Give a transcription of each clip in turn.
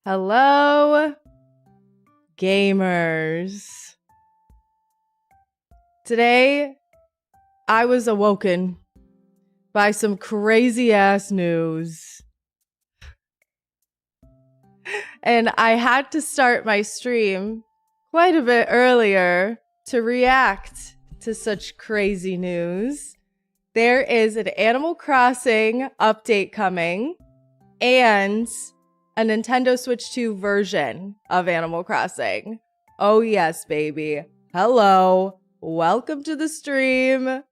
Hello, gamers. Today, I was awoken by some crazy ass news. And I had to start my stream quite a bit earlier to react to such crazy news. There is an Animal Crossing update coming and a Nintendo Switch 2 version of Animal Crossing. Oh yes, baby. Hello. Welcome to the stream.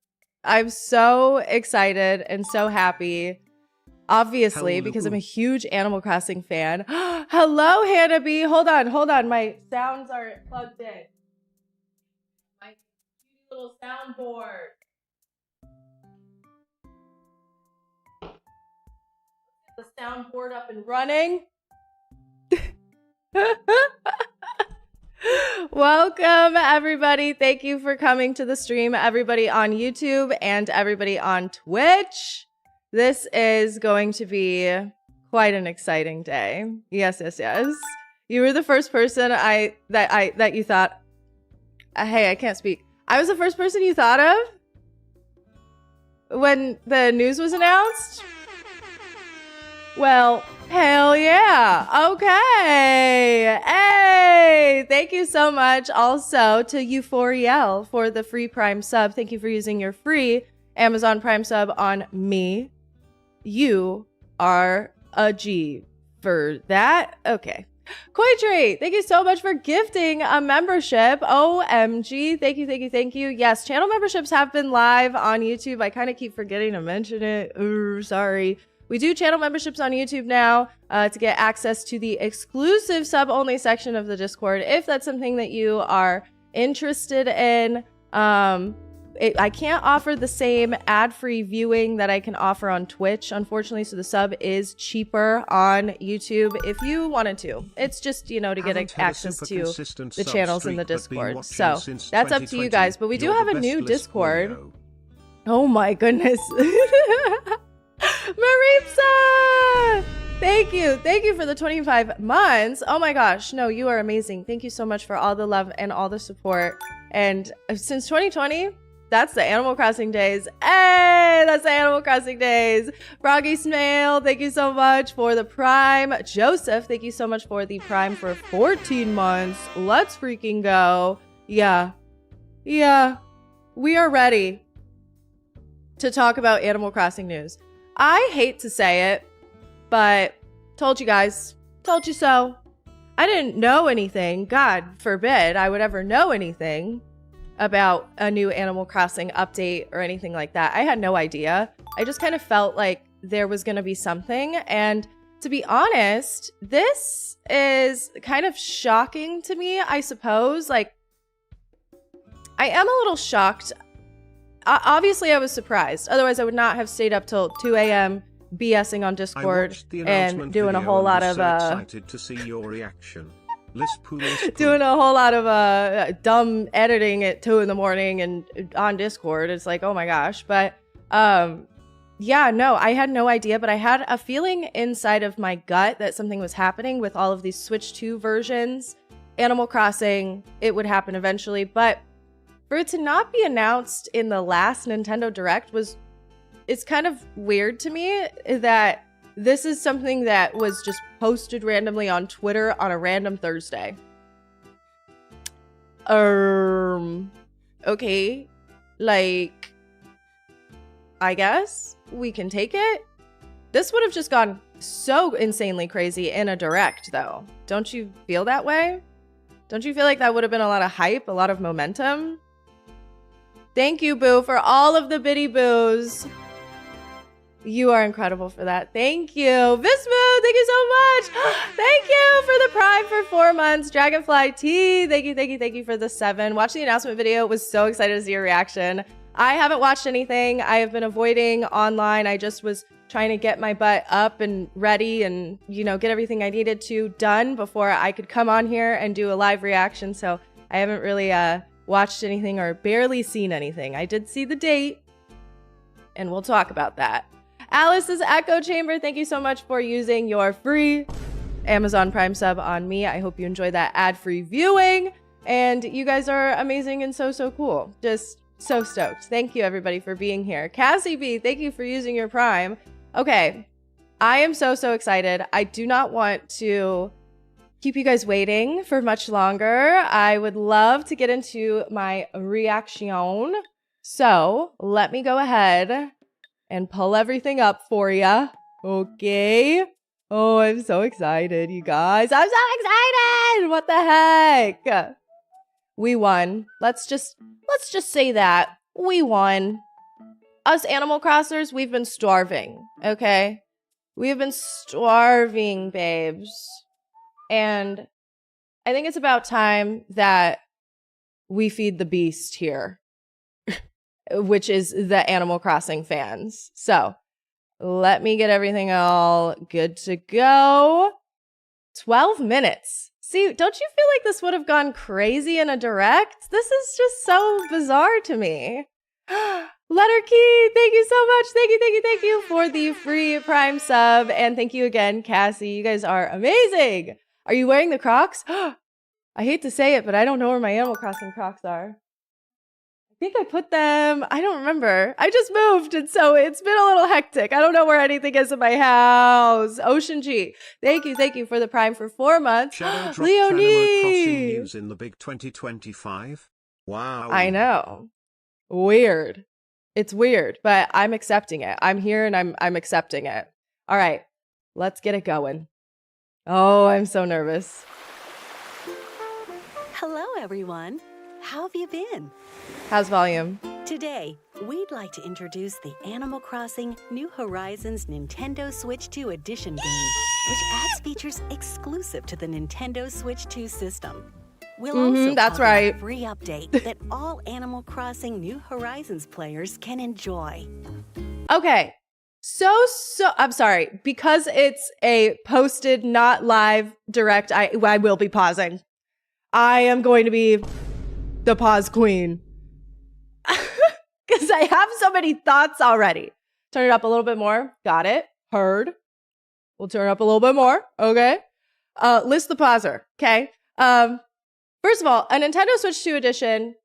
I'm so excited and so happy. Obviously, because I'm a huge Animal Crossing fan. Hello, Hannah B. Hold on. My sounds aren't plugged in. My little soundboard. The soundboard up and running. Welcome, everybody. Thank you for coming to the stream, everybody on YouTube and everybody on Twitch. This is going to be quite an exciting day. Yes. You were the first person that you thought, hey, I can't speak. I was the first person you thought of when the news was announced. Well, hell yeah. Okay. Hey, thank you so much also to Euphoriel for the free Prime sub. Thank you for using your free Amazon Prime sub on me. You are a G for that. Okay. Koitri, thank you so much for gifting a membership. OMG. Thank you. Yes, channel memberships have been live on YouTube. I kind of keep forgetting to mention it. Ooh, sorry. We do channel memberships on YouTube now to get access to the exclusive sub-only section of the Discord. If that's something that you are interested in, I can't offer the same ad-free viewing that I can offer on Twitch, unfortunately, so the sub is cheaper on YouTube if you wanted to. It's just, to get access to the channels in the Discord. So that's up to you guys, but we do have a new Discord. Oh my goodness. Maripsa! Thank you for the 25 months. Oh my gosh, no, you are amazing. Thank you so much for all the love and all the support. And since 2020, that's the Animal Crossing days. Hey, that's the Animal Crossing days. Froggy Snail, thank you so much for the Prime. Joseph, thank you so much for the Prime for 14 months. Let's freaking go. Yeah, we are ready to talk about Animal Crossing news. I hate to say it, but told you guys, told you so. I didn't know anything, God forbid I would ever know anything about a new Animal Crossing update or anything like that. I had no idea. I just kind of felt like there was going to be something. And to be honest, this is kind of shocking to me, I suppose. Like, I am a little shocked. Obviously, I was surprised. Otherwise, I would not have stayed up till 2 a.m. BSing on Discord and doing a whole lot of excited to see your reaction. Doing a whole lot of dumb editing at 2 in the morning and on Discord. It's like, oh my gosh. But yeah, no, I had no idea, but I had a feeling inside of my gut that something was happening with all of these Switch 2 versions. Animal Crossing, it would happen eventually, but for it to not be announced in the last Nintendo Direct it's kind of weird to me that this is something that was just posted randomly on Twitter on a random Thursday. Okay. Like, I guess we can take it. This would have just gone so insanely crazy in a Direct, though. Don't you feel that way? Don't you feel like that would have been a lot of hype, a lot of momentum? Thank you, Boo, for all of the biddy boos. You are incredible for that. Thank you. Vismu, thank you so much. Thank you for the Prime for 4 months. Dragonfly T, thank you for the 7. Watch the announcement video. Was so excited to see your reaction. I haven't watched anything. I have been avoiding online. I just was trying to get my butt up and ready and, get everything I needed to done before I could come on here and do a live reaction. So I haven't really watched anything or barely seen anything. I did see the date, and we'll talk about that. Alice's Echo Chamber, thank you so much for using your free Amazon Prime sub on me. I hope you enjoy that ad-free viewing. And you guys are amazing and so cool. Just so stoked. Thank you, everybody, for being here. Cassie B, thank you for using your Prime. Okay, I am so excited. I do not want to keep you guys waiting for much longer. I would love to get into my reaction. So let me go ahead and pull everything up for you. Okay. Oh, I'm so excited, you guys. I'm so excited. What the heck? We won. Let's just say that. We won. Us Animal Crossers, we've been starving, okay? We have been starving, babes. And I think it's about time that we feed the beast here, which is the Animal Crossing fans. So let me get everything all good to go. 12 minutes. See, don't you feel like this would have gone crazy in a direct? This is just so bizarre to me. Letter Key, thank you so much. Thank you for the free Prime sub. And thank you again, Cassie. You guys are amazing. Are you wearing the Crocs? I hate to say it, but I don't know where my Animal Crossing Crocs are. I think I put them, I don't remember. I just moved, and so it's been a little hectic. I don't know where anything is in my house. Ocean G, thank you for the Prime for 4 months. Shadow dropped Animal Crossing news in the big 2025. Wow. I know. Weird. It's weird, but I'm accepting it. I'm here and I'm accepting it. All right, let's get it going. Oh, I'm so nervous. Hello, everyone. How have you been? How's volume? Today, we'd like to introduce the Animal Crossing New Horizons Nintendo Switch 2 Edition game, which adds features exclusive to the Nintendo Switch 2 system. We'll also that's cover right. a free update that all Animal Crossing New Horizons players can enjoy. Okay. So I'm sorry, because it's a posted, not live direct, I will be pausing. I am going to be the pause queen. Because I have so many thoughts already. Turn it up a little bit more. Got it. Heard. We'll turn it up a little bit more. Okay. List the pauser. Okay. First of all, a Nintendo Switch 2 edition.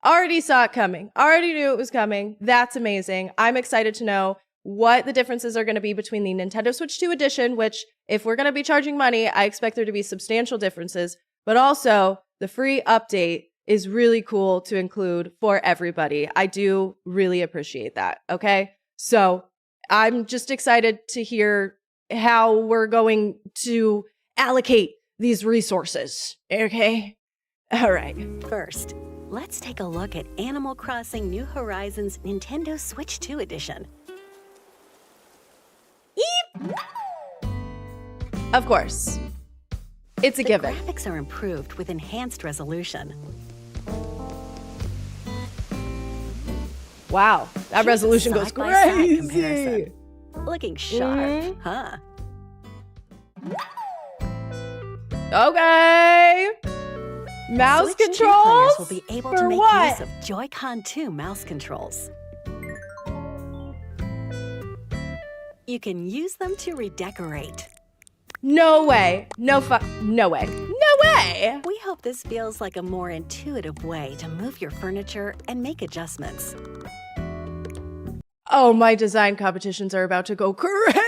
Already saw it coming. Already knew it was coming. That's amazing. I'm excited to know what the differences are going to be between the Nintendo Switch 2 edition, which if we're going to be charging money, I expect there to be substantial differences, but also the free update is really cool to include for everybody. I do really appreciate that. Okay. So I'm just excited to hear how we're going to allocate these resources. Okay. All right. First, let's take a look at Animal Crossing New Horizons Nintendo Switch 2 Edition. Of course. It's a given. The graphics are improved with enhanced resolution. Wow, that resolution goes crazy. Comparison. Looking sharp, huh? Okay. Mouse Switch 2 controls players will be able to for make what? use of Joy-Con 2 mouse controls. You can use them to redecorate. No way. No way. No way. We hope this feels like a more intuitive way to move your furniture and make adjustments. Oh, my design competitions are about to go crazy.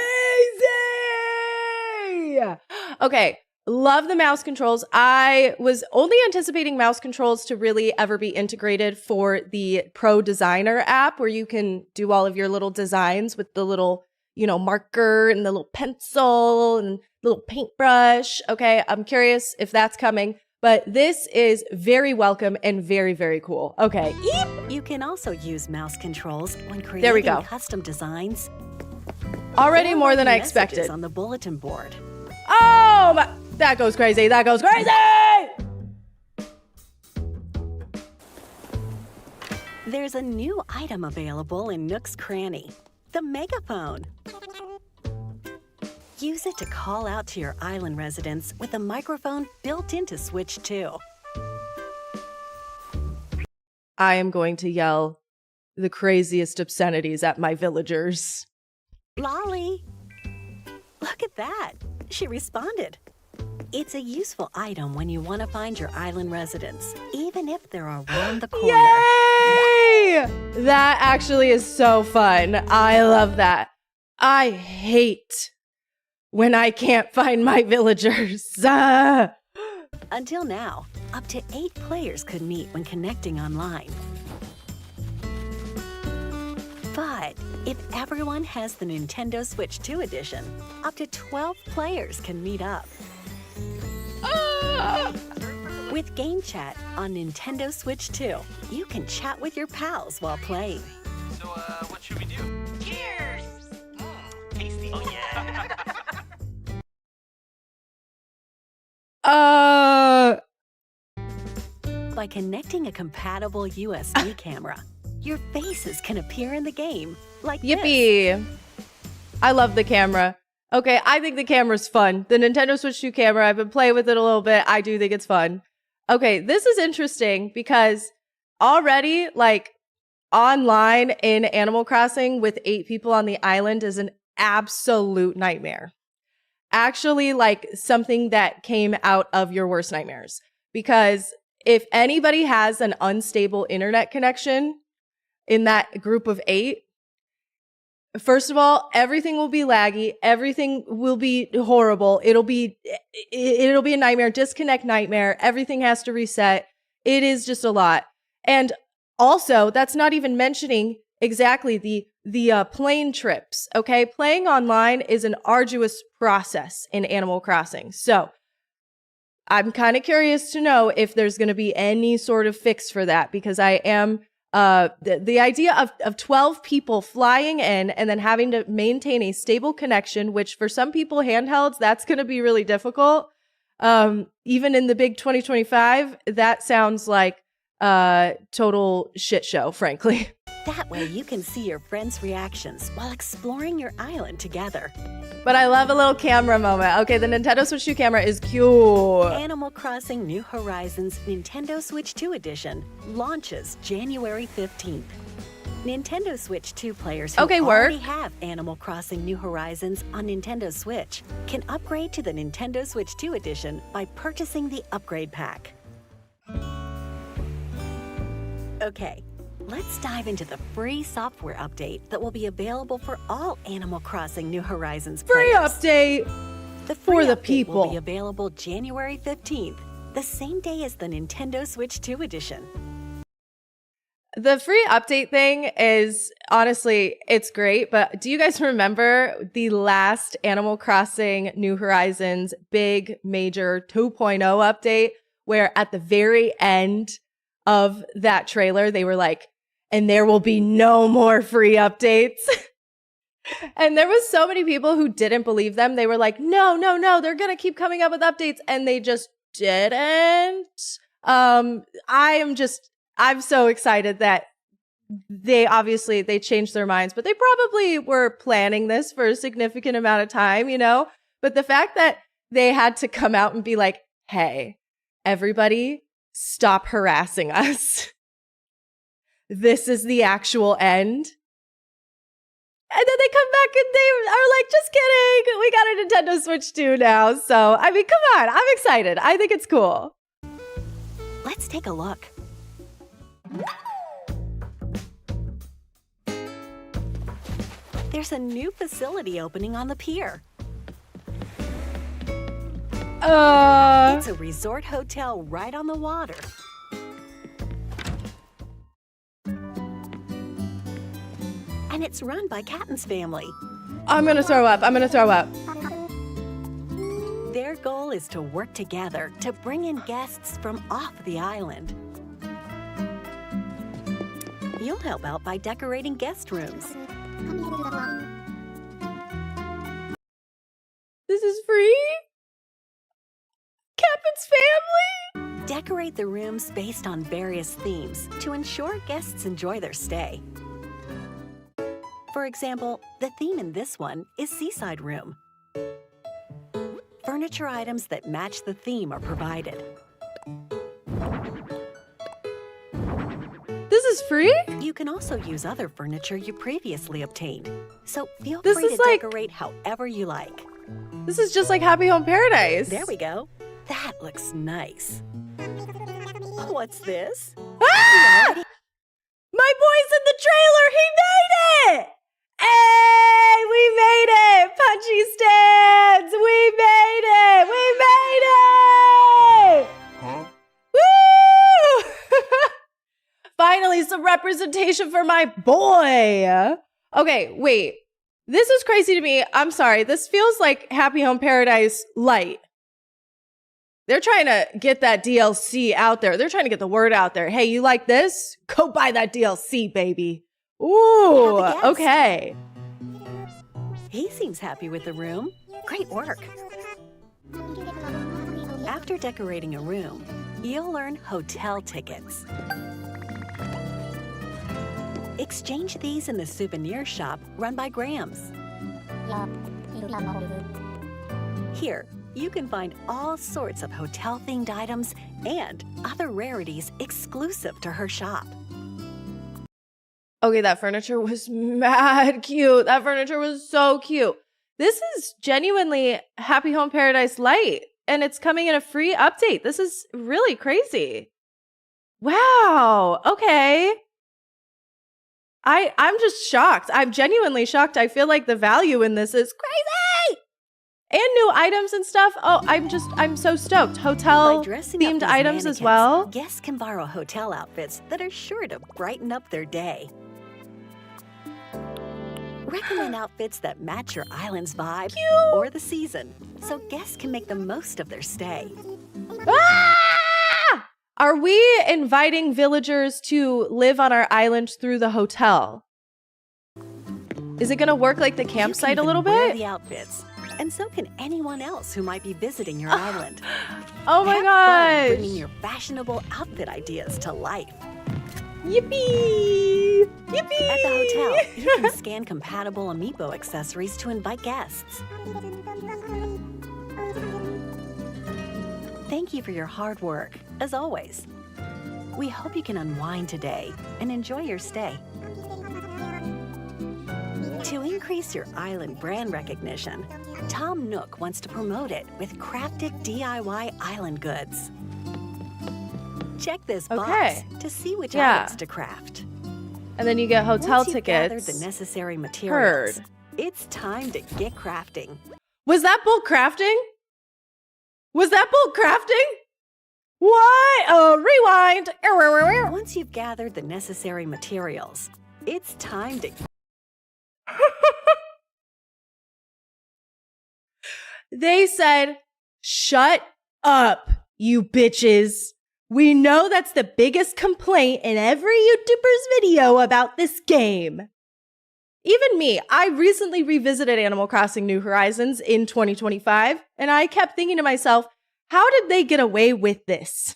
Okay. Love the mouse controls. I was only anticipating mouse controls to really ever be integrated for the Pro Designer app, where you can do all of your little designs with the little, marker and the little pencil and little paintbrush. Okay. I'm curious if that's coming, but this is very welcome and very, very cool. Okay. You can also use mouse controls when There we creating go. custom designs. Already or more than I writing messages expected. on the bulletin board. Oh, that goes crazy. That goes crazy. There's a new item available in Nook's Cranny, the megaphone. Use it to call out to your island residents with a microphone built into Switch 2. I am going to yell the craziest obscenities at my villagers. Lolly! Look at that! She responded. It's a useful item when you want to find your island residents, even if they're around the corner. Yay! That actually is so fun. I love that. I hate when I can't find my villagers. Until now, up to 8 players could meet when connecting online. But if everyone has the Nintendo Switch 2 edition, up to 12 players can meet up. With Game Chat on Nintendo Switch 2, you can chat with your pals while playing. So, what should we do? Cheers! Tasty. Oh, yeah. By connecting a compatible USB camera, your faces can appear in the game like this. Yippee! I love the camera. Okay, I think the camera's fun. The Nintendo Switch 2 camera, I've been playing with it a little bit. I do think it's fun. Okay, this is interesting because already, like, online in Animal Crossing with 8 people on the island is an absolute nightmare. Actually, like, something that came out of your worst nightmares. Because if anybody has an unstable internet connection in that group of 8, first of all, everything will be laggy. Everything will be horrible. It'll be a nightmare, disconnect nightmare. Everything has to reset. It is just a lot. And also, that's not even mentioning exactly the plane trips. Okay, playing online is an arduous process in Animal Crossing. So I'm kind of curious to know if there's going to be any sort of fix for that, because I am the idea of 12 people flying in and then having to maintain a stable connection, which for some people handhelds, that's going to be really difficult. Even in the big 2025, that sounds like total shit show, frankly. That way you can see your friends' reactions while exploring your island together. But I love a little camera moment. Okay, the Nintendo Switch 2 camera is cute. Animal Crossing New Horizons Nintendo Switch 2 Edition launches January 15th. Nintendo Switch 2 players who already have Animal Crossing New Horizons on Nintendo Switch can upgrade to the Nintendo Switch 2 Edition by purchasing the upgrade pack. Okay, let's dive into the free software update that will be available for all Animal Crossing New Horizons players. Free update the for the update people. Will be available January 15th, the same day as the Nintendo Switch 2 edition. The free update thing is, honestly, it's great, but do you guys remember the last Animal Crossing New Horizons big major 2.0 update, where at the very end of that trailer, they were like, and there will be no more free updates. And there was so many people who didn't believe them. They were like, no, they're going to keep coming up with updates. And they just didn't. I'm so excited that they changed their minds, but they probably were planning this for a significant amount of time, you know? But the fact that they had to come out and be like, hey, everybody, stop harassing us. This is the actual end. And then they come back and they are like, just kidding. We got a Nintendo Switch 2 now. So, I mean, come on. I'm excited. I think it's cool. Let's take a look. There's a new facility opening on the pier. It's a resort hotel right on the water. And it's run by Catton's family. I'm gonna throw up. Their goal is to work together to bring in guests from off the island. You'll help out by decorating guest rooms. This is free? Captain's family? Decorate the rooms based on various themes to ensure guests enjoy their stay. For example, the theme in this one is Seaside Room. Furniture items that match the theme are provided. This is free? You can also use other furniture you previously obtained. So feel This free is to like- decorate however you like. This is just like Happy Home Paradise. There we go. That looks nice. What's this? Ah! My boy's in the trailer. He made it. Hey, we made it. Punchy stands. We made it. We made it. Huh? Woo! Finally, some representation for my boy. Okay, wait. This is crazy to me. I'm sorry. This feels like Happy Home Paradise Light. They're trying to get that DLC out there. They're trying to get the word out there. Hey, you like this? Go buy that DLC, baby. Ooh, Have a guess. okay. He seems happy with the room. Great work. After decorating a room, you'll earn hotel tickets. Exchange these in the souvenir shop run by Grams. Here, you can find all sorts of hotel-themed items and other rarities exclusive to her shop. Okay, that furniture was mad cute. That furniture was so cute. This is genuinely Happy Home Paradise Light, and it's coming in a free update. This is really crazy. Wow. Okay. I'm just shocked. I'm genuinely shocked. I feel like the value in this is crazy. And new items and stuff. Oh, I'm so stoked. By Hotel dressing up themed these items as mannequins, well. guests can borrow hotel outfits that are sure to brighten up their day. Recommend outfits that match your island's vibe or the season, so guests can make the most of their stay. Ah! Are we inviting villagers to live on our island through the hotel? Is it going to work like the campsite a little Wear bit? the outfits, and so can anyone else who might be visiting your island. Oh my Have fun gosh. bringing your fashionable outfit ideas to life. Yippee! Yippee! At the hotel, you can scan compatible Amiibo accessories to invite guests. Thank you for your hard work, as always. We hope you can unwind today and enjoy your stay. To increase your island brand recognition, Tom Nook wants to promote it with crafted DIY island goods. Check this box Okay. to see which Yeah. items to craft. And then you get hotel Once you've gathered tickets. the necessary materials, Heard. it's time to get crafting. Was that bulk crafting? Was that bulk crafting? What? Rewind. Once you've gathered the necessary materials, it's time to They said, shut up, you bitches. We know that's the biggest complaint in every YouTuber's video about this game. Even me, I recently revisited Animal Crossing New Horizons in 2025, and I kept thinking to myself, how did they get away with this?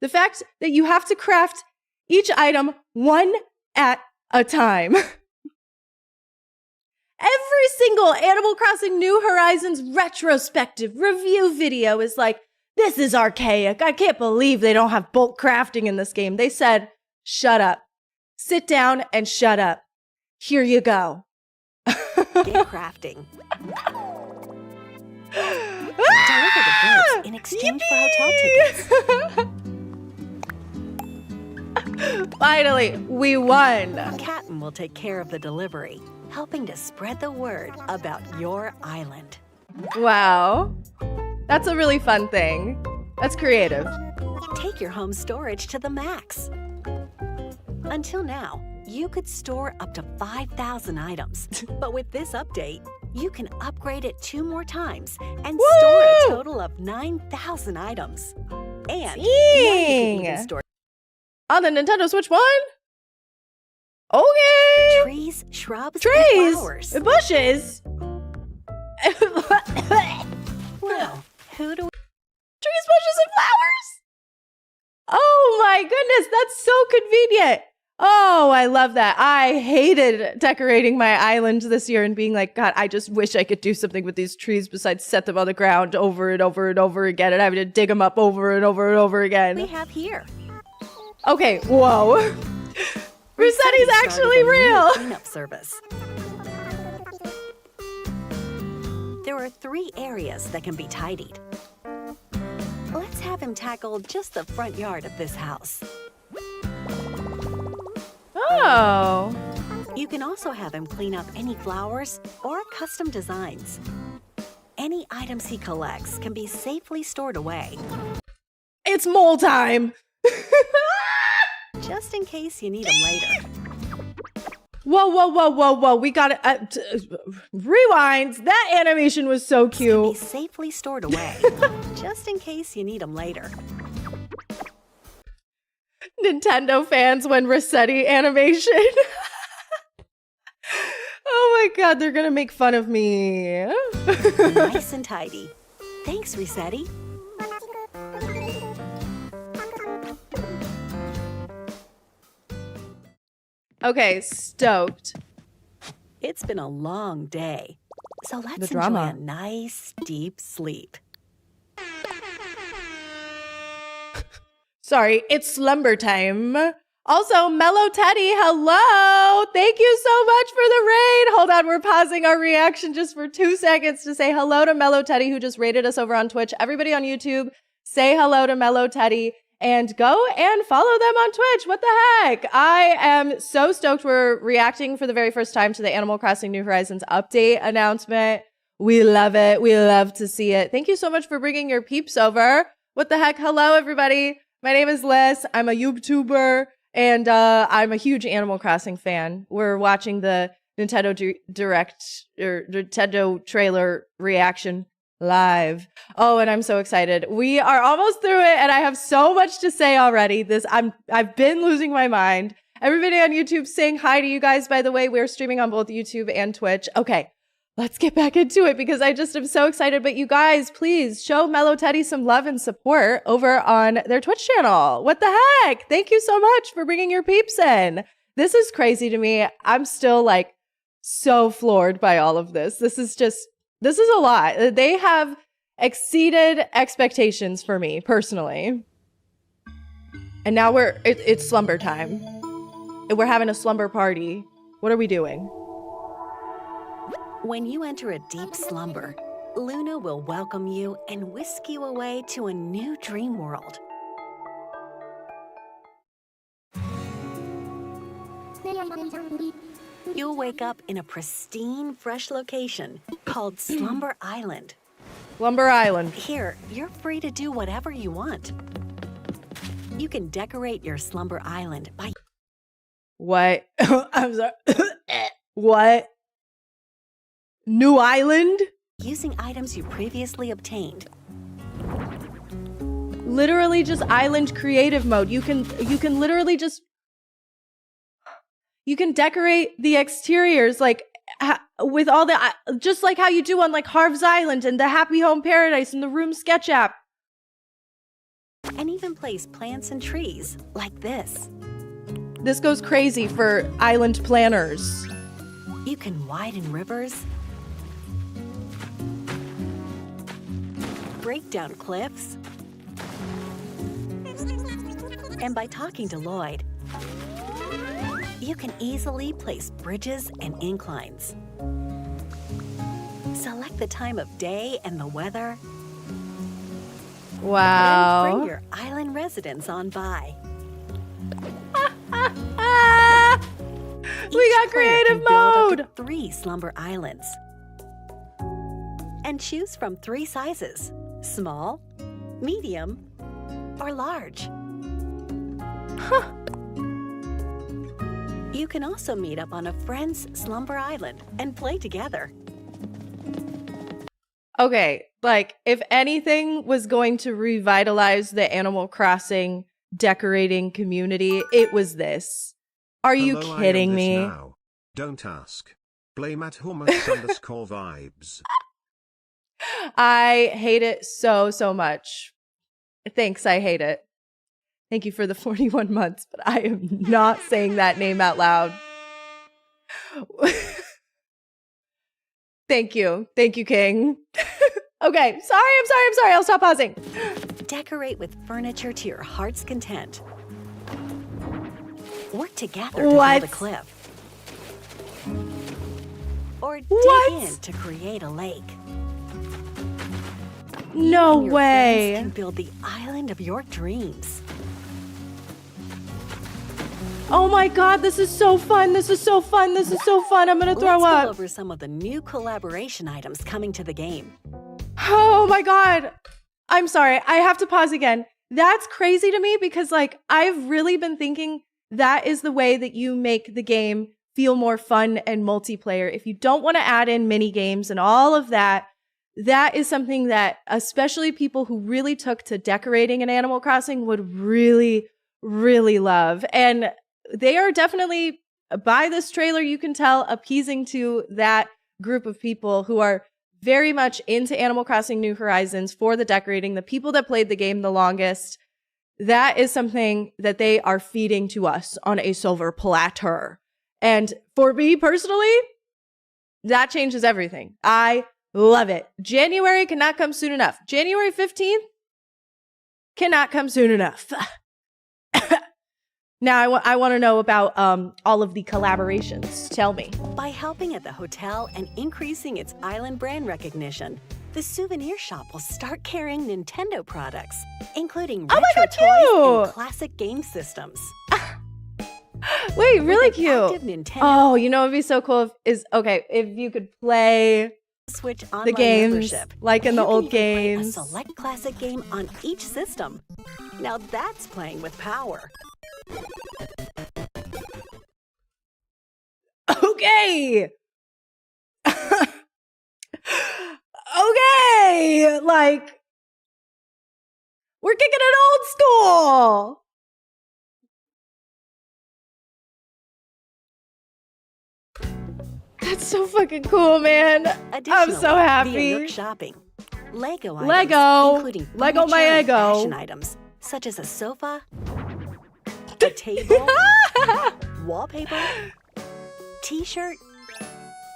The fact that you have to craft each item one at a time. Every single Animal Crossing New Horizons retrospective review video is like, this is archaic. I can't believe they don't have bulk crafting in this game. They said, shut up. Sit down and shut up. Here you go. get crafting. Deliver the goods in exchange for hotel tickets. Finally, we won. Captain will take care of the delivery, helping to spread the word about your island. Wow. That's a really fun thing. That's creative. Take your home storage to the max. Until now, you could store up to 5,000 items. But with this update, you can upgrade it 2 more times and store a total of 9,000 items. And you can even store On the Nintendo Switch 1? Okay. trees, shrubs, Trees. and flowers. Bushes. Well, who do Trees, bushes, and flowers. Oh my goodness, that's so convenient. Oh, I love that. I hated decorating my island this year and being like, God, I just wish I could do something with these trees besides set them on the ground over and over and over again and having to dig them up over and over and over we again. have here? Okay, whoa. Resetti's actually real. Cleanup service. There are 3 areas that can be tidied. have him tackle just the front yard of this house. Oh. You can also have him clean up any flowers or custom designs. Any items he collects can be safely stored away, It's mole time. just in case you need them later. Whoa. We got to rewind. That animation was so Can be cute. safely stored away, just in case you need them later. Nintendo fans when Rossetti animation. Oh my god, they're gonna make fun of me. Nice and tidy. Thanks, Rossetti. Okay, stoked. It's been a long day, so let's The enjoy drama. a nice, deep sleep. Sorry, it's slumber time. Also, Mellow Teddy, hello! Thank you so much for the raid! Hold on, we're pausing our reaction just for 2 seconds to say hello to Mellow Teddy, who just raided us over on Twitch. Everybody on YouTube, say hello to Mellow Teddy and go and follow them on Twitch. What the heck? I am so stoked we're reacting for the very first time to the Animal Crossing New Horizons update announcement. We love it. We love to see it. Thank you so much for bringing your peeps over. What the heck? Hello, everybody. My name is Liss. I'm a YouTuber. And I'm a huge Animal Crossing fan. We're watching the Nintendo Direct or Nintendo trailer reaction live. Oh, and I'm so excited. We are almost through it, and I have so much to say already. I've been losing my mind. Everybody on YouTube saying hi to you guys, by the way. We're streaming on both YouTube and Twitch. Okay, let's get back into it because I just am so excited. But you guys, please show Mellow Teddy some love and support over on their Twitch channel. What the heck? Thank you so much for bringing your peeps in. This is crazy to me. I'm still like so floored by all of this. This is a lot. They have exceeded expectations for me personally. And now it's slumber time. We're having a slumber party. What are we doing? When you enter a deep slumber, Luna will welcome you and whisk you away to a new dream world. You'll wake up in a pristine, fresh location called Slumber Island. Lumber Island. Here, you're free to do whatever you want. You can decorate your Slumber Island by What? I'm sorry. What? New Island? using items you previously obtained. Literally just island creative mode. You can literally just decorate the exteriors like with all the just like how you do on like Harv's Island and the Happy Home Paradise and the Room Sketch app. And even place plants and trees like this. This goes crazy for island planners. You can widen rivers, break down cliffs, and by talking to Lloyd, you can easily place bridges and inclines. Select the time of day and the weather, then Wow. bring your island residents on by. We got Each player creative can build up mode. to 3 slumber islands. And choose from 3 sizes: small, medium, or large. You can also meet up on a friend's slumber island and play together. Okay, like if anything was going to revitalize the Animal Crossing decorating community, it was this. Are you Hello, I am kidding this me? now. Don't ask. Blame at hummus_vibes. I hate it so much. Thanks, I hate it. Thank you for the 41 months, but I am not saying that name out loud. Thank you, King. Okay, I'm sorry. I'll stop pausing. Decorate with furniture to your heart's content. Work together to What? build a cliff. Or dig What? in to create a lake. No You and your way. friends can build the island of your dreams. Oh my God, this is so fun. This is so fun. This is so fun. I'm going to throw Let's up. go over some of the new collaboration items coming to the game. Oh my God. I'm sorry. I have to pause again. That's crazy to me because like I've really been thinking that is the way that you make the game feel more fun and multiplayer. If you don't want to add in mini games and all of that, that is something that especially people who really took to decorating in Animal Crossing would really, really love. And they are definitely, by this trailer, you can tell, appeasing to that group of people who are very much into Animal Crossing New Horizons for the decorating, the people that played the game the longest. That is something that they are feeding to us on a silver platter. And for me personally, that changes everything. I love it. January cannot come soon enough. January 15th cannot come soon enough. Now, I want to know about all of the collaborations. Tell me. By helping at the hotel and increasing its island brand recognition, the souvenir shop will start carrying Nintendo products, including Oh my retro God, toys and cute! classic game systems. Wait, really With an active cute. Nintendo Oh, you know what would be so cool if you could play Switch online the games membership. like in the You can old even play games. a select classic game on each system. Now that's playing with power. Okay. Okay. Like, we're kicking it old school. That's so fucking cool, man. I'm Additionally, so via happy. Nook Shopping, Lego items, Lego. including Lego my furniture and Eggo. fashion items, such as a sofa, a table, wallpaper, t-shirt,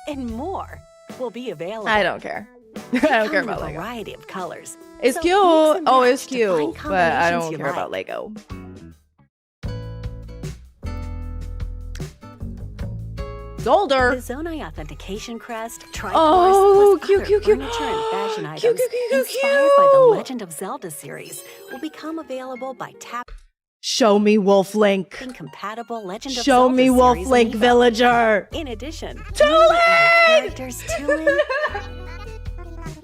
and more will be available. I don't care. I don't Come care in about a Lego. variety of colors. It's So cute. mix and Oh, match it's to find cute. But I combinations don't you care about like. Lego. It's older. The Zonai Authentication Crest, Triforce, Oh, plus cute, other cute, cute. furniture and fashion items Cute, cute, cute, cute, inspired by the cute. Legend of Zelda series will become available by tapping Show me Wolf Link. compatible Legend of Show Zelda me Wolf series Link amiibo. Villager. In addition, Tulin! newly added characters Tulin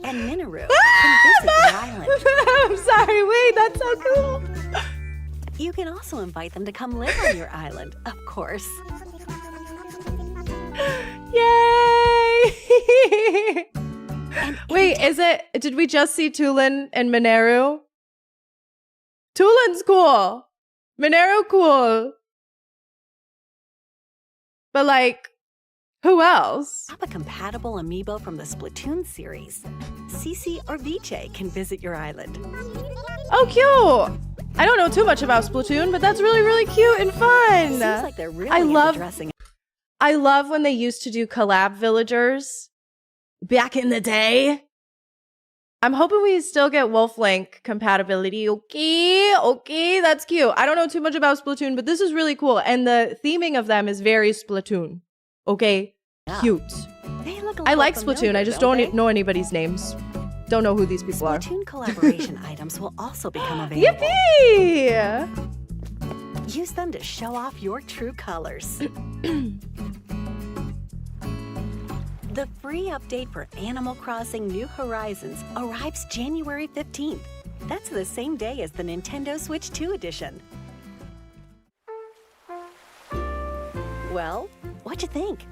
and Minoru can visit your island. I'm sorry. Wait, that's so cool. You can also invite them to come live on your island, of course. Yay! And Wait, did we just see Tulin and Mineru? Tulin's cool. Mineru cool. But like, who else? Have a compatible amiibo from the Splatoon series. Cece or Viche can visit your island. Oh, cute. I don't know too much about Splatoon, but that's really, really cute and fun. Seems like they're really I into love- dressing. I love when they used to do collab villagers back in the day. I'm hoping we still get Wolf Link compatibility. Okay, that's cute. I don't know too much about Splatoon, but this is really cool. And the theming of them is very Splatoon. Okay, Yeah. cute. They look a I little like familiar, Splatoon. I just don't don't they? know anybody's names. Don't know who these people are. Splatoon collaboration items will also become available. Yippee! Use them to show off your true colors. The free update for Animal Crossing New Horizons arrives January 15th. That's the same day as the Nintendo Switch 2 edition. Well, what'd you think?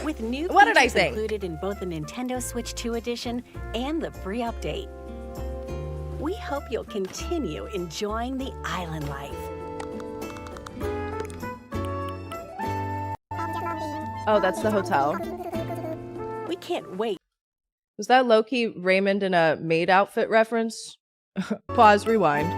With new What did I features think? included in both the Nintendo Switch 2 edition and the free update, we hope you'll continue enjoying the island life. Oh, that's the hotel. We can't wait. Was that low-key Raymond in a maid outfit reference? Pause, rewind.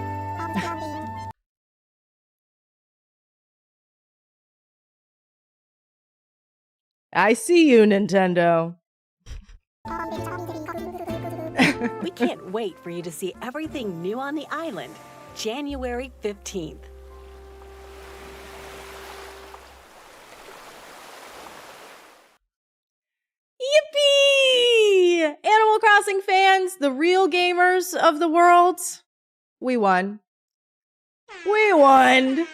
I see you, Nintendo. We can't wait for you to see everything new on the island, January 15th. Yippee! Animal Crossing fans, the real gamers, gamers of the world, we won. We won.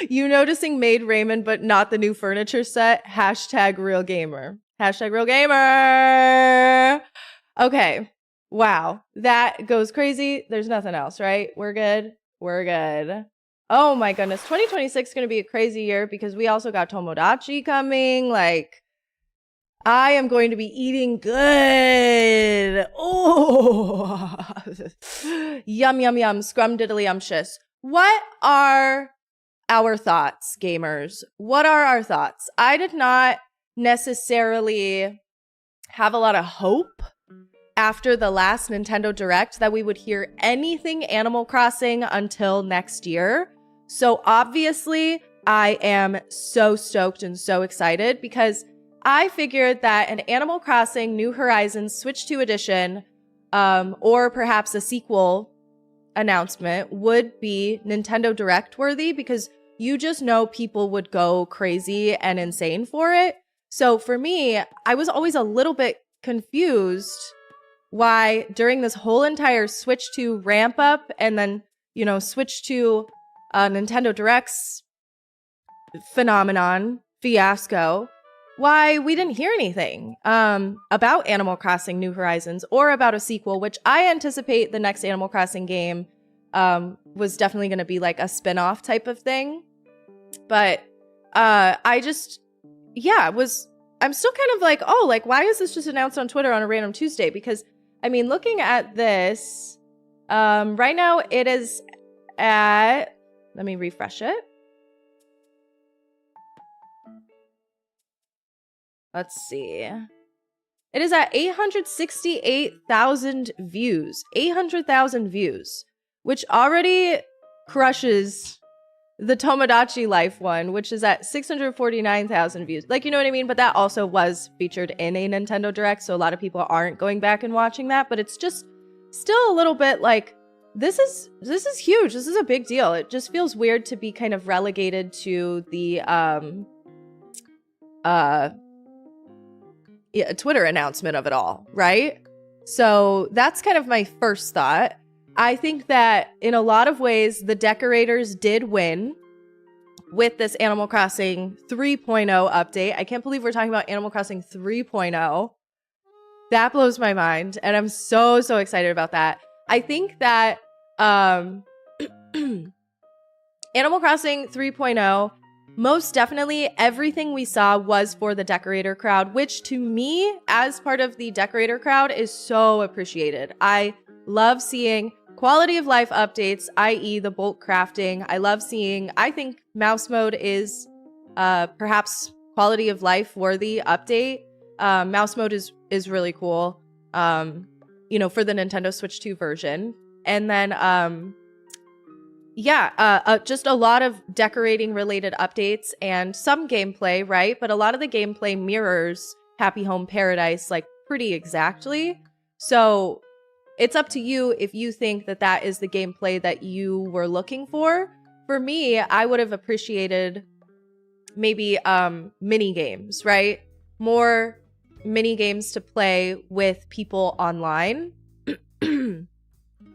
You noticing Maid Raymond, but not the new furniture set? Hashtag real gamer. Hashtag real gamer. Okay. Wow. That goes crazy. There's nothing else, right? We're good. We're good. Oh my goodness. 2026 is going to be a crazy year because we also got Tomodachi coming. Like, I am going to be eating good. Oh, yum, yum, yum. Scrum diddly umptious. What are our thoughts, gamers? What are our thoughts? I did not necessarily have a lot of hope after the last Nintendo Direct that we would hear anything Animal Crossing until next year. So obviously, I am so stoked and so excited because I figured that an Animal Crossing New Horizons Switch 2 edition, or perhaps a sequel announcement would be Nintendo Direct worthy because you just know people would go crazy and insane for it. So for me, I was always a little bit confused why during this whole entire Switch 2 ramp up and then, you know, Switch 2 Nintendo Direct's phenomenon, fiasco, why we didn't hear anything about Animal Crossing New Horizons or about a sequel, which I anticipate the next Animal Crossing game was definitely going to be like a spin-off type of thing. But I'm still kind of like, oh, like, why is this just announced on Twitter on a random Tuesday? Because, I mean, looking at this, right now it is at, let me refresh it. Let's see. It is at 868,000 views. 800,000 views, which already crushes the Tomodachi Life one, which is at 649,000 views. Like, you know what I mean? But that also was featured in a Nintendo Direct, so a lot of people aren't going back and watching that. But it's just still a little bit like, this is huge. This is a big deal. It just feels weird to be kind of relegated to the Twitter announcement of it all, right? So that's kind of my first thought. I think that in a lot of ways, the decorators did win with this Animal Crossing 3.0 update. I can't believe we're talking about Animal Crossing 3.0. That blows my mind, and I'm so, so excited about that. I think that Animal Crossing 3.0, most definitely everything we saw was for the decorator crowd, which to me, as part of the decorator crowd, is so appreciated. I love seeing quality of life updates, i.e. the bulk crafting. I love seeing, I think mouse mode is perhaps quality of life worthy update. Mouse mode is really cool, you know, for the Nintendo Switch 2 version. And then, just a lot of decorating related updates and some gameplay, right? But a lot of the gameplay mirrors Happy Home Paradise like pretty exactly. So it's up to you if you think that that is the gameplay that you were looking for. For me, I would have appreciated maybe mini games, right? More mini games to play with people online.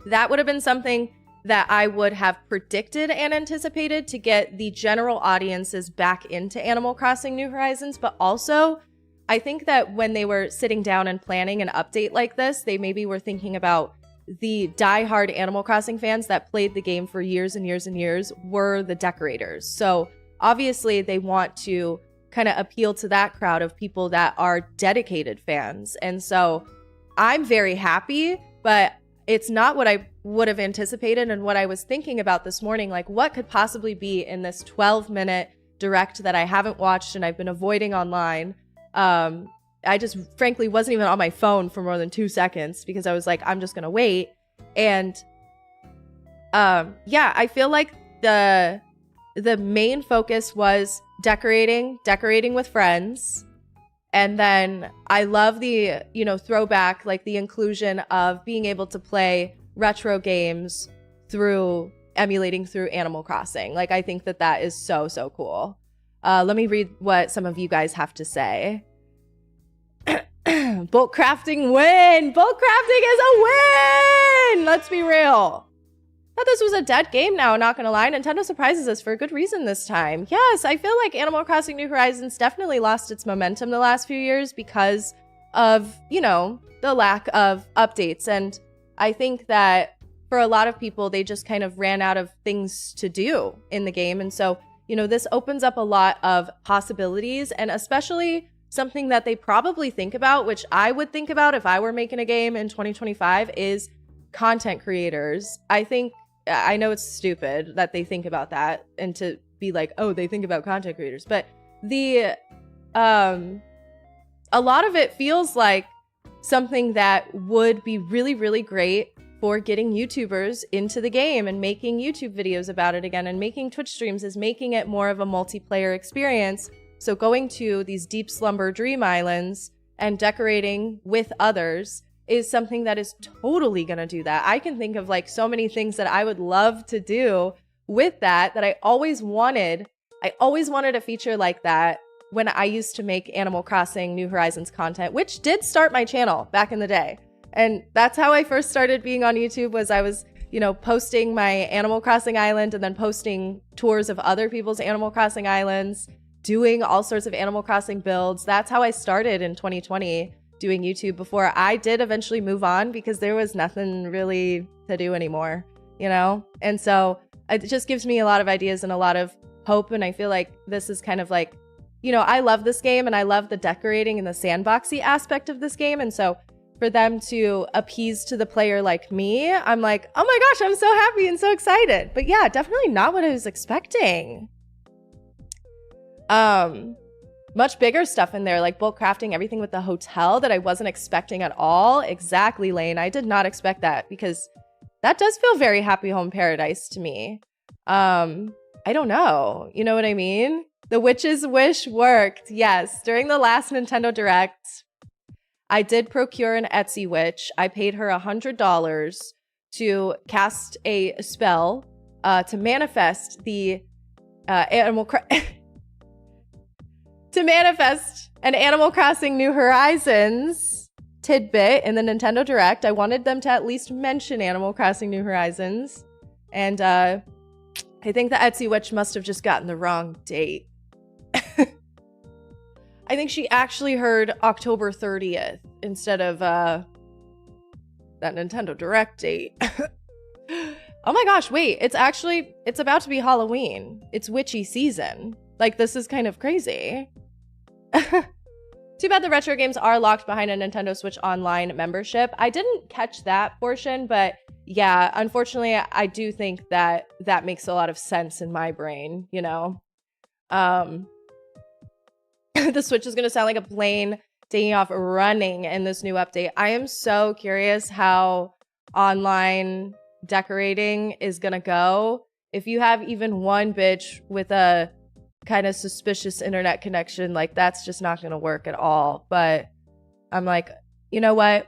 That would have been something that I would have predicted and anticipated to get the general audiences back into Animal Crossing New Horizons. But also, I think that when they were sitting down and planning an update like this, they maybe were thinking about the diehard Animal Crossing fans that played the game for years and years and years were the decorators. So obviously they want to kind of appeal to that crowd of people that are dedicated fans. And so I'm very happy, but it's not what I would have anticipated and what I was thinking about this morning. Like, what could possibly be in this 12-minute direct that I haven't watched and I've been avoiding online? I just frankly wasn't even on my phone for more than 2 seconds because I was like, I'm just gonna wait. And I feel like the main focus was decorating with friends. And then I love the, you know, throwback, like the inclusion of being able to play retro games through emulating through Animal Crossing. Like, I think that that is so, so cool. Let me read what some of you guys have to say. Bolt crafting win! Bolt crafting is a win! Let's be real. Thought this was a dead game now, not gonna lie. Nintendo surprises us for a good reason this time. Yes, I feel like Animal Crossing New Horizons definitely lost its momentum the last few years because of, you know, the lack of updates. And I think that for a lot of people, they just kind of ran out of things to do in the game. And so, you know, this opens up a lot of possibilities, and especially something that they probably think about, which I would think about if I were making a game in 2025, is content creators. I know it's stupid that they think about that and to be like, oh, they think about content creators, but a lot of it feels like something that would be really, really great for getting YouTubers into the game and making YouTube videos about it again, and making Twitch streams is making it more of a multiplayer experience. So going to these deep slumber dream islands and decorating with others is something that is totally gonna do that. I can think of like so many things that I would love to do with that I always wanted. I always wanted a feature like that when I used to make Animal Crossing New Horizons content, which did start my channel back in the day. And that's how I first started being on YouTube, was I was, you know, posting my Animal Crossing island and then posting tours of other people's Animal Crossing islands, doing all sorts of Animal Crossing builds. That's how I started in 2020 doing YouTube, before I did eventually move on because there was nothing really to do anymore, you know? And so it just gives me a lot of ideas and a lot of hope. And I feel like this is kind of like, you know, I love this game and I love the decorating and the sandboxy aspect of this game. And so for them to appease to the player like me, I'm like, oh my gosh, I'm so happy and so excited. But yeah, definitely not what I was expecting. Much bigger stuff in there, like bulk crafting, everything with the hotel that I wasn't expecting at all. Exactly, Lane. I did not expect that, because that does feel very Happy Home Paradise to me. I don't know. You know what I mean? The witch's wish worked. Yes. During the last Nintendo Direct, I did procure an Etsy witch. I paid her $100 to cast a spell to manifest the to manifest an Animal Crossing New Horizons tidbit in the Nintendo Direct. I wanted them to at least mention Animal Crossing New Horizons. And I think the Etsy witch must have just gotten the wrong date. I think she actually heard October 30th instead of that Nintendo Direct date. Oh my gosh, wait, it's about to be Halloween. It's witchy season. Like, this is kind of crazy. Too bad the retro games are locked behind a Nintendo Switch Online membership. I didn't catch that portion, but yeah, unfortunately, I do think that that makes a lot of sense in my brain, you know? The Switch is going to sound like a plane taking off running in this new update. I am so curious how online decorating is going to go. If you have even one bitch with a kind of suspicious internet connection, like, that's just not going to work at all. But I'm like, you know what?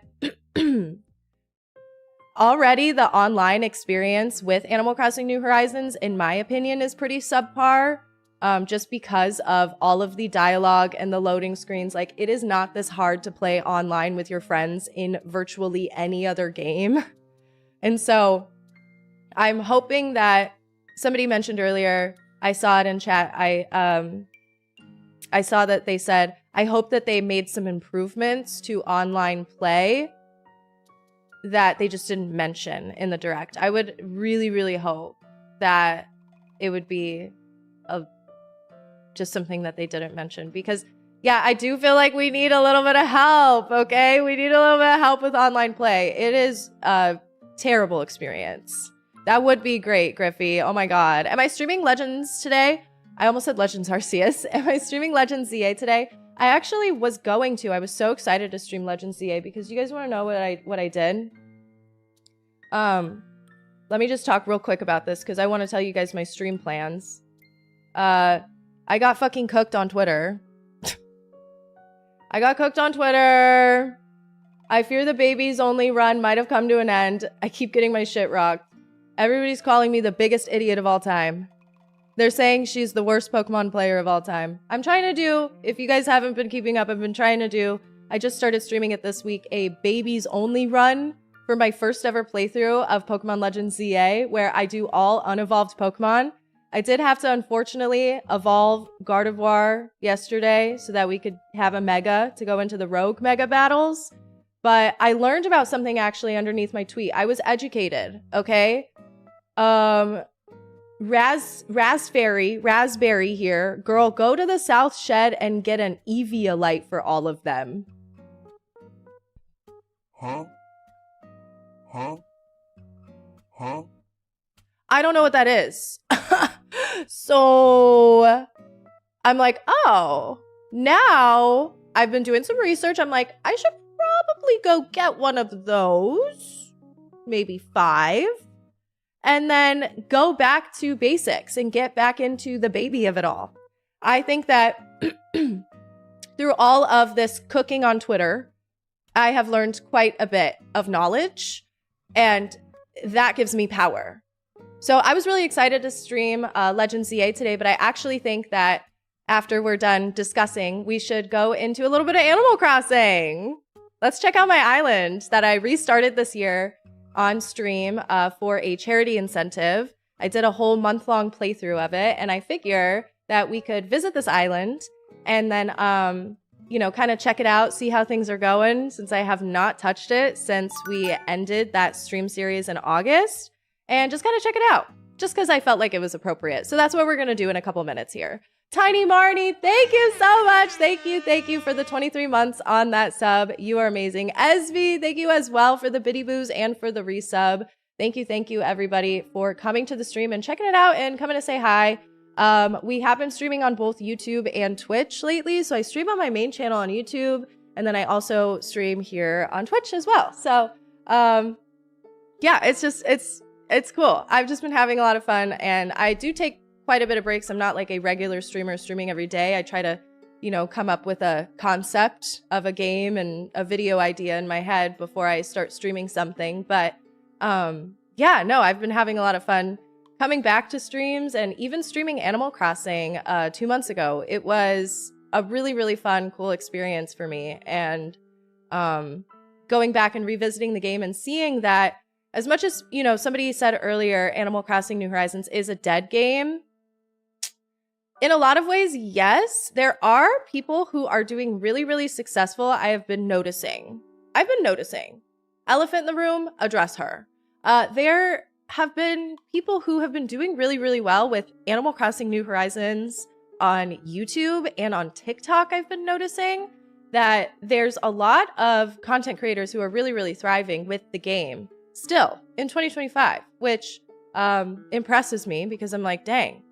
Already the online experience with Animal Crossing New Horizons, in my opinion, is pretty subpar. Just because of all of the dialogue and the loading screens. Like, it is not this hard to play online with your friends in virtually any other game. And so I'm hoping that somebody mentioned earlier, I saw it in chat, I saw that they said, I hope that they made some improvements to online play that they just didn't mention in the Direct. I would really, really hope that it would be just something that they didn't mention, because yeah, I do feel like we need a little bit of help, okay? We need a little bit of help with online play. It is a terrible experience. That would be great, Griffey. Oh my God. Am I streaming Legends today? I almost said Legends Arceus. Am I streaming Legends ZA today? I actually was going to. I was so excited to stream Legends ZA because you guys want to know what I did? Let me just talk real quick about this because I want to tell you guys my stream plans. I got fucking cooked on Twitter. I got cooked on Twitter. I fear the baby's only run might have come to an end. I keep getting my shit rocked. Everybody's calling me the biggest idiot of all time. They're saying she's the worst Pokemon player of all time. I'm trying to do, if you guys haven't been keeping up, I've been trying to do I just started streaming it this week, a babies only run for my first ever playthrough of Pokemon Legends ZA, where I do all unevolved Pokemon. I did have to unfortunately evolve Gardevoir yesterday so that we could have a Mega to go into the Rogue Mega battles. But I learned about something actually underneath my tweet. I was educated, okay? Raspberry here. Girl, go to the South Shed and get an Eviolite for all of them. Huh? I don't know what that is. So I'm like, oh, now I've been doing some research. I'm like, I should probably go get one of those, maybe 5, and then go back to basics and get back into the baby of it all. I think that through all of this cooking on Twitter, I have learned quite a bit of knowledge, and that gives me power. So I was really excited to stream Legends ZA today, but I actually think that after we're done discussing, we should go into a little bit of Animal Crossing. Let's check out my island that I restarted this year on stream for a charity incentive. I did a whole month-long playthrough of it, and I figure that we could visit this island and then, you know, kind of check it out, see how things are going, since I have not touched it since we ended that stream series in August, and just kind of check it out, just because I felt like it was appropriate. So that's what we're going to do in a couple minutes here. Tiny Marnie, thank you so much. Thank you for the 23 months on that sub. You are amazing. Esvi, thank you as well for the biddy boos and for the resub. Thank you, everybody, for coming to the stream and checking it out and coming to say hi. We have been streaming on both YouTube and Twitch lately. So I stream on my main channel on YouTube, and then I also stream here on Twitch as well. So yeah, it's cool. I've just been having a lot of fun, and I do take quite a bit of breaks. I'm not like a regular streamer streaming every day. I try to, you know, come up with a concept of a game and a video idea in my head before I start streaming something. But yeah, no, I've been having a lot of fun coming back to streams, and even streaming Animal Crossing 2 months ago. It was a really, really fun, cool experience for me. And going back and revisiting the game and seeing that, as much as, you know, somebody said earlier, Animal Crossing New Horizons is a dead game. In a lot of ways, yes. There are people who are doing really, really successful. I've been noticing. Elephant in the room, address her. There have been people who have been doing really, really well with Animal Crossing New Horizons on YouTube and on TikTok. I've been noticing that there's a lot of content creators who are really, really thriving with the game still in 2025, which impresses me, because I'm like, dang,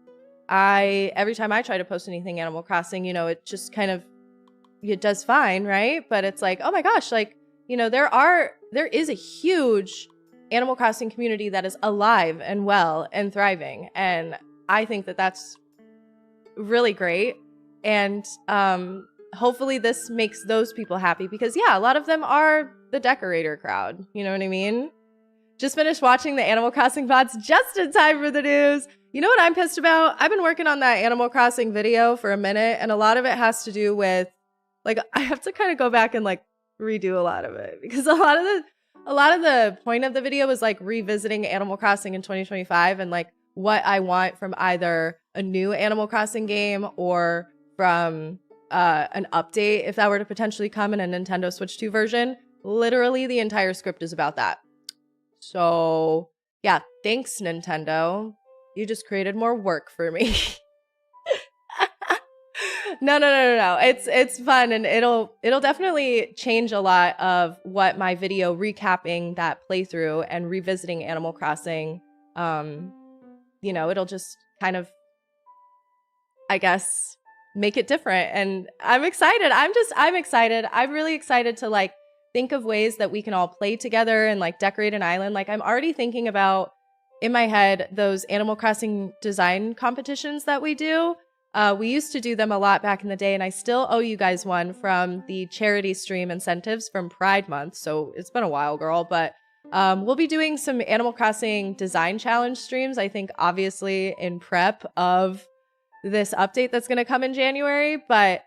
every time I try to post anything Animal Crossing, you know, it just kind of, it does fine, right? But it's like, oh my gosh, like, you know, there is a huge Animal Crossing community that is alive and well and thriving, and I think that that's really great. And hopefully this makes those people happy, because yeah, a lot of them are the decorator crowd, you know what I mean? Just finished watching the Animal Crossing VODs just in time for the news. You know what I'm pissed about? I've been working on that Animal Crossing video for a minute, and a lot of it has to do with, like, I have to kind of go back and like redo a lot of it, because a lot of the point of the video is like revisiting Animal Crossing in 2025 and like what I want from either a new Animal Crossing game or from an update, if that were to potentially come in a Nintendo Switch 2 version. Literally the entire script is about that. So yeah, thanks Nintendo. You just created more work for me. No. It's fun, and it'll definitely change a lot of what my video recapping that playthrough and revisiting Animal Crossing. You know, it'll just kind of, I guess, make it different. And I'm excited. I'm excited. I'm really excited to like think of ways that we can all play together and like decorate an island. Like, I'm already thinking about, in my head, those Animal Crossing design competitions that we do. We used to do them a lot back in the day, and I still owe you guys one from the charity stream incentives from Pride Month. So it's been a while, girl, but we'll be doing some Animal Crossing design challenge streams, I think, obviously in prep of this update that's going to come in January. But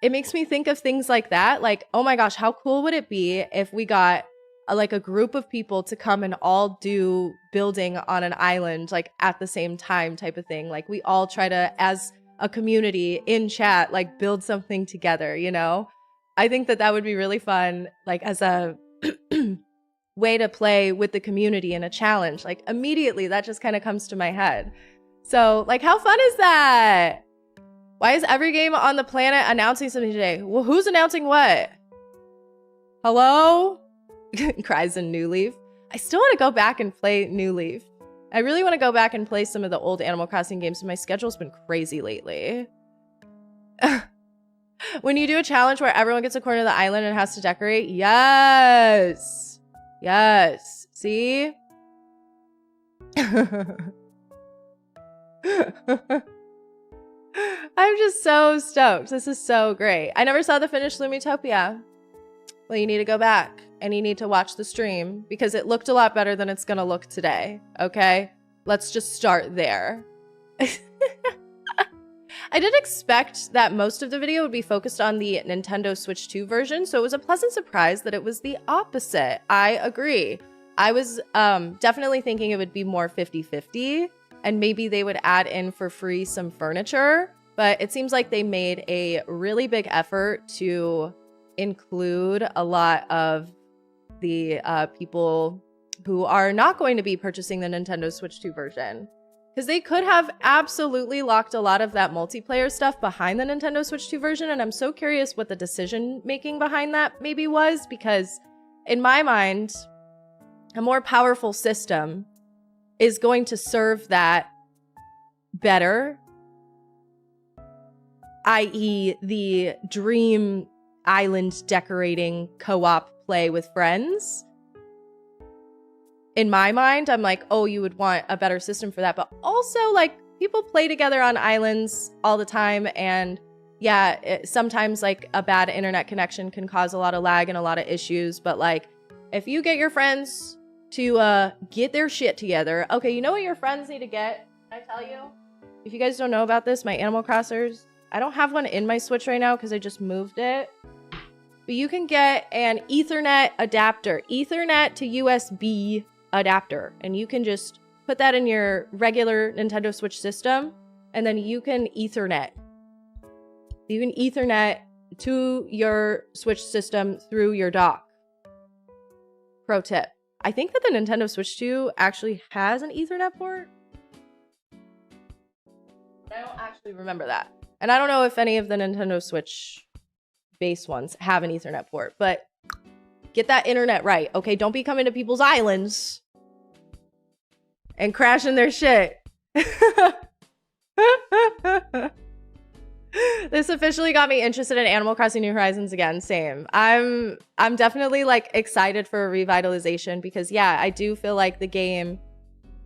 it makes me think of things like that. Like, oh my gosh, how cool would it be if we got a group of people to come and all do building on an island, like at the same time type of thing. Like we all try to, as a community in chat, like build something together, you know? I think that that would be really fun, like as a way to play with the community in a challenge. Like immediately that just kind of comes to my head. So like, how fun is that? Why is every game on the planet announcing something today? Well, who's announcing what? Hello? Cries in New Leaf. I still want to go back and play New Leaf. I really want to go back and play some of the old Animal Crossing games. My schedule's been crazy lately. When you do a challenge where everyone gets a corner of the island and has to decorate, yes. Yes. See? I'm just so stoked. This is so great. I never saw the finished Loumitopia. Well, you need to go back and you need to watch the stream because it looked a lot better than it's going to look today. Okay? Let's just start there. I did expect that most of the video would be focused on the Nintendo Switch 2 version, so it was a pleasant surprise that it was the opposite. I agree. I was definitely thinking it would be more 50-50, and maybe they would add in for free some furniture, but it seems like they made a really big effort to include a lot of the people who are not going to be purchasing the Nintendo Switch 2 version. Because they could have absolutely locked a lot of that multiplayer stuff behind the Nintendo Switch 2 version, and I'm so curious what the decision-making behind that maybe was, because in my mind, a more powerful system is going to serve that better, i.e. the dream island decorating co-op play with friends. In my mind, I'm like, oh, you would want a better system for that. But also, like, people play together on islands all the time. And yeah, sometimes like a bad internet connection can cause a lot of lag and a lot of issues. But like, if you get your friends to get their shit together. Okay, you know what your friends need to get? Can I tell you? If you guys don't know about this, my Animal Crossers, I don't have one in my Switch right now because I just moved it. But you can get an Ethernet adapter, Ethernet to USB adapter, and you can just put that in your regular Nintendo Switch system, and then you can Ethernet. You can Ethernet to your Switch system through your dock. Pro tip. I think that the Nintendo Switch 2 actually has an Ethernet port. I don't actually remember that. And I don't know if any of the Nintendo Switch base ones have an Ethernet port, but get that internet right. Okay, don't be coming to people's islands and crashing their shit. This officially got me interested in Animal Crossing New Horizons again. Same. I'm definitely like excited for a revitalization because yeah, I do feel like the game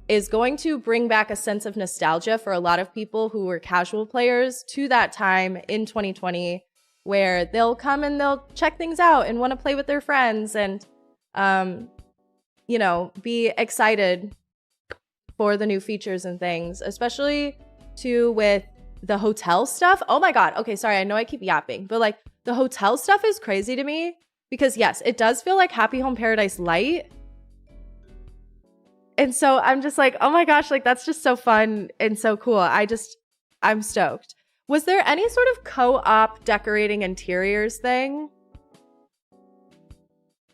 is going to bring back a sense of nostalgia for a lot of people who were casual players to that time in 2020 where they'll come and they'll check things out and want to play with their friends and you know, be excited for the new features and things, especially too with the hotel stuff. Oh my God. Okay, sorry. I know I keep yapping, but like the hotel stuff is crazy to me because yes, it does feel like Happy Home Paradise Light. And so I'm just like, oh my gosh, like that's just so fun and so cool. I'm stoked. Was there any sort of co-op decorating interiors thing?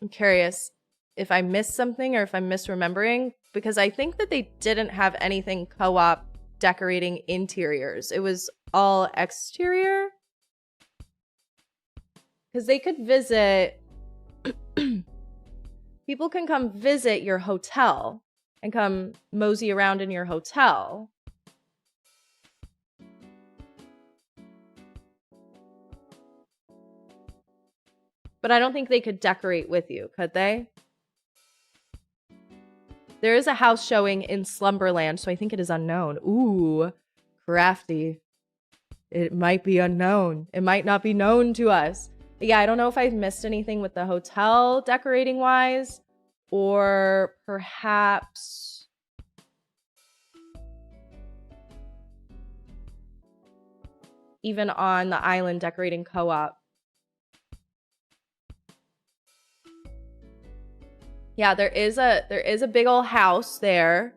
I'm curious if I missed something or if I'm misremembering, because I think that they didn't have anything co-op decorating interiors. It was all exterior. Because they could visit, people can come visit your hotel and come mosey around in your hotel. But I don't think they could decorate with you, could they? There is a house showing in Slumberland, so I think it is unknown. Ooh, crafty. It might be unknown. It might not be known to us. But yeah, I don't know if I've missed anything with the hotel decorating-wise, or perhaps... even on the island decorating co-op. Yeah, there is a big old house there.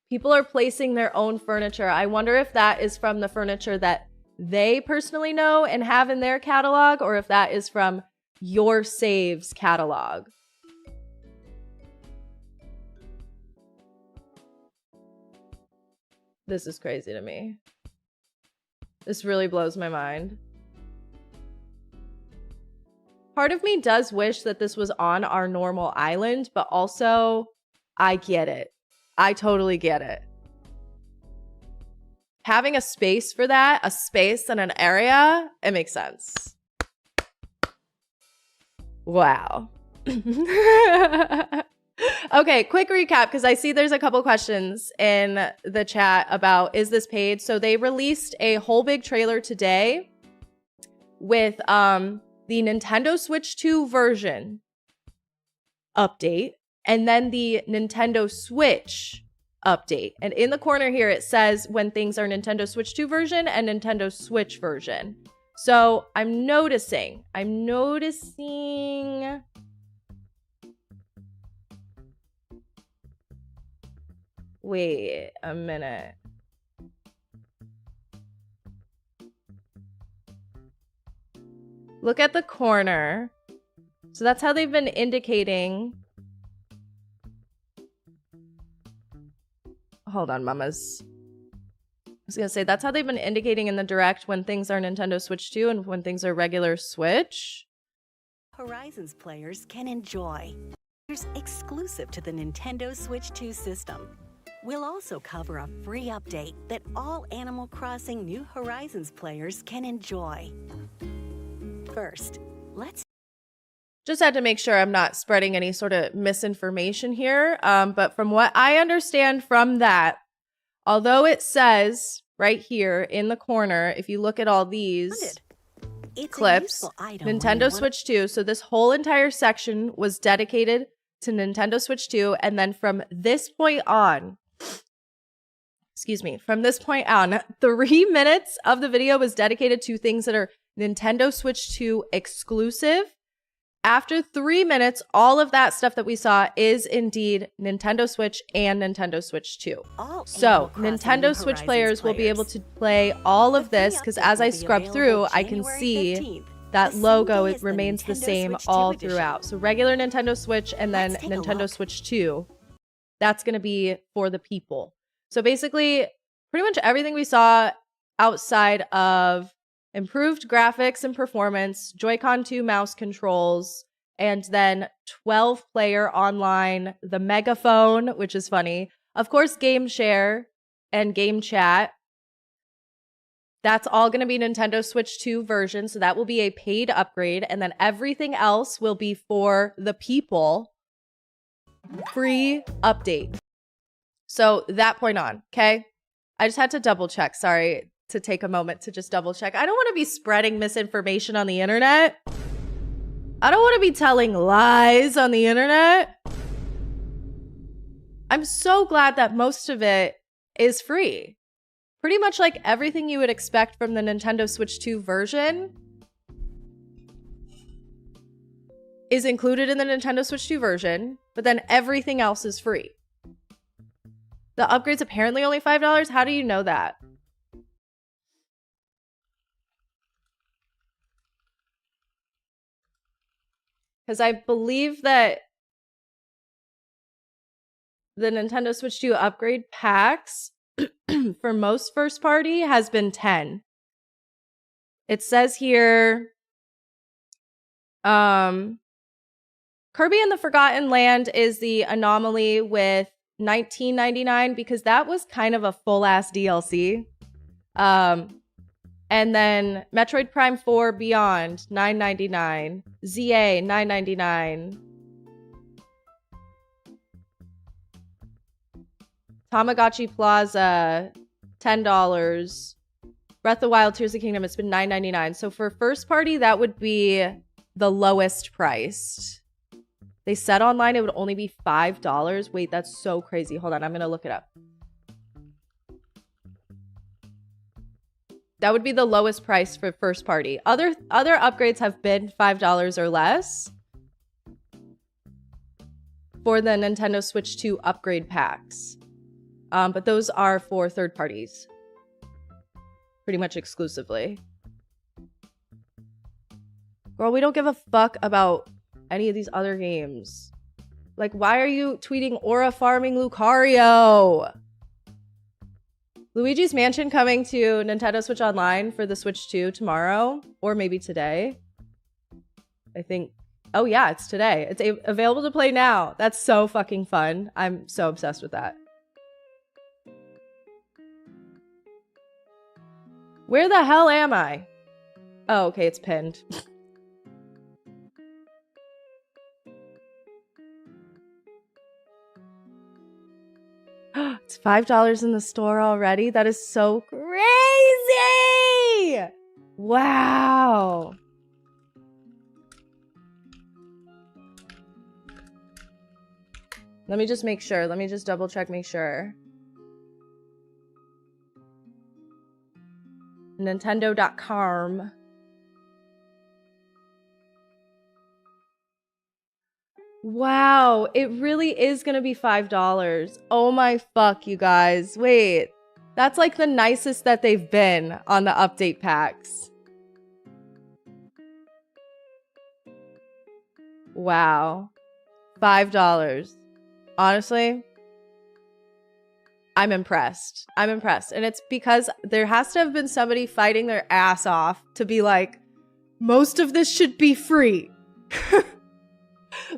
People are placing their own furniture. I wonder if that is from the furniture that they personally know and have in their catalog, or if that is from your save's catalog. This is crazy to me. This really blows my mind. Part of me does wish that this was on our normal island, but also I get it. I totally get it. Having a space for that, a space and an area, it makes sense. Wow. Okay, quick recap, because I see there's a couple questions in the chat about, is this paid? So they released a whole big trailer today with the Nintendo Switch 2 version update, and then the Nintendo Switch update. And in the corner here, it says when things are Nintendo Switch 2 version and Nintendo Switch version. So I'm noticing. Wait a minute. Look at the corner. So that's how they've been indicating. Hold on, mamas. I was going to say, that's how they've been indicating in the direct when things are Nintendo Switch 2 and when things are regular Switch. Horizons players can enjoy exclusive to the Nintendo Switch 2 system. We'll also cover a free update that all Animal Crossing New Horizons players can enjoy. First, let's just had to make sure I'm not spreading any sort of misinformation here. But from what I understand from that, although it says right here in the corner, if you look at all these clips, Nintendo Switch 2. So this whole entire section was dedicated to Nintendo Switch 2. And then from this point on, from this point on, 3 minutes of the video was dedicated to things that are Nintendo Switch 2 exclusive. After 3 minutes, all of that stuff that we saw is indeed Nintendo Switch and Nintendo Switch 2. So Nintendo Switch players will be able to play all of this, because as I scrub through, I can see that logo, it remains the same all throughout. So regular Nintendo Switch and then Nintendo Switch 2, that's going to be for the people. So basically, pretty much everything we saw outside of improved graphics and performance, Joy-Con 2 mouse controls, and then 12-player online, the megaphone, which is funny. Of course, game share and game chat. That's all going to be Nintendo Switch 2 version, so that will be a paid upgrade. And then everything else will be for the people. Free update. So that point on, okay? I just had to double check. Sorry to take a moment to just double check. I don't want to be spreading misinformation on the internet. I don't want to be telling lies on the internet. I'm so glad that most of it is free. Pretty much like everything you would expect from the Nintendo Switch 2 version is included in the Nintendo Switch 2 version, but then everything else is free. The upgrade's apparently only $5. How do you know that? Because I believe that the Nintendo Switch 2 upgrade packs for most first party has been 10. It says here, Kirby and the Forgotten Land is the anomaly with $19.99 because that was kind of a full-ass DLC. And then Metroid Prime 4 Beyond, $9.99. ZA, $9.99. Tamagotchi Plaza, $10. Breath of the Wild, Tears of the Kingdom, it's been $9.99. So for first party, that would be the lowest priced. They said online it would only be $5. Wait, that's so crazy. Hold on, I'm going to look it up. That would be the lowest price for first party. Other upgrades have been $5 or less for the Nintendo Switch 2 upgrade packs. But those are for third parties. Pretty much exclusively. Girl, we don't give a fuck about any of these other games. Like, why are you tweeting Aura farming Lucario? Luigi's Mansion coming to Nintendo Switch Online for the Switch 2 tomorrow, or maybe today. I think, oh yeah, it's today. It's available to play now. That's so fucking fun. I'm so obsessed with that. Where the hell am I? Oh, okay, it's pinned. It's $5 in the store already? That is so crazy! Wow. Let me just make sure. Let me just double check, make sure. Nintendo.com. Wow, it really is gonna be $5. Oh my fuck, you guys. Wait, that's like the nicest that they've been on the update packs. Wow. $5. Honestly, I'm impressed. I'm impressed. And it's because there has to have been somebody fighting their ass off to be like, most of this should be free.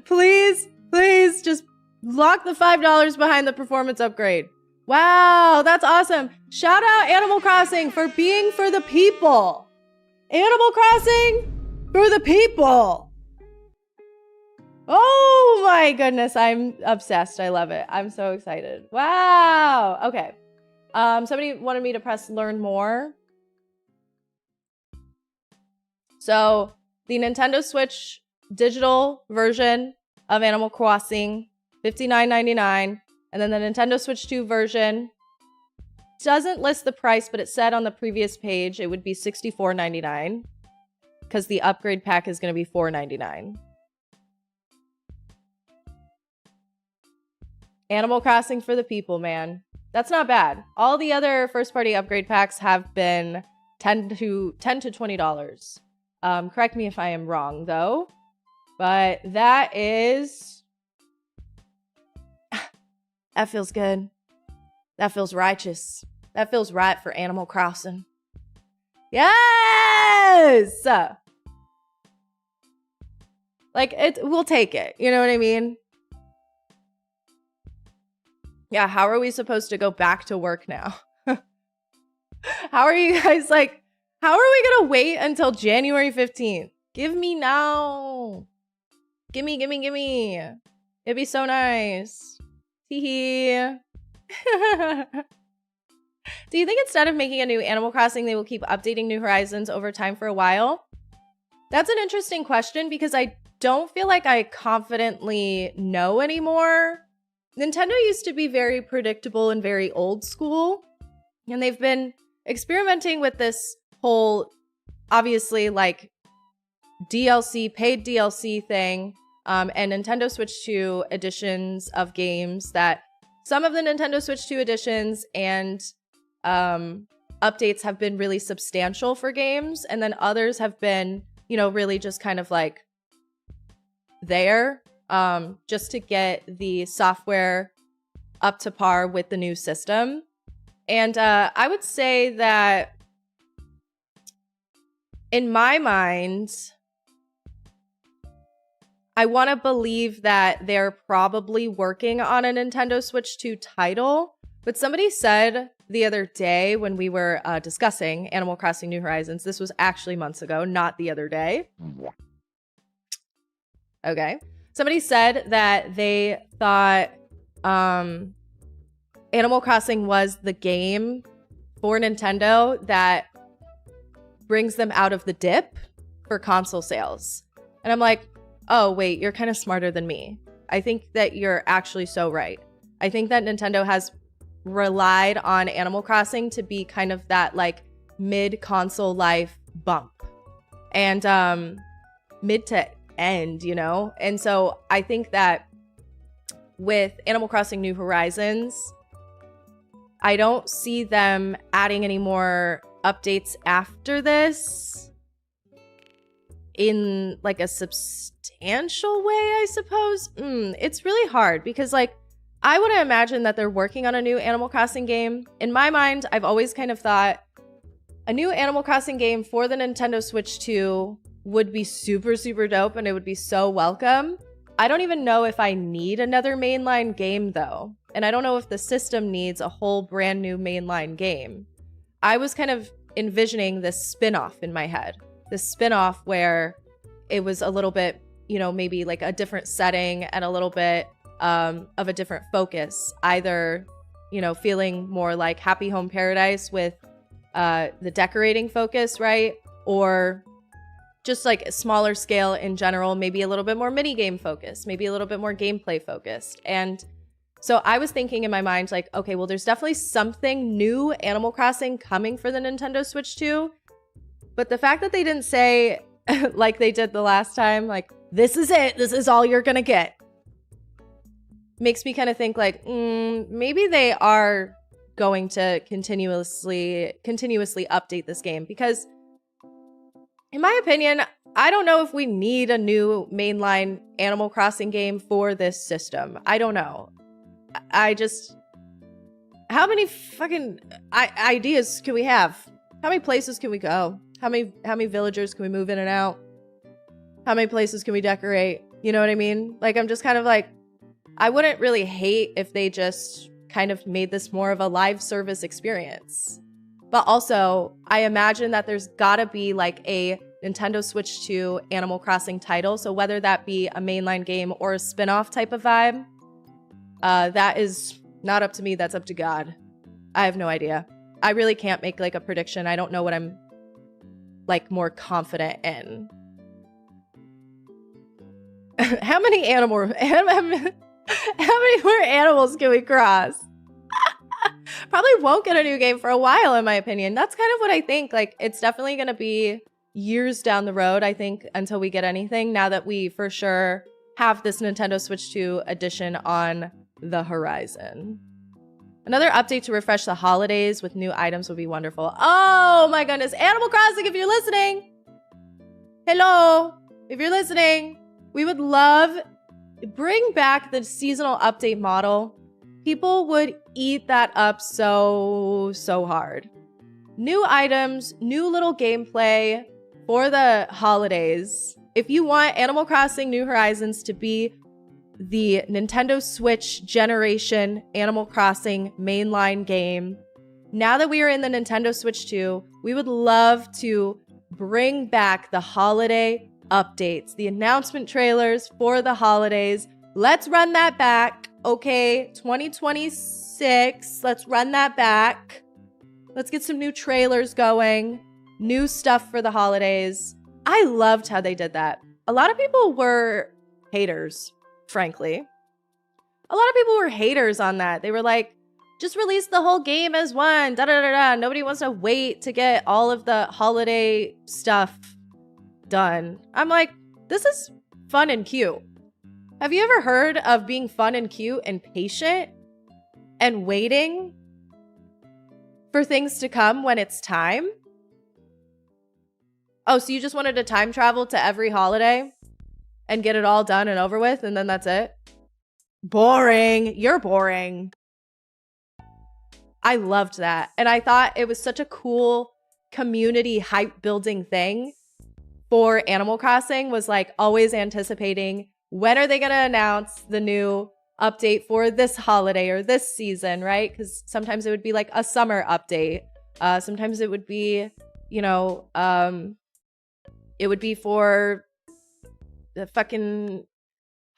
Please, please just lock the $5 behind the performance upgrade. Wow, that's awesome. Shout out Animal Crossing for being for the people. Animal Crossing for the people. Oh my goodness, I'm obsessed. I love it. I'm so excited. Wow. Okay. Somebody wanted me to press learn more. So the Nintendo Switch digital version of Animal Crossing, $59.99, and then the Nintendo Switch 2 version doesn't list the price, but it said on the previous page it would be $64.99 because the upgrade pack is going to be $4.99. Animal Crossing for the people, man. That's not bad. All the other first-party upgrade packs have been $10 to $20. Correct me if I am wrong, though. But that is... that feels good. That feels righteous. That feels right for Animal Crossing. Yes! Like, we'll take it. You know what I mean? Yeah, how are we supposed to go back to work now? How are you guys like, how are we gonna wait until January 15th? Give me now. Gimme, gimme, gimme. It'd be so nice. Teehee. Do you think instead of making a new Animal Crossing, they will keep updating New Horizons over time for a while? That's an interesting question because I don't feel like I confidently know anymore. Nintendo used to be very predictable and very old school, and they've been experimenting with this whole, obviously, like, DLC, paid DLC thing, and Nintendo Switch 2 editions of games that some of the Nintendo Switch 2 editions and updates have been really substantial for games, and then others have been, you know, really just kind of like there, just to get the software up to par with the new system. And I would say that in my mind, I want to believe that they're probably working on a Nintendo Switch 2 title. But somebody said the other day when we were discussing Animal Crossing New Horizons, this was actually months ago, not the other day. Okay. Somebody said that they thought Animal Crossing was the game for Nintendo that brings them out of the dip for console sales. And I'm like, oh, wait, you're kind of smarter than me. I think that you're actually so right. I think that Nintendo has relied on Animal Crossing to be kind of that like mid-console life bump. And mid to end, you know? And so I think that with Animal Crossing New Horizons, I don't see them adding any more updates after this in like a substantial way, I suppose. It's really hard because like I would imagine that they're working on a new Animal Crossing game. In my mind, I've always kind of thought a new Animal Crossing game for the Nintendo Switch 2 would be super, super dope and it would be so welcome. I don't even know if I need another mainline game though. And I don't know if the system needs a whole brand new mainline game. I was kind of envisioning this spin-off in my head. This spin-off where it was a little bit, you know, maybe like a different setting and a little bit of a different focus. Either, you know, feeling more like Happy Home Paradise with the decorating focus, right? Or just like a smaller scale in general, maybe a little bit more mini game focused, maybe a little bit more gameplay focused. And so I was thinking in my mind, like, okay, well, there's definitely something new Animal Crossing coming for the Nintendo Switch 2. But the fact that they didn't say, like they did the last time, like, this is it, this is all you're gonna get, makes me kind of think like, maybe they are going to continuously update this game. Because in my opinion, I don't know if we need a new mainline Animal Crossing game for this system. I don't know. I just, how many fucking ideas can we have? How many places can we go? How many villagers can we move in and out? How many places can we decorate? You know what I mean? Like, I'm just kind of like, I wouldn't really hate if they just kind of made this more of a live service experience. But also, I imagine that there's gotta be like a Nintendo Switch 2 Animal Crossing title. So whether that be a mainline game or a spin-off type of vibe, that is not up to me. That's up to God. I have no idea. I really can't make like a prediction. I don't know what I'm like more confident in. How many more animals can we cross? Probably won't get a new game for a while, in my opinion. That's kind of what I think. Like, it's definitely going to be years down the road, I think, until we get anything, now that we for sure have this Nintendo Switch 2 edition on the horizon. Another update to refresh the holidays with new items would be wonderful. Oh my goodness. Animal Crossing, if you're listening. Hello. If you're listening, we would love, bring back the seasonal update model. People would eat that up so hard. New items, new little gameplay for the holidays. If you want Animal Crossing New Horizons to be the Nintendo Switch generation Animal Crossing mainline game, now that we are in the Nintendo Switch 2, we would love to bring back the holiday updates, the announcement trailers for the holidays. Let's run that back. Okay, 2026, let's run that back. Let's get some new trailers going, new stuff for the holidays. I loved how they did that. A lot of people were haters, frankly. A lot of people were haters on that. They were like, just release the whole game as one, da-da-da-da. Nobody wants to wait to get all of the holiday stuff done. I'm like, this is fun and cute. Have you ever heard of being fun and cute and patient and waiting for things to come when it's time? Oh, so you just wanted to time travel to every holiday and get it all done and over with, and then that's it? Boring. You're boring. I loved that. And I thought it was such a cool community hype building thing for Animal Crossing, was like always anticipating, when are they going to announce the new update for this holiday or this season, right? Because sometimes it would be like a summer update. Sometimes it would be, you know, it would be for the fucking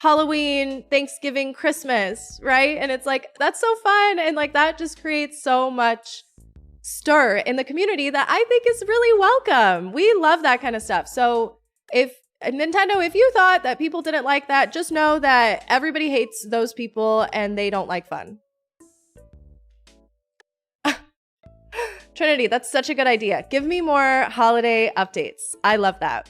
Halloween, Thanksgiving, Christmas, right? And it's like, that's so fun. And like, that just creates so much stir in the community that I think is really welcome. We love that kind of stuff. So if Nintendo, if you thought that people didn't like that, just know that everybody hates those people and they don't like fun. Trinity, that's such a good idea. Give me more holiday updates. I love that.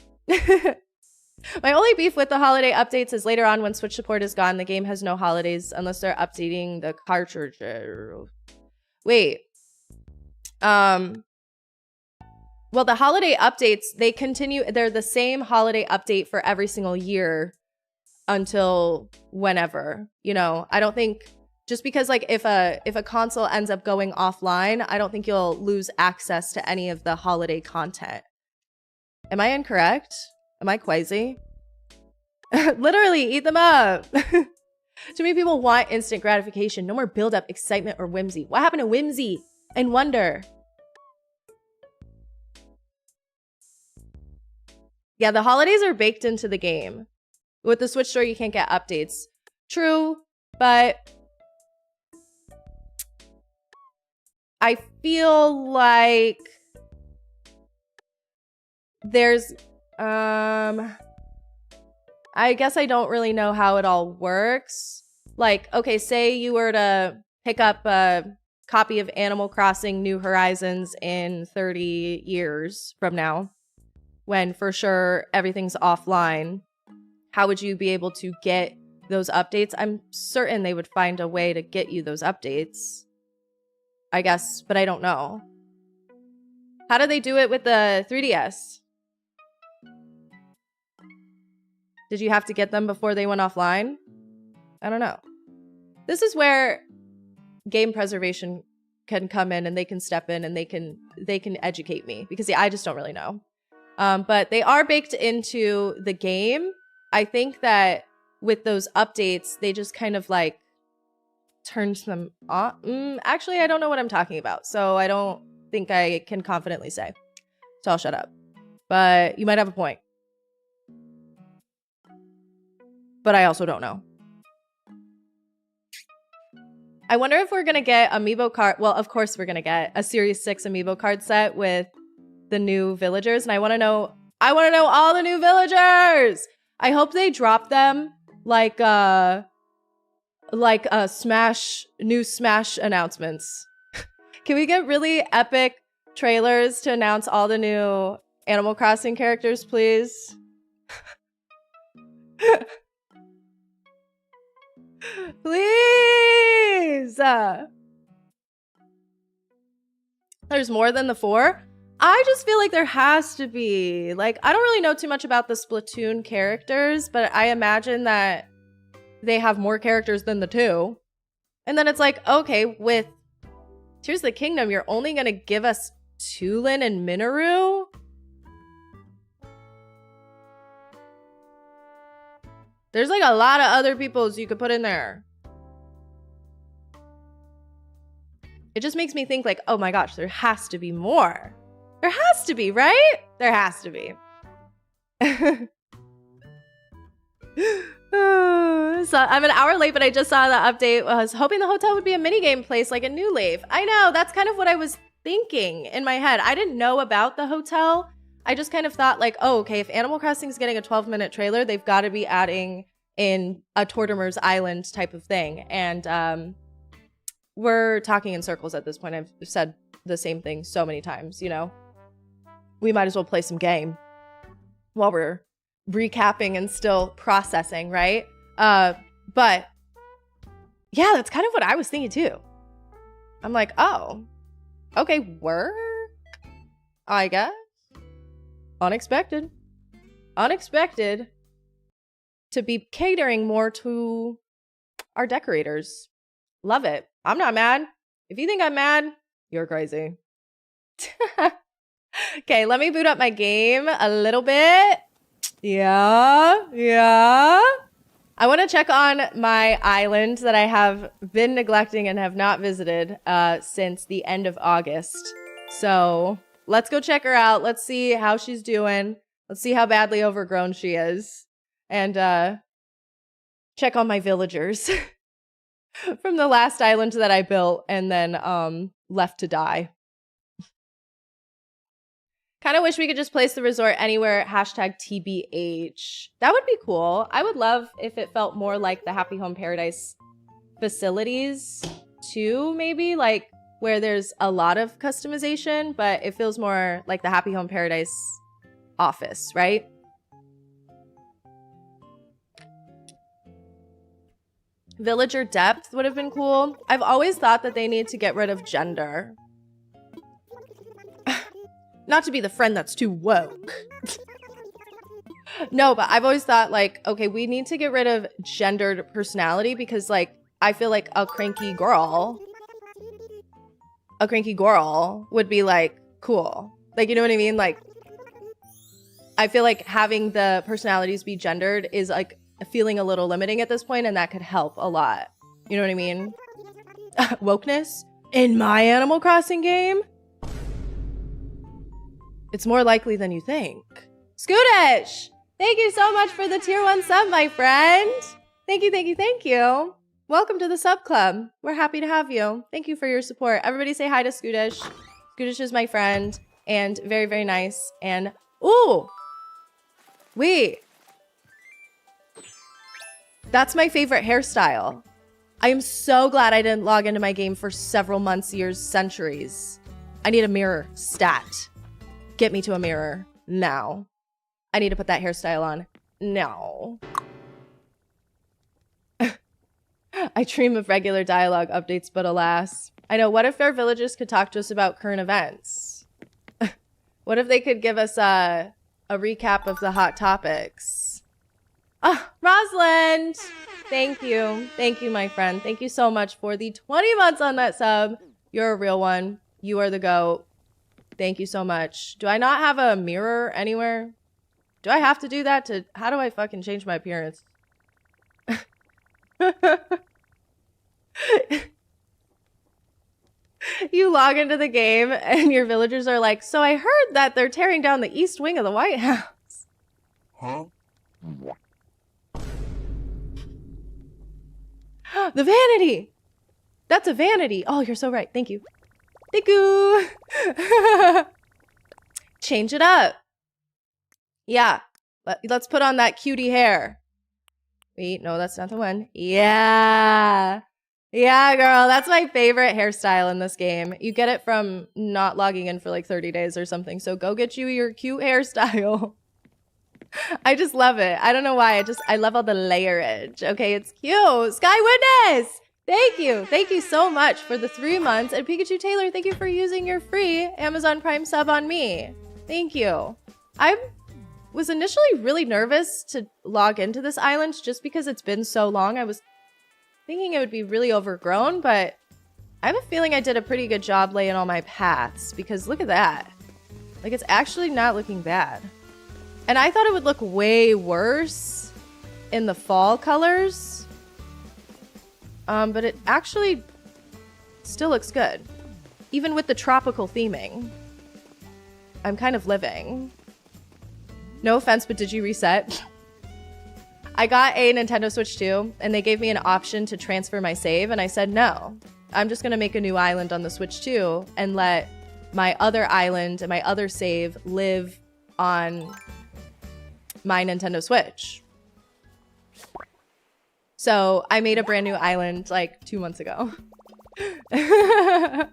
My only beef with the holiday updates is later on when Switch support is gone, the game has no holidays unless they're updating the cartridge. Wait. Well, the holiday updates, they continue. They're the same holiday update for every single year until whenever. You know, I don't think just because like if a console ends up going offline, I don't think you'll lose access to any of the holiday content. Am I incorrect? Am I crazy? Literally, eat them up. Too many people want instant gratification. No more build-up, excitement, or whimsy. What happened to whimsy and wonder? Yeah, the holidays are baked into the game. With the Switch store, you can't get updates. True, but I feel like there's I guess I don't really know how it all works. Like, okay, say you were to pick up a copy of Animal Crossing New Horizons in 30 years from now, when for sure everything's offline. How would you be able to get those updates? I'm certain they would find a way to get you those updates. I guess, but I don't know. How do they do it with the 3DS? Did you have to get them before they went offline? I don't know. This is where game preservation can come in and they can step in and they can educate me because yeah, I just don't really know. But they are baked into the game. I think that with those updates, they just kind of like turned them on. Actually, I don't know what I'm talking about, so I don't think I can confidently say. So I'll shut up. But you might have a point. But I also don't know. I wonder if we're going to get amiibo card. Well, of course we're going to get a Series 6 amiibo card set with the new villagers. And I want to know all the new villagers. I hope they drop them like a new Smash announcements. Can we get really epic trailers to announce all the new Animal Crossing characters, please? Please! There's more than the 4? I just feel like there has to be. Like, I don't really know too much about the Splatoon characters, but I imagine that they have more characters than the 2. And then it's like, okay, with Tears of the Kingdom, you're only gonna give us Tulin and Minoru? There's like a lot of other peoples you could put in there. It just makes me think like, oh my gosh, there has to be more. There has to be, right? There has to be. So I'm an hour late, but I just saw the update. I was hoping the hotel would be a minigame place like a New Lave. I know, that's kind of what I was thinking in my head. I didn't know about the hotel. I just kind of thought like, oh, okay, if Animal Crossing is getting a 12-minute trailer, they've got to be adding in a Tortimer's Island type of thing. And we're talking in circles at this point. I've said the same thing so many times, you know? We might as well play some game while we're recapping and still processing, right? But yeah, that's kind of what I was thinking too. I'm like, oh, okay, work, I guess. Unexpected to be catering more to our decorators. Love it. I'm not mad. If you think I'm mad, you're crazy. Okay, let me boot up my game a little bit. Yeah. I want to check on my island that I have been neglecting and have not visited since the end of August. So let's go check her out. Let's see how she's doing. Let's see how badly overgrown she is. And check on my villagers from the last island that I built and then left to die. Kind of wish we could just place the resort anywhere, #TBH. That would be cool. I would love if it felt more like the Happy Home Paradise facilities too, maybe. Like where there's a lot of customization, but it feels more like the Happy Home Paradise office, right? Villager depth would have been cool. I've always thought that they need to get rid of gender. Not to be the friend that's too woke. No, but I've always thought like, okay, we need to get rid of gendered personality because like, I feel like a cranky girl would be like, cool. Like, you know what I mean? Like, I feel like having the personalities be gendered is like feeling a little limiting at this point, and that could help a lot. You know what I mean? Wokeness in my Animal Crossing game? It's more likely than you think. Scootish! Thank you so much for the tier 1 sub, my friend. Thank you, thank you, thank you. Welcome to the sub club. We're happy to have you. Thank you for your support. Everybody say hi to Scootish. Scootish is my friend and very, very nice. And, ooh, wait. That's my favorite hairstyle. I am so glad I didn't log into my game for several months, years, centuries. I need a mirror stat. Get me to a mirror now. I need to put that hairstyle on now. I dream of regular dialogue updates, but alas. I know, what if our villagers could talk to us about current events? What if they could give us a recap of the hot topics? Ah, Rosalind! Thank you. Thank you, my friend. Thank you so much for the 20 months on that sub. You're a real one. You are the GOAT. Thank you so much. Do I not have a mirror anywhere? Do I have to do that to... How do I fucking change my appearance? You log into the game and your villagers are like, so I heard that they're tearing down the east wing of the White House. Huh? The vanity! That's a vanity. Oh, you're so right. Thank you. Thank you. Change it up. Yeah. Let's put on that cutie hair. Wait, no, that's not the one. Yeah. Yeah, girl. That's my favorite hairstyle in this game. You get it from not logging in for like 30 days or something. So go get you your cute hairstyle. I just love it. I don't know why. I love all the layerage. Okay, it's cute. Sky Witness! Thank you. Thank you so much for the 3 months. And Pikachu Taylor, thank you for using your free Amazon Prime sub on me. Thank you. I was initially really nervous to log into this island just because it's been so long. I was thinking it would be really overgrown, but I have a feeling I did a pretty good job laying all my paths because look at that. Like, it's actually not looking bad. And I thought it would look way worse in the fall colors. But it actually still looks good. Even with the tropical theming. I'm kind of living. No offense, but did you reset? I got a Nintendo Switch 2, and they gave me an option to transfer my save, and I said no. I'm just going to make a new island on the Switch 2 and let my other island and my other save live on my Nintendo Switch. So I made a brand new island like 2 months ago. Am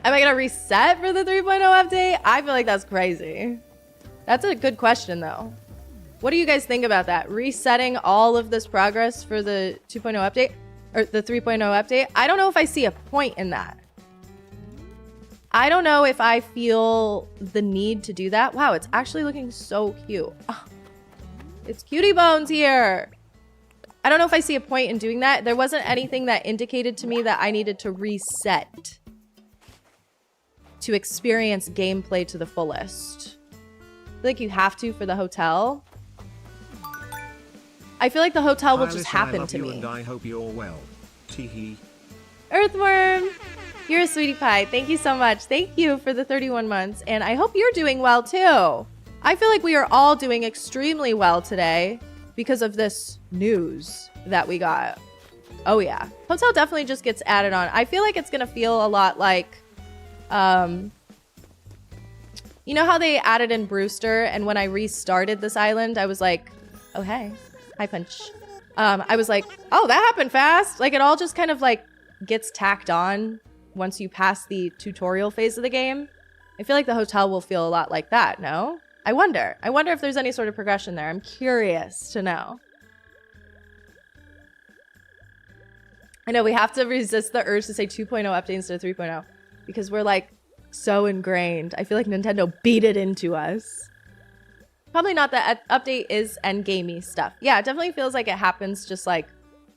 I gonna reset for the 3.0 update? I feel like that's crazy. That's a good question though. What do you guys think about that? Resetting all of this progress for the 2.0 update? Or the 3.0 update? I don't know if I see a point in that. I don't know if I feel the need to do that. Wow, it's actually looking so cute. Oh, it's Cutie Bones here. I don't know if I see a point in doing that. There wasn't anything that indicated to me that I needed to reset to experience gameplay to the fullest. I feel like you have to for the hotel. I feel like the hotel will just happen to me. And I hope you're well. Teehee. Earthworm, you're a sweetie pie. Thank you so much. Thank you for the 31 months. And I hope you're doing well too. I feel like we are all doing extremely well today because of this news that we got. Oh yeah. Hotel definitely just gets added on. I feel like it's gonna feel a lot like, you know how they added in Brewster, and when I restarted this island, I was like, oh hey, hi Punch. I was like, oh, that happened fast. Like it all just kind of like gets tacked on once you pass the tutorial phase of the game. I feel like the hotel will feel a lot like that, no? I wonder if there's any sort of progression there. I'm curious to know. I know we have to resist the urge to say 2.0 update instead of 3.0 because we're like so ingrained. I feel like Nintendo beat it into us. Probably not that update is endgamey stuff. Yeah, it definitely feels like it happens just like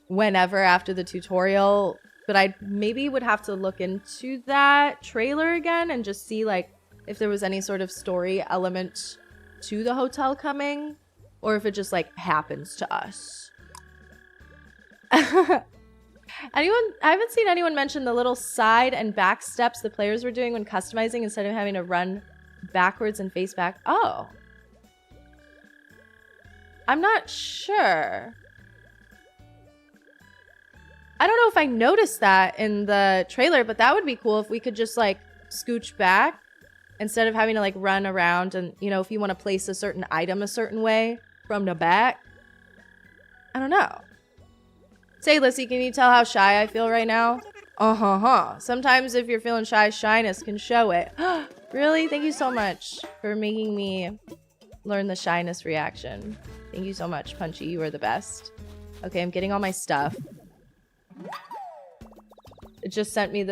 whenever after the tutorial, but I maybe would have to look into that trailer again and just see like if there was any sort of story element to the hotel coming or if it just like happens to us. I haven't seen anyone mention the little side and back steps the players were doing when customizing instead of having to run backwards and face back. Oh. I'm not sure. I don't know if I noticed that in the trailer, but that would be cool if we could just like scooch back instead of having to like run around and, you know, if you want to place a certain item a certain way from the back. I don't know. Say, Lissy, can you tell how shy I feel right now? Sometimes if you're feeling shy, shyness can show it. Really? Thank you so much for making me learn the shyness reaction. Thank you so much, Punchy. You are the best. Okay, I'm getting all my stuff. It just sent me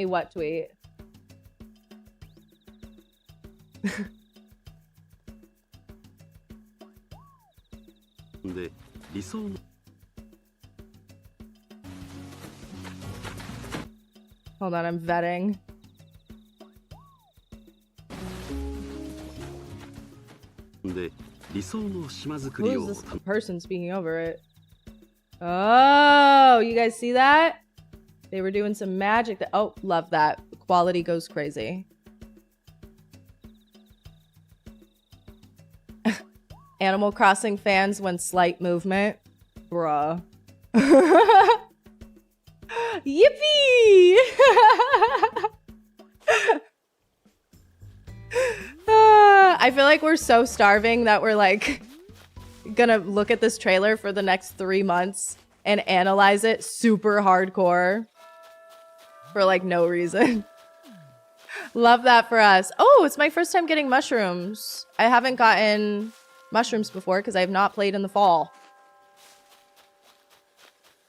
what tweet? Hold on, I'm vetting. Who's this person speaking over it? Oh, you guys see that? They were doing some magic. Oh, love that. The quality goes crazy. Animal Crossing fans when slight movement. Bruh. Yippee! I feel like we're so starving that we're like gonna look at this trailer for the next 3 months and analyze it super hardcore for like no reason. Love that for us. Oh, it's my first time getting mushrooms. I haven't gotten mushrooms before because I have not played in the fall.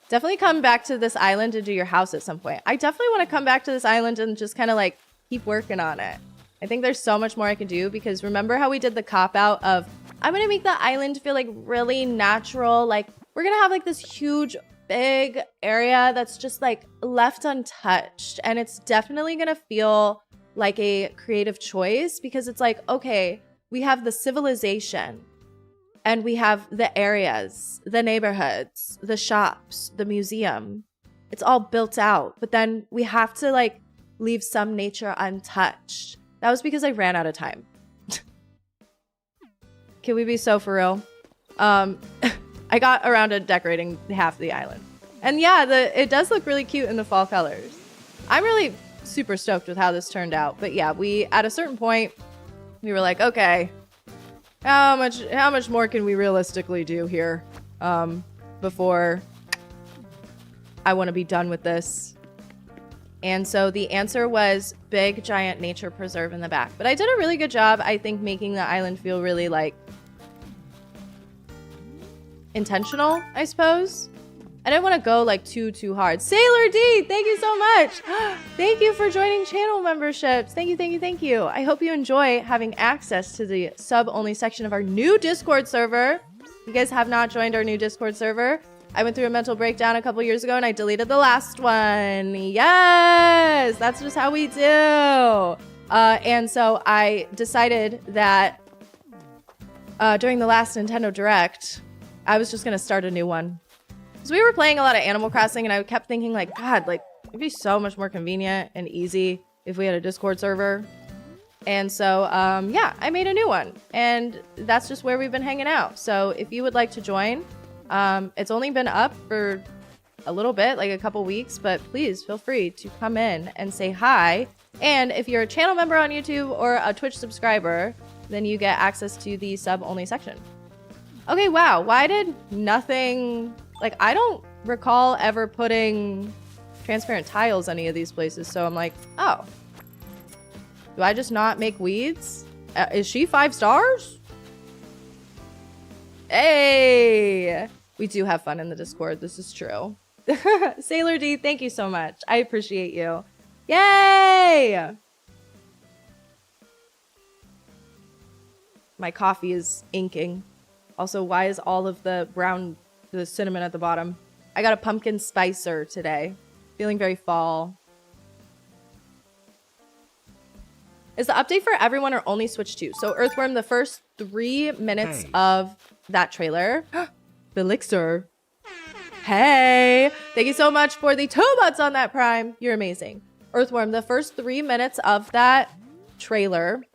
Definitely come back to this island and do your house at some point. I definitely want to come back to this island and just kind of like keep working on it. I think there's so much more I can do because remember how we did the cop-out of I'm going to make the island feel like really natural. Like we're going to have like this huge, big area that's just like left untouched. And it's definitely going to feel like a creative choice because it's like, okay, we have the civilization and we have the areas, the neighborhoods, the shops, the museum. It's all built out. But then we have to like leave some nature untouched. That was because I ran out of time. Can we be so for real? I got around to decorating half the island. And yeah, it does look really cute in the fall colors. I'm really super stoked with how this turned out. But yeah, at a certain point, we were like, okay, how much more can we realistically do here before I want to be done with this? And so the answer was big, giant nature preserve in the back. But I did a really good job, I think, making the island feel really, like, intentional, I suppose. I didn't want to go, like, too hard. Sailor D, thank you so much. Thank you for joining channel memberships. Thank you. I hope you enjoy having access to the sub-only section of our new Discord server. If you guys have not joined our new Discord server, I went through a mental breakdown a couple years ago and I deleted the last one. Yes, that's just how we do. And so I decided that during the last Nintendo Direct, I was just going to start a new one. Because we were playing a lot of Animal Crossing and I kept thinking like, God, like it'd be so much more convenient and easy if we had a Discord server. And so, yeah, I made a new one. And that's just where we've been hanging out. So if you would like to join... it's only been up for a little bit, like a couple weeks, but please feel free to come in and say hi. And if you're a channel member on YouTube or a Twitch subscriber, then you get access to the sub-only section. Okay, wow. Why did nothing... Like, I don't recall ever putting transparent tiles any of these places. So I'm like, oh. Do I just not make weeds? Is she 5 stars? Hey! We do have fun in the Discord. This is true. Sailor D, thank you so much. I appreciate you. Yay! My coffee is inking. Also, why is all of the cinnamon at the bottom? I got a pumpkin spicer today. Feeling very fall. Is the update for everyone or only Switch 2? So Earthworm, the first 3 minutes of that trailer. Belixer. Hey, thank you so much for the 2 months on that Prime. You're amazing. Earthworm, the first 3 minutes of that trailer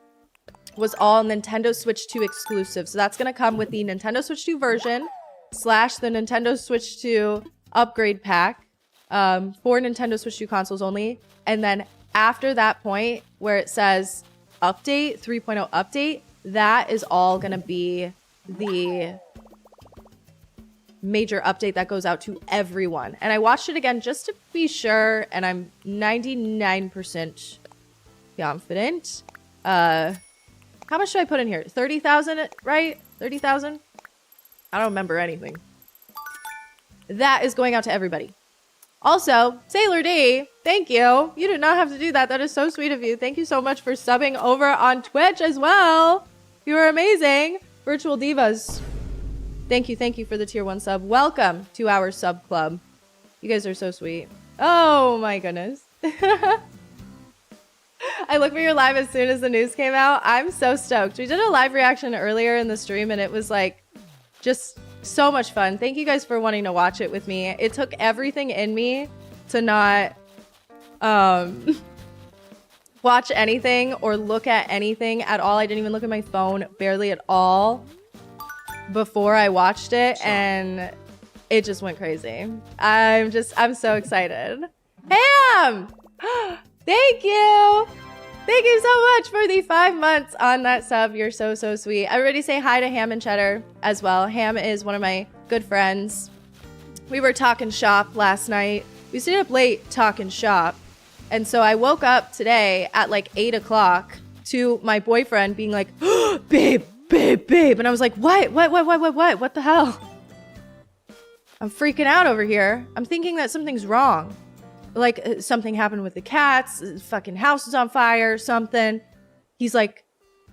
was all Nintendo Switch 2 exclusive. So that's going to come with the Nintendo Switch 2 version / the Nintendo Switch 2 upgrade pack for Nintendo Switch 2 consoles only. And then after that point where it says update, 3.0 update, that is all going to be the major update that goes out to everyone. And I watched it again just to be sure, and I'm 99% confident. How much should I put in here? 30,000, right? 30,000? I don't remember anything. That is going out to everybody. Also, Sailor D, thank you. You did not have to do that. That is so sweet of you. Thank you so much for subbing over on Twitch as well. You are amazing. Virtual Divas. Thank you for the tier 1 sub. Welcome to our sub club. You guys are so sweet. Oh my goodness. I looked for your live as soon as the news came out. I'm so stoked. We did a live reaction earlier in the stream and it was like just so much fun. Thank you guys for wanting to watch it with me. It took everything in me to not watch anything or look at anything at all. I didn't even look at my phone barely at all before I watched it, and it just went crazy. I'm so excited. Ham! Thank you! Thank you so much for the 5 months on that sub. You're so sweet. Everybody say hi to Ham and Cheddar as well. Ham is one of my good friends. We were talking shop last night. We stayed up late talking shop. And so I woke up today at like 8 o'clock to my boyfriend being like, oh, babe. And I was like, what? What the hell? I'm freaking out over here. I'm thinking that something's wrong. Like something happened with the cats. The fucking house is on fire, something. He's like,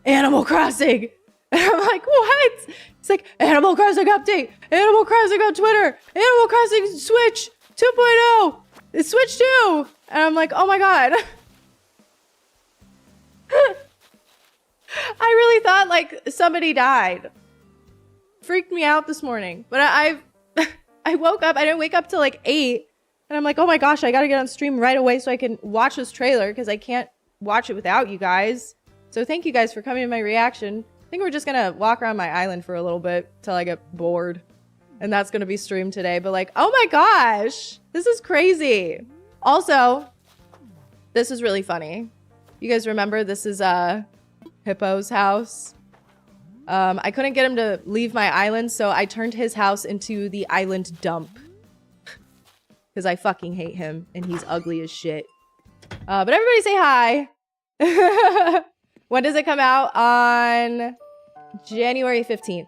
Animal Crossing. And I'm like, what? It's like, Animal Crossing update. Animal Crossing on Twitter. Animal Crossing Switch 2.0. It's Switch 2. And I'm like, oh my God. I really thought like somebody died. Freaked me out this morning. But I woke up. I didn't wake up till like 8. And I'm like, oh my gosh, I gotta get on stream right away so I can watch this trailer because I can't watch it without you guys. So thank you guys for coming to my reaction. I think we're just gonna walk around my island for a little bit till I get bored. And that's gonna be streamed today. But like, oh my gosh, this is crazy. Also, this is really funny. You guys remember this is Hippo's house? I couldn't get him to leave my island, so I turned his house into the island dump. Because I fucking hate him, and he's ugly as shit. But everybody say hi. When does it come out? On January 15th.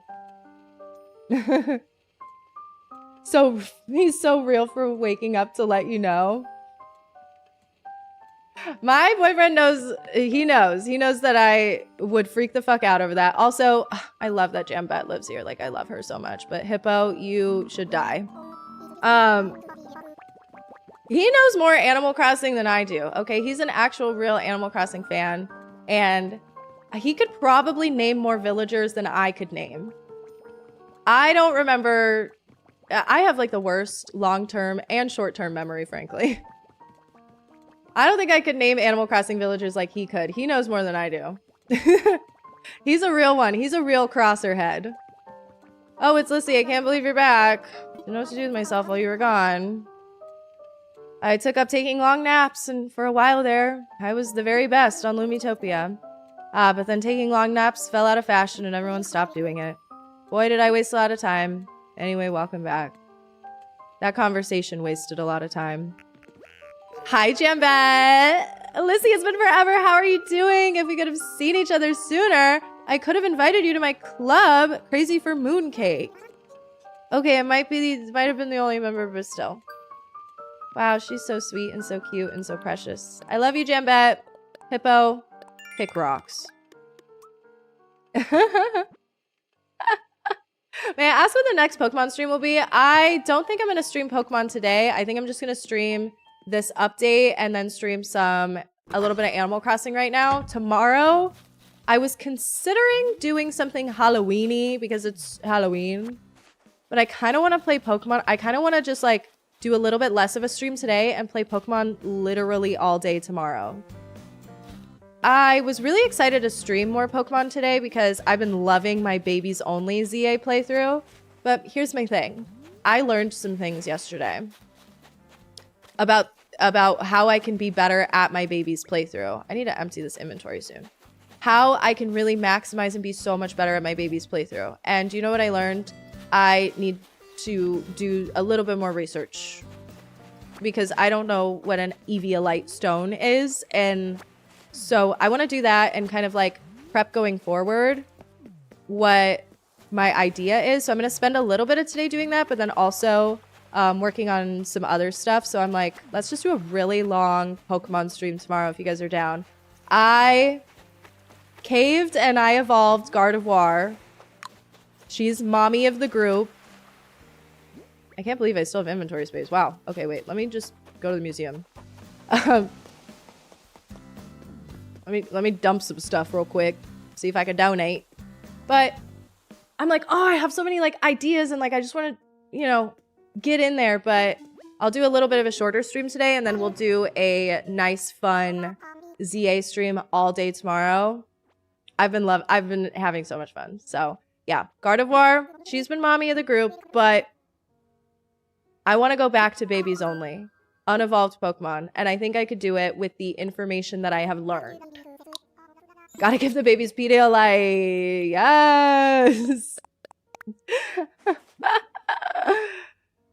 So, he's so real for waking up to let you know. My boyfriend knows. He knows that I would freak the fuck out over that. Also, I love that Jambette lives here. Like, I love her so much. But Hippo, you should die. He knows more Animal Crossing than I do. Okay, he's an actual real Animal Crossing fan. And he could probably name more villagers than I could name. I don't remember. I have like the worst long-term and short-term memory, frankly. I don't think I could name Animal Crossing villagers like he could. He knows more than I do. He's a real one. He's a real crosser head. Oh, it's Lissy. I can't believe you're back. Didn't know what to do with myself while you were gone. I took up taking long naps, and for a while there, I was the very best on Loumitopia. But then taking long naps fell out of fashion and everyone stopped doing it. Boy, did I waste a lot of time. Anyway, welcome back. That conversation wasted a lot of time. Hi, Jambet. Lissy, it's been forever. How are you doing? If we could have seen each other sooner, I could have invited you to my club. Crazy for mooncake. Okay, it might have been the only member, but still. Wow, she's so sweet and so cute and so precious. I love you, Jambet. Hippo, kick rocks. May I ask what the next Pokemon stream will be? I don't think I'm going to stream Pokemon today. I think I'm just going to stream this update and then stream a little bit of Animal Crossing right now. Tomorrow, I was considering doing something Halloween-y because it's Halloween. But I kind of want to play Pokemon. I kind of want to just like do a little bit less of a stream today and play Pokemon literally all day tomorrow. I was really excited to stream more Pokemon today because I've been loving my Babies Only ZA playthrough. But here's my thing. I learned some things yesterday about how I can be better at my Babies playthrough. I need to empty this inventory soon. How I can really maximize and be so much better at my Babies playthrough. And do you know what I learned? I need to do a little bit more research because I don't know what an Eviolite stone is, and so I want to do that and kind of like prep going forward what my idea is. So I'm going to spend a little bit of today doing that, but then also working on some other stuff. So I'm like, let's just do a really long Pokemon stream tomorrow if you guys are down. I caved and I evolved Gardevoir. She's mommy of the group. I can't believe I still have inventory space. Wow. Okay, wait. Let me just go to the museum. Let me dump some stuff real quick. See if I can donate. But I'm like, oh, I have so many like ideas and like I just want to, you know, get in there. But I'll do a little bit of a shorter stream today and then we'll do a nice, fun ZA stream all day tomorrow. I've been having so much fun. So yeah, Gardevoir, she's been mommy of the group, but I want to go back to Babies Only, unevolved Pokemon, and I think I could do it with the information that I have learned. Gotta give the babies Pedialyte, yes!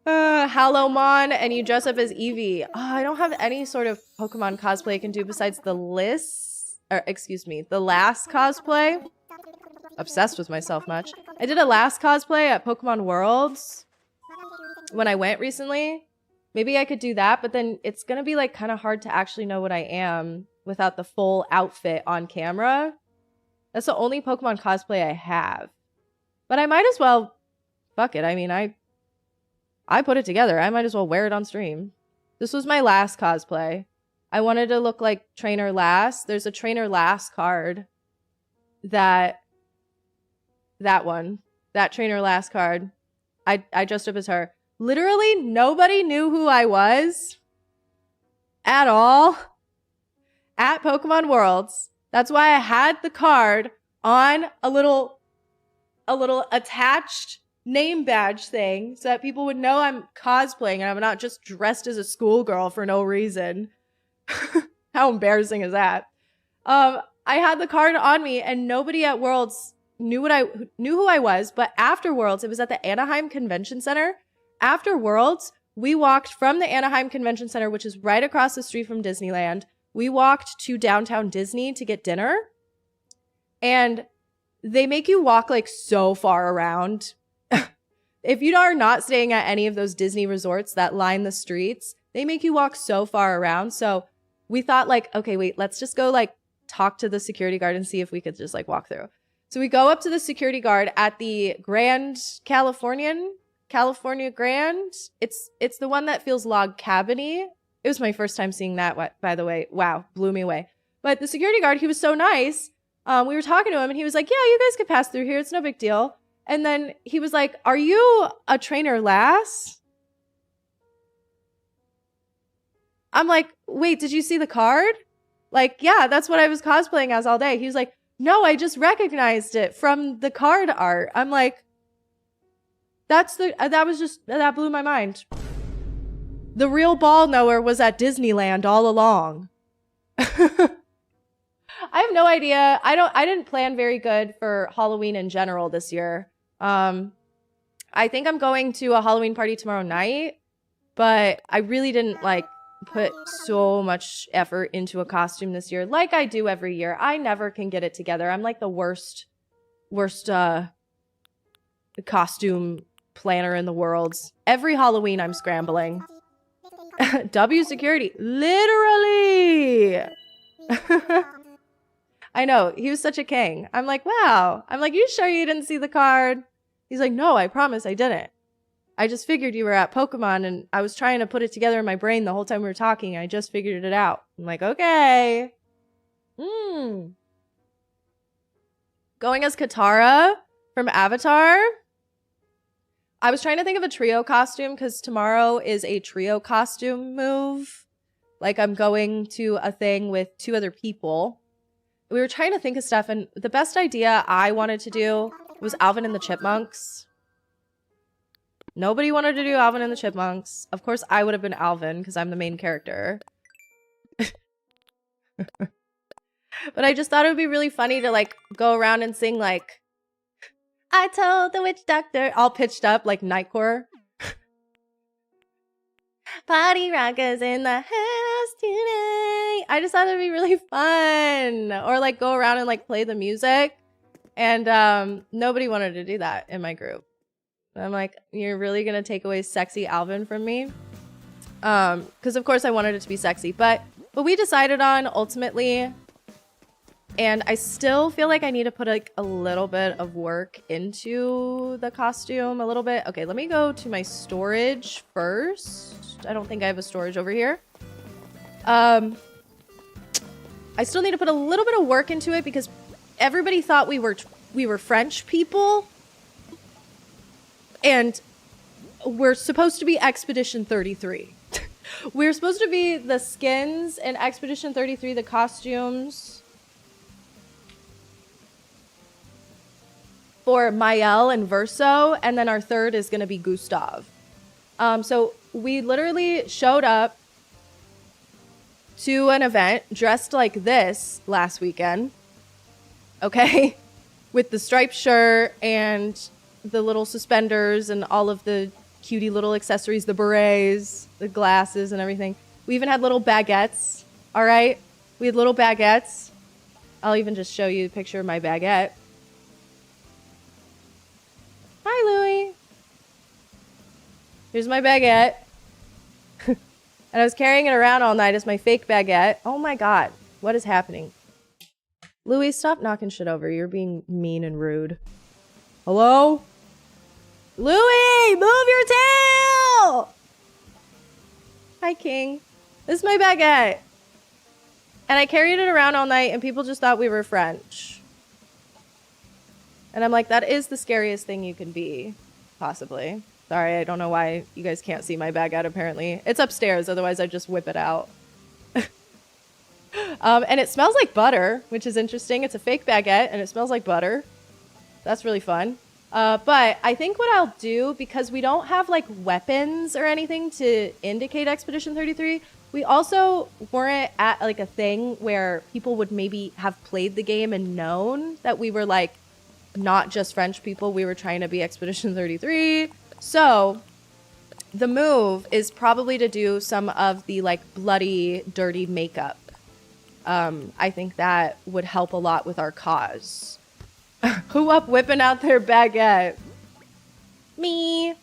Hallowmon, and you dress up as Eevee. Oh, I don't have any sort of Pokemon cosplay I can do besides the the last cosplay. Obsessed with myself much. I did a last cosplay at Pokemon Worlds when I went recently. Maybe I could do that, but then it's gonna be like kind of hard to actually know what I am without the full outfit on camera. That's the only Pokemon cosplay I have. But I might as well, fuck it. I mean, I put it together. I might as well wear it on stream. This was my last cosplay. I wanted to look like Trainer Lass. There's a Trainer Lass card that Trainer Lass card. I dressed up as her. Literally nobody knew who I was at all at Pokemon Worlds. That's why I had the card on a little attached name badge thing so that people would know I'm cosplaying and I'm not just dressed as a schoolgirl for no reason. How embarrassing is that? I had the card on me and nobody at Worlds knew who I was, but after Worlds, it was at the Anaheim Convention Center. After Worlds, we walked from the Anaheim Convention Center, which is right across the street from Disneyland. We walked to downtown Disney to get dinner. And they make you walk like so far around. If you are not staying at any of those Disney resorts that line the streets, they make you walk so far around. So we thought like, okay, wait, let's just go like talk to the security guard and see if we could just like walk through. So we go up to the security guard at the California Grand. It's the one that feels log cabiny. It was my first time seeing that, by the way. Wow, blew me away. But the security guard, he was so nice. We were talking to him and he was like, yeah, you guys could pass through here. It's no big deal. And then he was like, are you a Trainer Lass? I'm like, wait, did you see the card? Like, yeah, that's what I was cosplaying as all day. He was like, no, I just recognized it from the card art. I'm like, that blew my mind. The real ball knower was at Disneyland all along. I have no idea. I didn't plan very good for Halloween in general this year. I think I'm going to a Halloween party tomorrow night, but I really didn't like put so much effort into a costume this year, like I do every year. I never can get it together. I'm like the worst costume planner in the world. Every Halloween I'm scrambling. W security, literally. I know, he was such a king. I'm like, wow. I'm like, you sure you didn't see the card? He's like, no, I promise I didn't. I just figured you were at Pokemon and I was trying to put it together in my brain the whole time we were talking. I just figured it out. I'm like, okay. Going as Katara from Avatar. I was trying to think of a trio costume because tomorrow is a trio costume move. Like I'm going to a thing with 2 other people. We were trying to think of stuff, and the best idea I wanted to do was Alvin and the Chipmunks. Nobody wanted to do Alvin and the Chipmunks. Of course, I would have been Alvin because I'm the main character. But I just thought it would be really funny to like go around and sing like, I told the witch doctor, all pitched up like Nightcore. Party rockers in the house today. I just thought it'd be really fun. Or like go around and like play the music. And nobody wanted to do that in my group. I'm like, you're really gonna take away sexy Alvin from me? Because of course I wanted it to be sexy. But what we decided on ultimately, and I still feel like I need to put like a little bit of work into the costume a little bit. Okay, let me go to my storage first. I don't think I have a storage over here. I still need to put a little bit of work into it because everybody thought we were French people. And we're supposed to be Expedition 33. We're supposed to be the skins in Expedition 33, the costumes for Mael and Verso, and then our third is going to be Gustav. So we literally showed up to an event dressed like this last weekend, okay? With the striped shirt and the little suspenders and all of the cutie little accessories, the berets, the glasses and everything. We even had little baguettes, all right? We had little baguettes. I'll even just show you a picture of my baguette. Hi, Louie. Here's my baguette. And I was carrying it around all night as my fake baguette. Oh my God, what is happening? Louie, stop knocking shit over. You're being mean and rude. Hello? Louie, move your tail! Hi, King. This is my baguette. And I carried it around all night and people just thought we were French. And I'm like, that is the scariest thing you can be, possibly. Sorry, I don't know why you guys can't see my baguette, apparently. It's upstairs, otherwise I'd just whip it out. And it smells like butter, which is interesting. It's a fake baguette and it smells like butter. That's really fun. But I think what I'll do, because we don't have like weapons or anything to indicate Expedition 33, we also weren't at like a thing where people would maybe have played the game and known that we were like not just French people, we were trying to be Expedition 33. So the move is probably to do some of the like bloody, dirty makeup. I think that would help a lot with our cause. Who up whipping out their baguette? Me. All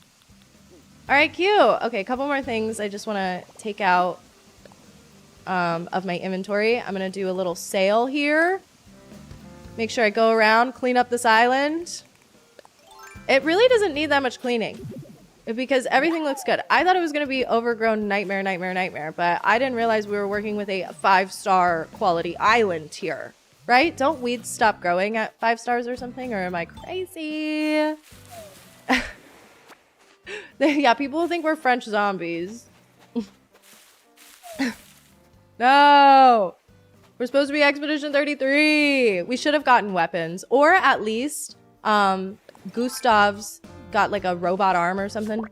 right, cute. Okay, a couple more things I just want to take out of my inventory. I'm going to do a little sail here. Make sure I go around, clean up this island. It really doesn't need that much cleaning because everything looks good. I thought it was going to be overgrown nightmare, but I didn't realize we were working with a 5-star quality island here. Right? Don't weeds stop growing at 5 stars or something? Or am I crazy? Yeah, people think we're French zombies. No! We're supposed to be Expedition 33! We should have gotten weapons. Or at least, Gustav's got like a robot arm or something.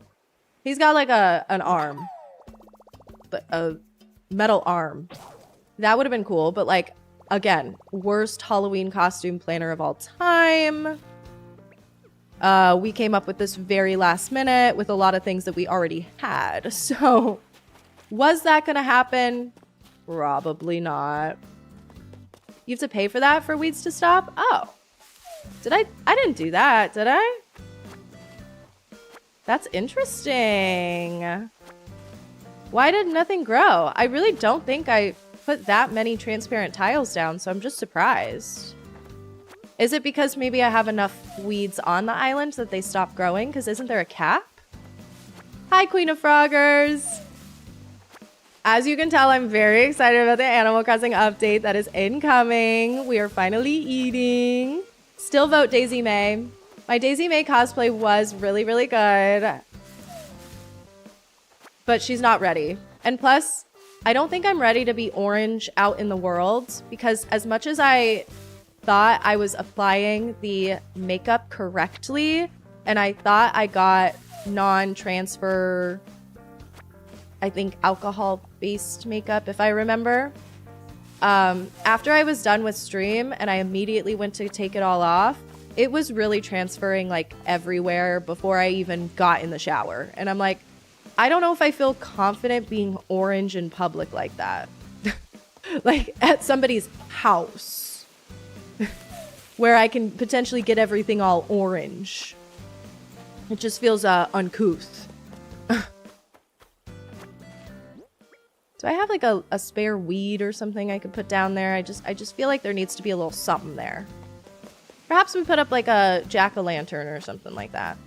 He's got like an arm. But a metal arm. That would have been cool, but like, again, worst Halloween costume planner of all time. We came up with this very last minute with a lot of things that we already had. So Was that gonna happen? Probably not. You have to pay for that for weeds to stop? Oh. Did I didn't do that, did I? That's interesting. Why did nothing grow? I really don't think I put that many transparent tiles down, so I'm just surprised. Is it because maybe I have enough weeds on the island that they stop growing? Because isn't there a cap? Hi, Queen of Froggers! As you can tell, I'm very excited about the Animal Crossing update that is incoming. We are finally eating. Still vote Daisy May. My Daisy May cosplay was really, really good. But she's not ready. And plus, I don't think I'm ready to be orange out in the world, because as much as I thought I was applying the makeup correctly, and I thought I got non-transfer, I think alcohol-based makeup, if I remember. After I was done with stream and I immediately went to take it all off, it was really transferring like everywhere before I even got in the shower. And I'm like, I don't know if I feel confident being orange in public like that. Like at somebody's house where I can potentially get everything all orange. It just feels uncouth. Do I have like a spare weed or something I could put down there? I just feel like there needs to be a little something there. Perhaps we put up like a jack-o'-lantern or something like that.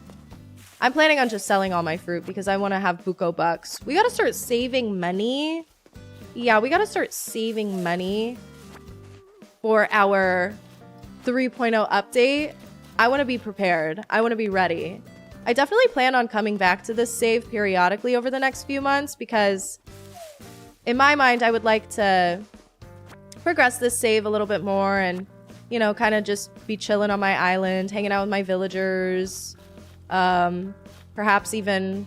I'm planning on just selling all my fruit because I want to have buco bucks. We got to start saving money. Yeah, we got to start saving money for our 3.0 update. I want to be prepared. I want to be ready. I definitely plan on coming back to this save periodically over the next few months because in my mind, I would like to progress this save a little bit more and, you know, kind of just be chilling on my island, hanging out with my villagers. Perhaps even,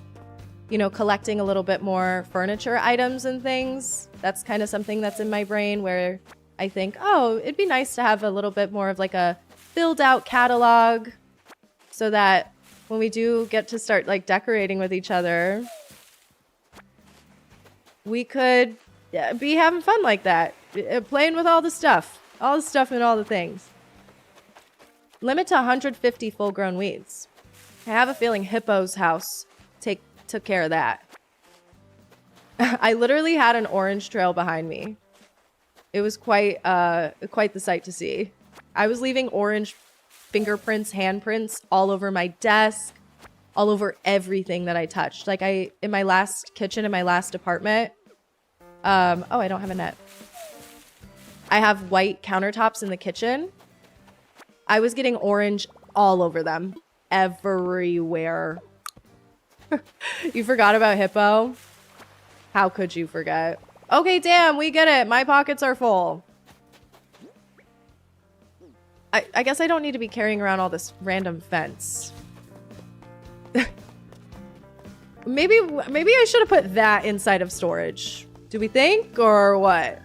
you know, collecting a little bit more furniture items and things. That's kind of something that's in my brain where I think, oh, it'd be nice to have a little bit more of like a filled out catalog so that when we do get to start like decorating with each other, we could be having fun like that. Playing with all the stuff and all the things. Limit to 150 full-grown weeds. I have a feeling Hippo's house took care of that. I literally had an orange trail behind me. It was quite the sight to see. I was leaving orange fingerprints, handprints all over my desk, all over everything that I touched. Like in my last kitchen, in my last apartment. Oh, I don't have a net. I have white countertops in the kitchen. I was getting orange all over them. Everywhere. You forgot about Hippo? How could you forget? Okay, damn, we get it. My pockets are full. I guess I don't need to be carrying around all this random fence. Maybe I should have put that inside of storage. Do we think, or what?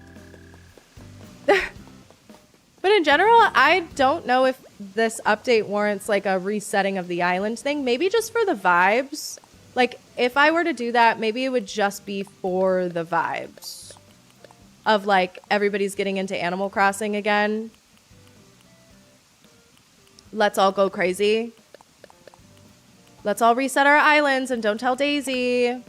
But in general, I don't know if this update warrants like a resetting of the island thing. Maybe just for the vibes. Like, if I were to do that, maybe it would just be for the vibes. Of like, everybody's getting into Animal Crossing again. Let's all go crazy. Let's all reset our islands and don't tell Daisy.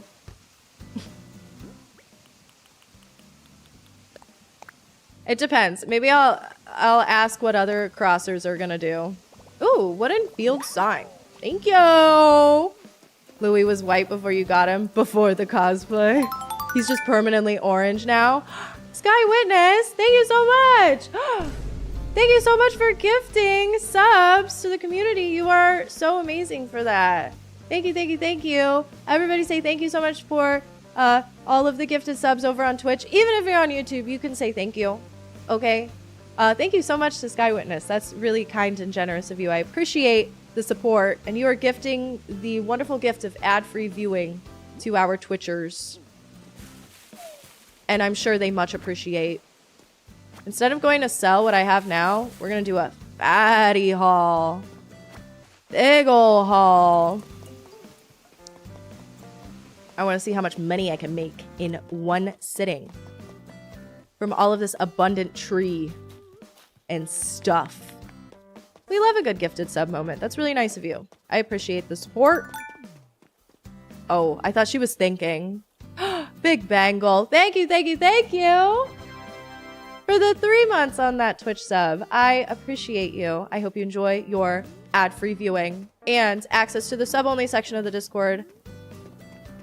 It depends. Maybe I'll ask what other crossers are gonna do. Ooh, wooden field sign. Thank you. Louis was white before you got him. Before the cosplay. He's just permanently orange now. Sky Witness, thank you so much. Thank you so much for gifting subs to the community. You are so amazing for that. Thank you, thank you, thank you. Everybody say thank you so much for all of the gifted subs over on Twitch. Even if you're on YouTube, you can say thank you. Okay? Thank you so much to Sky Witness. That's really kind and generous of you. I appreciate the support. And you are gifting the wonderful gift of ad-free viewing to our Twitchers. And I'm sure they much appreciate. Instead of going to sell what I have now, we're going to do a fatty haul. Big ol' haul. I want to see how much money I can make in one sitting from all of this abundant tree and stuff. We love a good gifted sub moment. That's really nice of you. I appreciate the support. Oh, I thought she was thinking. Big Bangle. Thank you, thank you, thank you for the 3 months on that Twitch sub. I appreciate you. I hope you enjoy your ad-free viewing and access to the sub-only section of the Discord.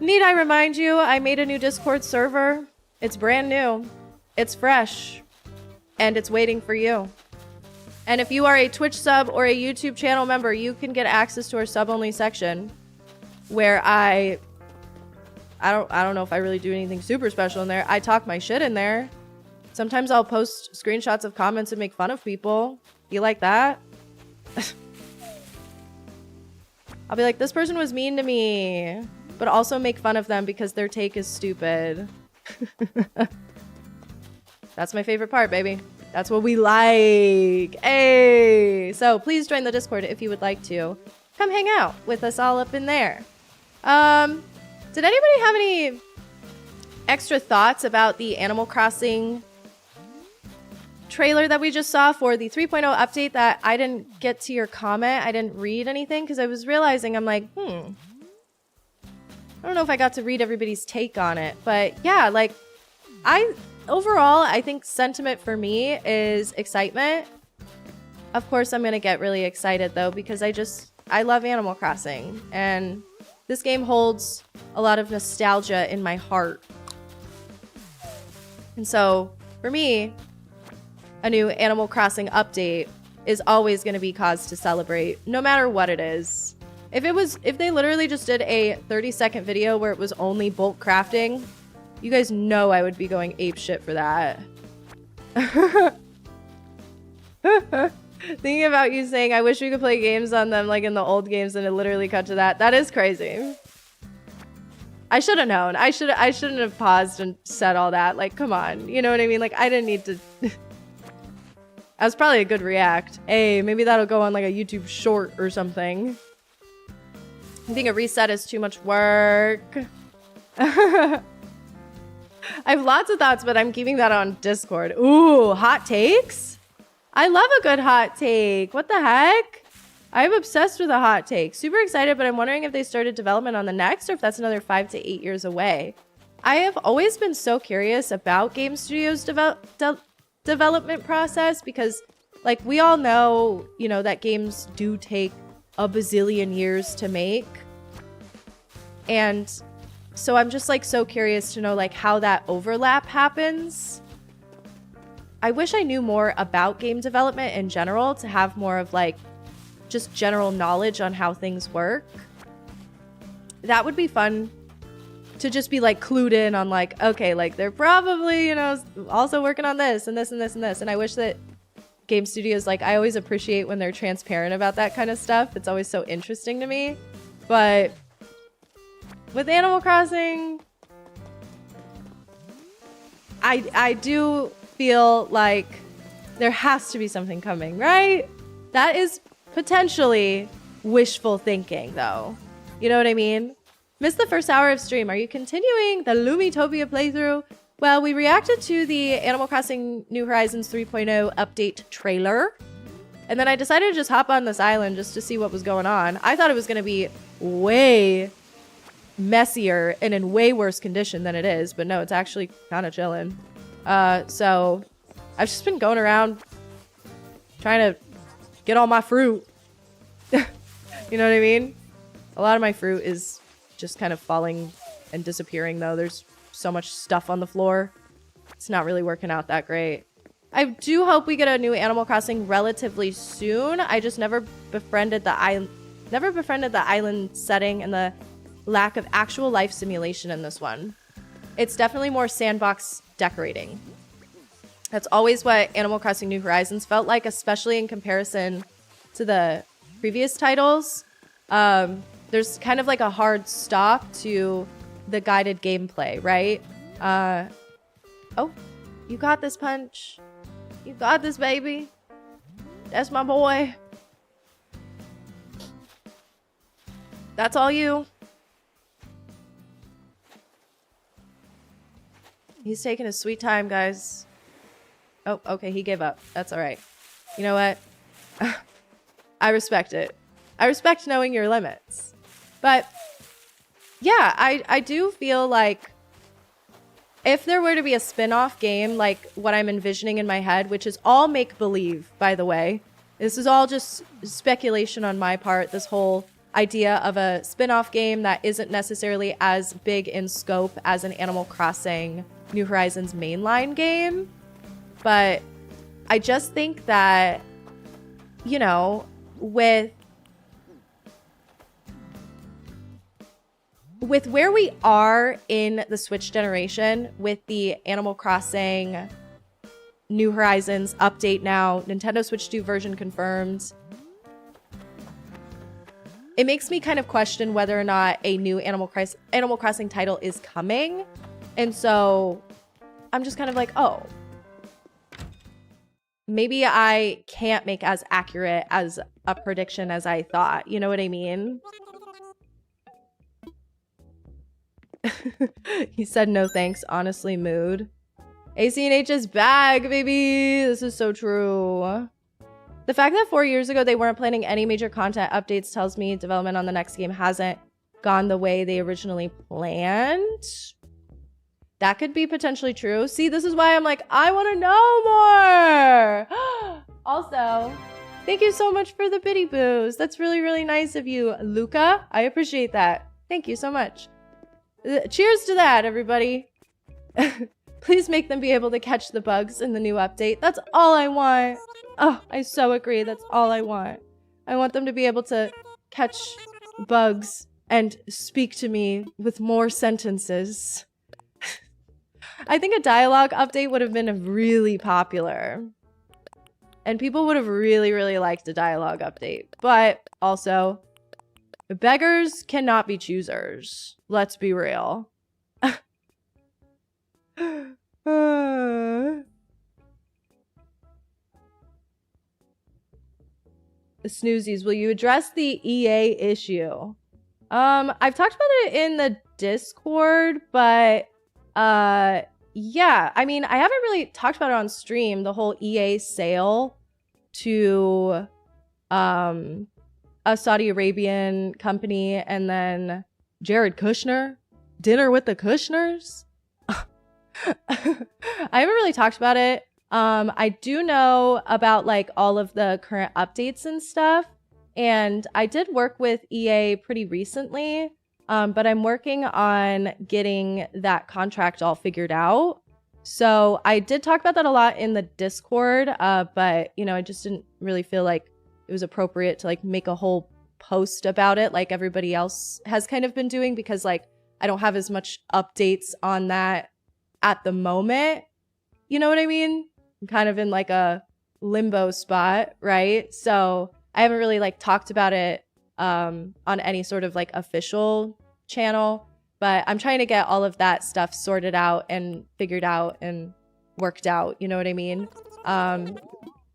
Need I remind you, I made a new Discord server. It's brand new. It's fresh. And it's waiting for you. And if you are a Twitch sub or a YouTube channel member, you can get access to our sub-only section where I don't know if I really do anything super special in there. I talk my shit in there. Sometimes I'll post screenshots of comments and make fun of people. You like that? I'll be like, this person was mean to me, but also make fun of them because their take is stupid. That's my favorite part, baby. That's what we like. Hey! So please join the Discord if you would like to. Come hang out with us all up in there. Did anybody have any extra thoughts about the Animal Crossing trailer that we just saw for the 3.0 update that I didn't get to your comment? I didn't read anything because I was realizing I'm like, I don't know if I got to read everybody's take on it. But yeah, like overall, I think sentiment for me is excitement. Of course, I'm going to get really excited though because I love Animal Crossing and this game holds a lot of nostalgia in my heart. And so, for me, a new Animal Crossing update is always going to be cause to celebrate, no matter what it is. If they literally just did a 30-second video where it was only bulk crafting, you guys know I would be going apeshit for that. Thinking about you saying, I wish we could play games on them like in the old games, and it literally cut to that. That is crazy. I should have known. I shouldn't have paused and said all that. Like, come on. You know what I mean? Like, I didn't need to... That was probably a good react. Hey, maybe that'll go on like a YouTube short or something. I think a reset is too much work. I have lots of thoughts, but I'm keeping that on Discord. Ooh, hot takes? I love a good hot take. What the heck? I'm obsessed with a hot take. Super excited, but I'm wondering if they started development on the next or if that's another 5 to 8 years away. I have always been so curious about game studios' development process because, like, we all know, you know, that games do take a bazillion years to make. And so I'm just, like, so curious to know, like, how that overlap happens. I wish I knew more about game development in general to have more of like just general knowledge on how things work. That would be fun to just be like clued in on like, okay, like they're probably, you know, also working on this and this and this and this. And I wish that game studios, like I always appreciate when they're transparent about that kind of stuff. It's always so interesting to me. But with Animal Crossing, I do feel like there has to be something coming, right? That is potentially wishful thinking, though. You know what I mean? Missed the first hour of stream. Are you continuing the Loumitopia playthrough? Well, we reacted to the Animal Crossing New Horizons 3.0 update trailer. And then I decided to just hop on this island just to see what was going on. I thought it was going to be way messier and in way worse condition than it is. But no, it's actually kind of chilling. So I've just been going around trying to get all my fruit. You know what I mean? A lot of my fruit is just kind of falling and disappearing, though. There's so much stuff on the floor. It's not really working out that great. I do hope we get a new Animal Crossing relatively soon. I just never befriended the island setting and the lack of actual life simulation in this one. It's definitely more sandbox decorating. That's always what Animal Crossing New Horizons felt like, especially in comparison to the previous titles. There's kind of like a hard stop to the guided gameplay, right? Oh, you got this, Punch. You got this, baby. That's my boy. That's all you. He's taking his sweet time, guys. Oh, okay, he gave up. That's all right. You know what? I respect it. I respect knowing your limits. But yeah, I do feel like if there were to be a spin-off game like what I'm envisioning in my head, which is all make-believe, by the way. This is all just speculation on my part, this whole idea of a spin-off game that isn't necessarily as big in scope as an Animal Crossing New Horizons mainline game. But I just think that, you know, with where we are in the Switch generation, with the Animal Crossing New Horizons update now, Nintendo Switch 2 version confirmed, it makes me kind of question whether or not a new Animal Crossing title is coming. And so I'm just kind of like, oh, maybe I can't make as accurate as a prediction as I thought. You know what I mean? He said no thanks, honestly, mood. AC&H's back, baby. This is so true. The fact that 4 years ago they weren't planning any major content updates tells me development on the next game hasn't gone the way they originally planned. That could be potentially true. See, this is why I'm like, I want to know more. Also, thank you so much for the biddy boos. That's really, really nice of you, Luca. I appreciate that. Thank you so much. Cheers to that, everybody. Please make them be able to catch the bugs in the new update. That's all I want. Oh, I so agree. That's all I want. I want them to be able to catch bugs and speak to me with more sentences. I think a dialogue update would have been really popular. And people would have really, really liked a dialogue update. But also, beggars cannot be choosers. Let's be real. Snoozies, will you address the EA issue? I've talked about it in the Discord, but yeah, I mean, I haven't really talked about it on stream, the whole EA sale to a Saudi Arabian company, and then Jared Kushner, dinner with the Kushners. I haven't really talked about it. I do know about like all of the current updates and stuff, and I did work with EA pretty recently, but I'm working on getting that contract all figured out. So I did talk about that a lot in the Discord, but you know, I just didn't really feel like it was appropriate to like make a whole post about it like everybody else has kind of been doing, because like I don't have as much updates on that at the moment. You know what I mean? I'm kind of in like a limbo spot, right? So I haven't really like talked about it on any sort of like official channel, but I'm trying to get all of that stuff sorted out and figured out and worked out. You know what I mean?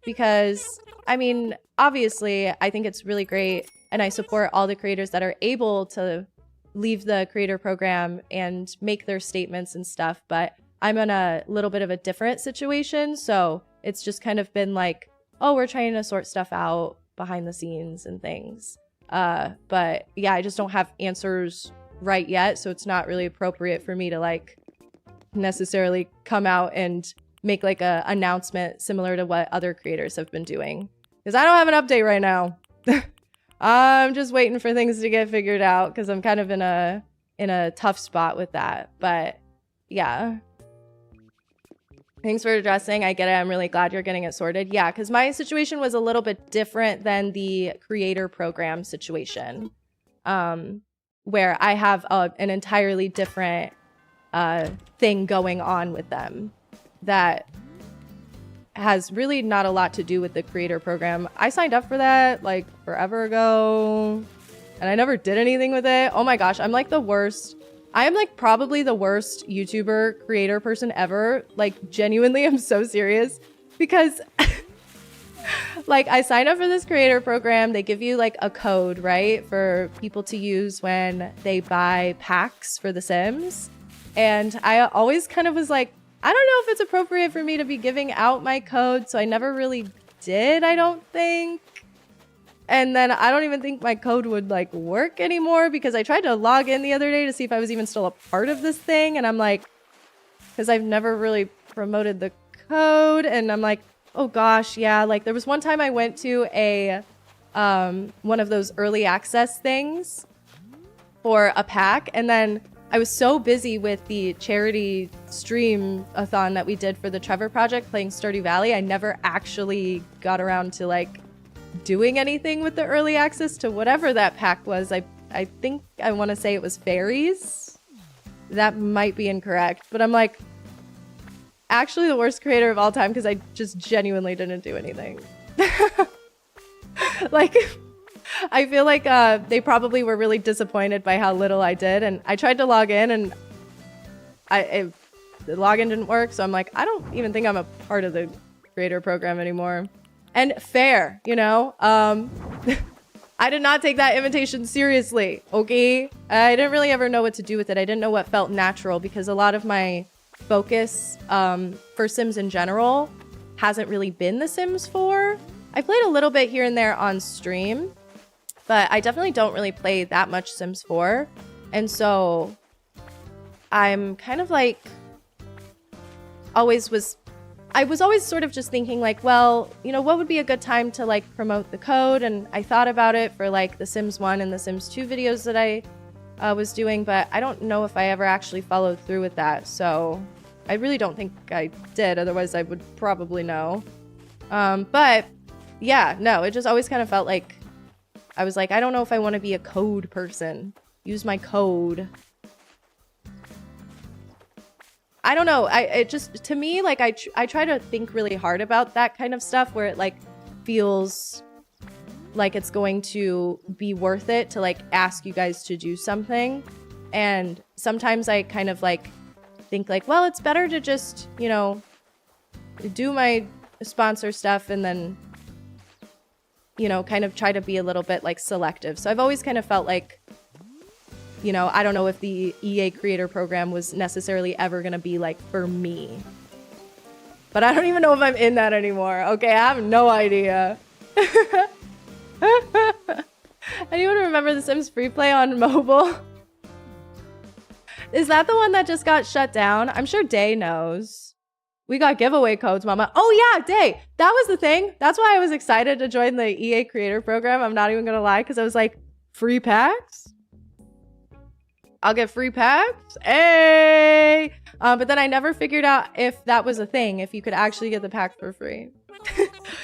Because I mean, obviously I think it's really great, and I support all the creators that are able to leave the creator program and make their statements and stuff, but I'm in a little bit of a different situation, so it's just kind of been like, oh, we're trying to sort stuff out behind the scenes and things. But yeah, I just don't have answers right yet, so it's not really appropriate for me to like necessarily come out and make like a announcement similar to what other creators have been doing, because I don't have an update right now. I'm just waiting for things to get figured out, because I'm kind of in a tough spot with that. But yeah. Thanks for addressing. I get it. I'm really glad you're getting it sorted. Yeah, because my situation was a little bit different than the creator program situation, where I have an entirely different thing going on with them that has really not a lot to do with the creator program. I signed up for that like forever ago, and I never did anything with it. Oh my gosh, I'm like the worst. I am like probably the worst YouTuber creator person ever. Like genuinely, I'm so serious, because like I signed up for this creator program. They give you like a code, right, for people to use when they buy packs for The Sims. And I always kind of was like, I don't know if it's appropriate for me to be giving out my code, so I never really did, I don't think. And then I don't even think my code would like work anymore because I tried to log in the other day to see if I was even still a part of this thing. And I'm like, because I've never really promoted the code. And I'm like, oh gosh, yeah. Like there was one time I went to a, one of those early access things for a pack. And then I was so busy with the charity stream-a-thon that we did for the Trevor Project playing Stardew Valley, I never actually got around to like doing anything with the early access to whatever that pack was. I think I want to say it was fairies. That might be incorrect, but I'm like actually the worst creator of all time because I just genuinely didn't do anything. Like I feel like they probably were really disappointed by how little I did, and I tried to log in and the login didn't work, so I'm like, I don't even think I'm a part of the creator program anymore. And fair, you know? I did not take that invitation seriously, okay? I didn't really ever know what to do with it. I didn't know what felt natural because a lot of my focus for Sims in general hasn't really been The Sims 4. I played a little bit here and there on stream, but I definitely don't really play that much Sims 4. And so I'm kind of like I was always sort of just thinking like, well, you know, what would be a good time to like promote the code? And I thought about it for like the Sims 1 and the Sims 2 videos that I was doing, but I don't know if I ever actually followed through with that. So I really don't think I did. Otherwise I would probably know. But yeah, no, it just always kind of felt like I was like, I don't know if I want to be a code person. Use my code. I don't know. It just, to me, like I try to think really hard about that kind of stuff where it like feels like it's going to be worth it to like ask you guys to do something. And sometimes I kind of like think like, well, it's better to just, you know, do my sponsor stuff and then, you know, kind of try to be a little bit like selective. So I've always kind of felt like, you know, I don't know if the EA creator program was necessarily ever going to be like for me. But I don't even know if I'm in that anymore. Okay, I have no idea. Anyone remember The Sims Free Play on mobile? Is that the one that just got shut down? I'm sure Day knows. We got giveaway codes, mama. Oh yeah, Day. That was the thing. That's why I was excited to join the EA creator program. I'm not even gonna lie, because I was like, free packs? I'll get free packs? Hey! But then I never figured out if that was a thing, if you could actually get the pack for free.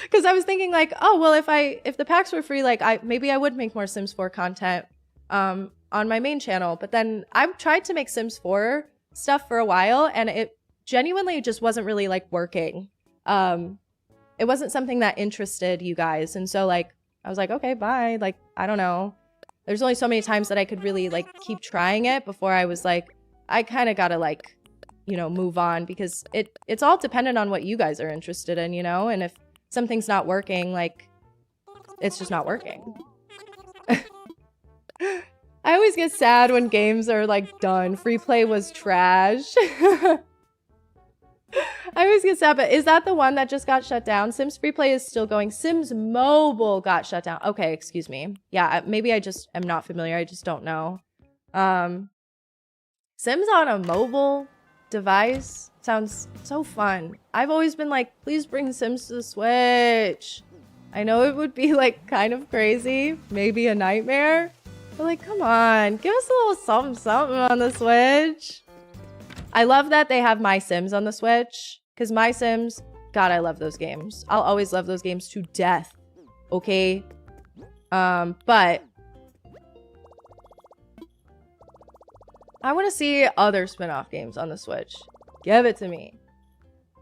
Because I was thinking like, oh, well, if the packs were free, like maybe I would make more Sims 4 content on my main channel. But then I've tried to make Sims 4 stuff for a while, and it genuinely just wasn't really like working. It wasn't something that interested you guys. And so like, I was like, okay, bye. Like, I don't know. There's only so many times that I could really like keep trying it before I was like, I kind of gotta like, you know, move on, because it's all dependent on what you guys are interested in, you know? And if something's not working, like, it's just not working. I always get sad when games are like done. Free play was trash. I always get sad, but is that the one that just got shut down? Sims Free Play is still going. Sims Mobile got shut down. Okay, excuse me. Yeah, maybe I just am not familiar. I just don't know. Sims on a mobile device sounds so fun. I've always been like, please bring Sims to the Switch. I know it would be like kind of crazy, maybe a nightmare, but like, come on, give us a little something something on the Switch. I love that they have My Sims on the Switch, because My Sims, God, I love those games. I'll always love those games to death, okay? But I want to see other spin-off games on the Switch. Give it to me.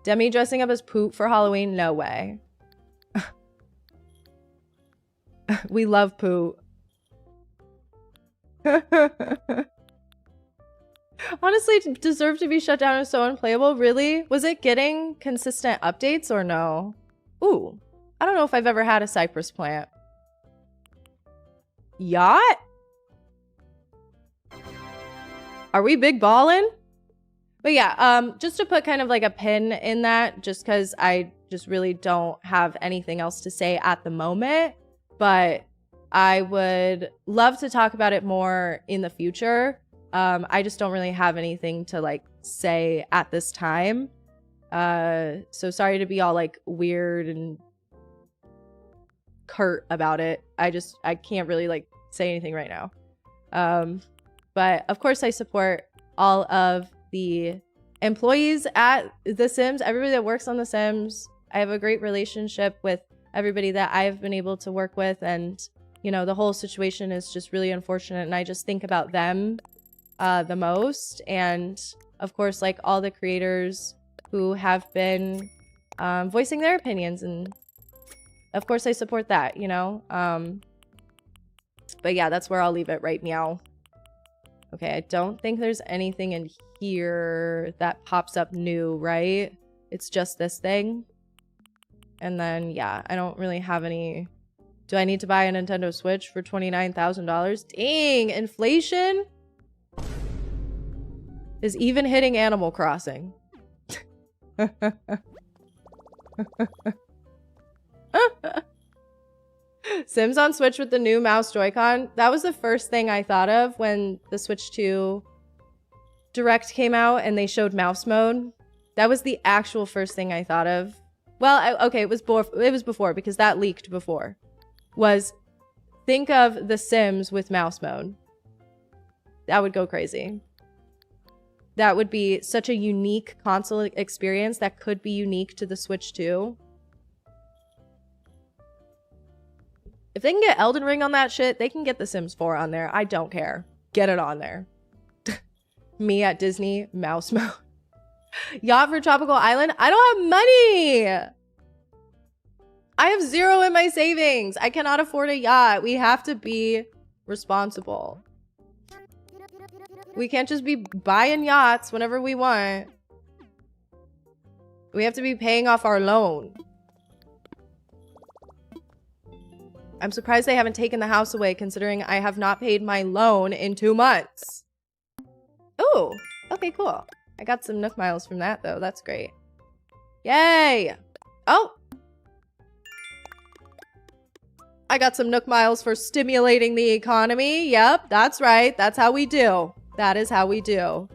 Demi dressing up as Poop for Halloween? No way. We love Poop. Honestly, deserved to be shut down is so unplayable. Really? Was it getting consistent updates or no? Ooh, I don't know if I've ever had a cypress plant. Yacht? Are we big ballin'? But yeah, just to put kind of like a pin in that, just because I just really don't have anything else to say at the moment. But I would love to talk about it more in the future. I just don't really have anything to like say at this time. So sorry to be all like weird and curt about it. I can't really like say anything right now. But of course I support all of the employees at The Sims, everybody that works on The Sims. I have a great relationship with everybody that I've been able to work with, and you know, the whole situation is just really unfortunate, and I just think about them the most. And of course, like all the creators who have been voicing their opinions, and of course I support that, you know. But yeah, that's where I'll leave it right now. Okay, I don't think there's anything in here that pops up new, right? It's just this thing. And then, yeah, I don't really have any... Do I need to buy a Nintendo Switch for $29,000? Dang, inflation is even hitting Animal Crossing. Sims on Switch with the new mouse Joy-Con. That was the first thing I thought of when the Switch 2 Direct came out and they showed mouse mode. That was the actual first thing I thought of. Well, okay, it was before because that leaked before. Was think of The Sims with mouse mode. That would go crazy. That would be such a unique console experience that could be unique to the Switch 2. If they can get Elden Ring on that shit, they can get The Sims 4 on there. I don't care. Get it on there. Me at Disney, mouse mode. Yacht for Tropical Island? I don't have money! I have zero in my savings. I cannot afford a yacht. We have to be responsible. We can't just be buying yachts whenever we want. We have to be paying off our loan. I'm surprised they haven't taken the house away considering I have not paid my loan in 2 months. Oh, okay, cool. I got some Nook miles from that though. That's great. Yay! Oh! I got some Nook miles for stimulating the economy. Yep, that's right. That's how we do. That is how we do.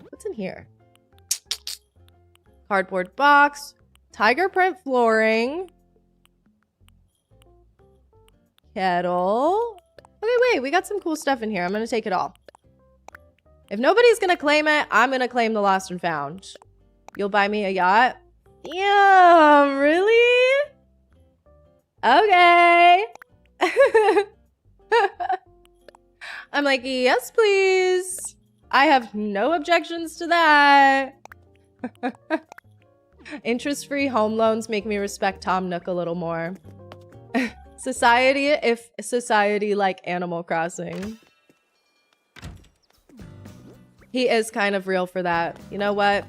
What's in here? Cardboard box. Tiger print flooring. Kettle. Okay, wait. We got some cool stuff in here. I'm going to take it all. If nobody's going to claim it, I'm going to claim the lost and found. You'll buy me a yacht? Yeah, really? Okay. I'm like, yes, please. I have no objections to that. Interest-free home loans make me respect Tom Nook a little more. Society, if society like Animal Crossing. He is kind of real for that. You know what?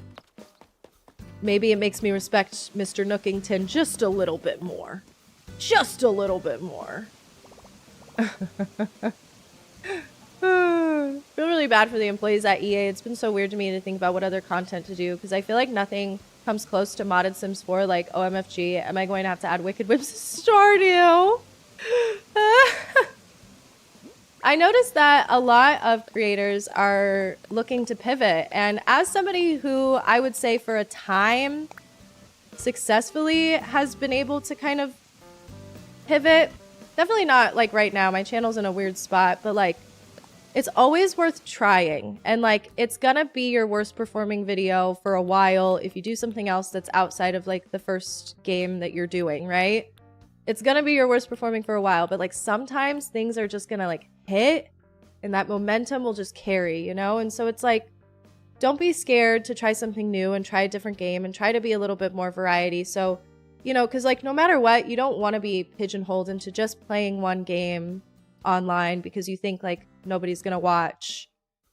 Maybe it makes me respect Mr. Nookington just a little bit more. Just a little bit more. I feel really bad for the employees at EA. It's been so weird to me to think about what other content to do because I feel like nothing comes close to modded Sims 4. Like, OMFG, am I going to have to add Wicked Whips to Stardew? I noticed that a lot of creators are looking to pivot, and as somebody who I would say for a time successfully has been able to kind of pivot, definitely not like right now, my channel's in a weird spot, but like it's always worth trying, and like it's gonna be your worst performing video for a while if you do something else that's outside of like the first game that you're doing, right? It's gonna be your worst performing for a while, but like sometimes things are just gonna like hit and that momentum will just carry, you know? And so it's like, don't be scared to try something new and try a different game and try to be a little bit more variety. So, you know, because like no matter what, you don't want to be pigeonholed into just playing one game online because you think like nobody's gonna watch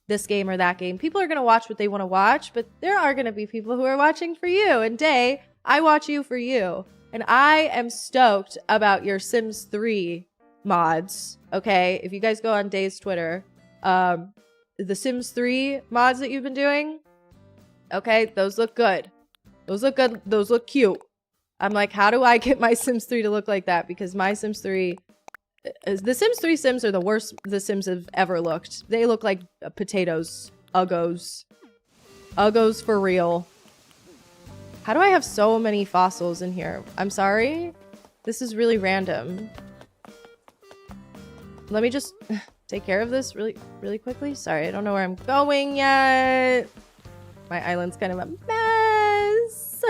this game or that game. People are gonna watch what they want to watch, but there are gonna be people who are watching for you. And Day, I watch you for you. And I am stoked about your Sims 3 mods, okay? If you guys go on Day's Twitter, the Sims 3 mods that you've been doing, Okay, those look good. Those look good. Those look cute. I'm like, how do I get my Sims 3 to look like that? Because my Sims 3... The Sims 3 Sims are the worst the Sims have ever looked. They look like potatoes. Uggos. Uggos for real. How do I have so many fossils in here? I'm sorry. This is really random. Let me just take care of this really quickly. Sorry, I don't know where I'm going yet. My island's kind of a mess.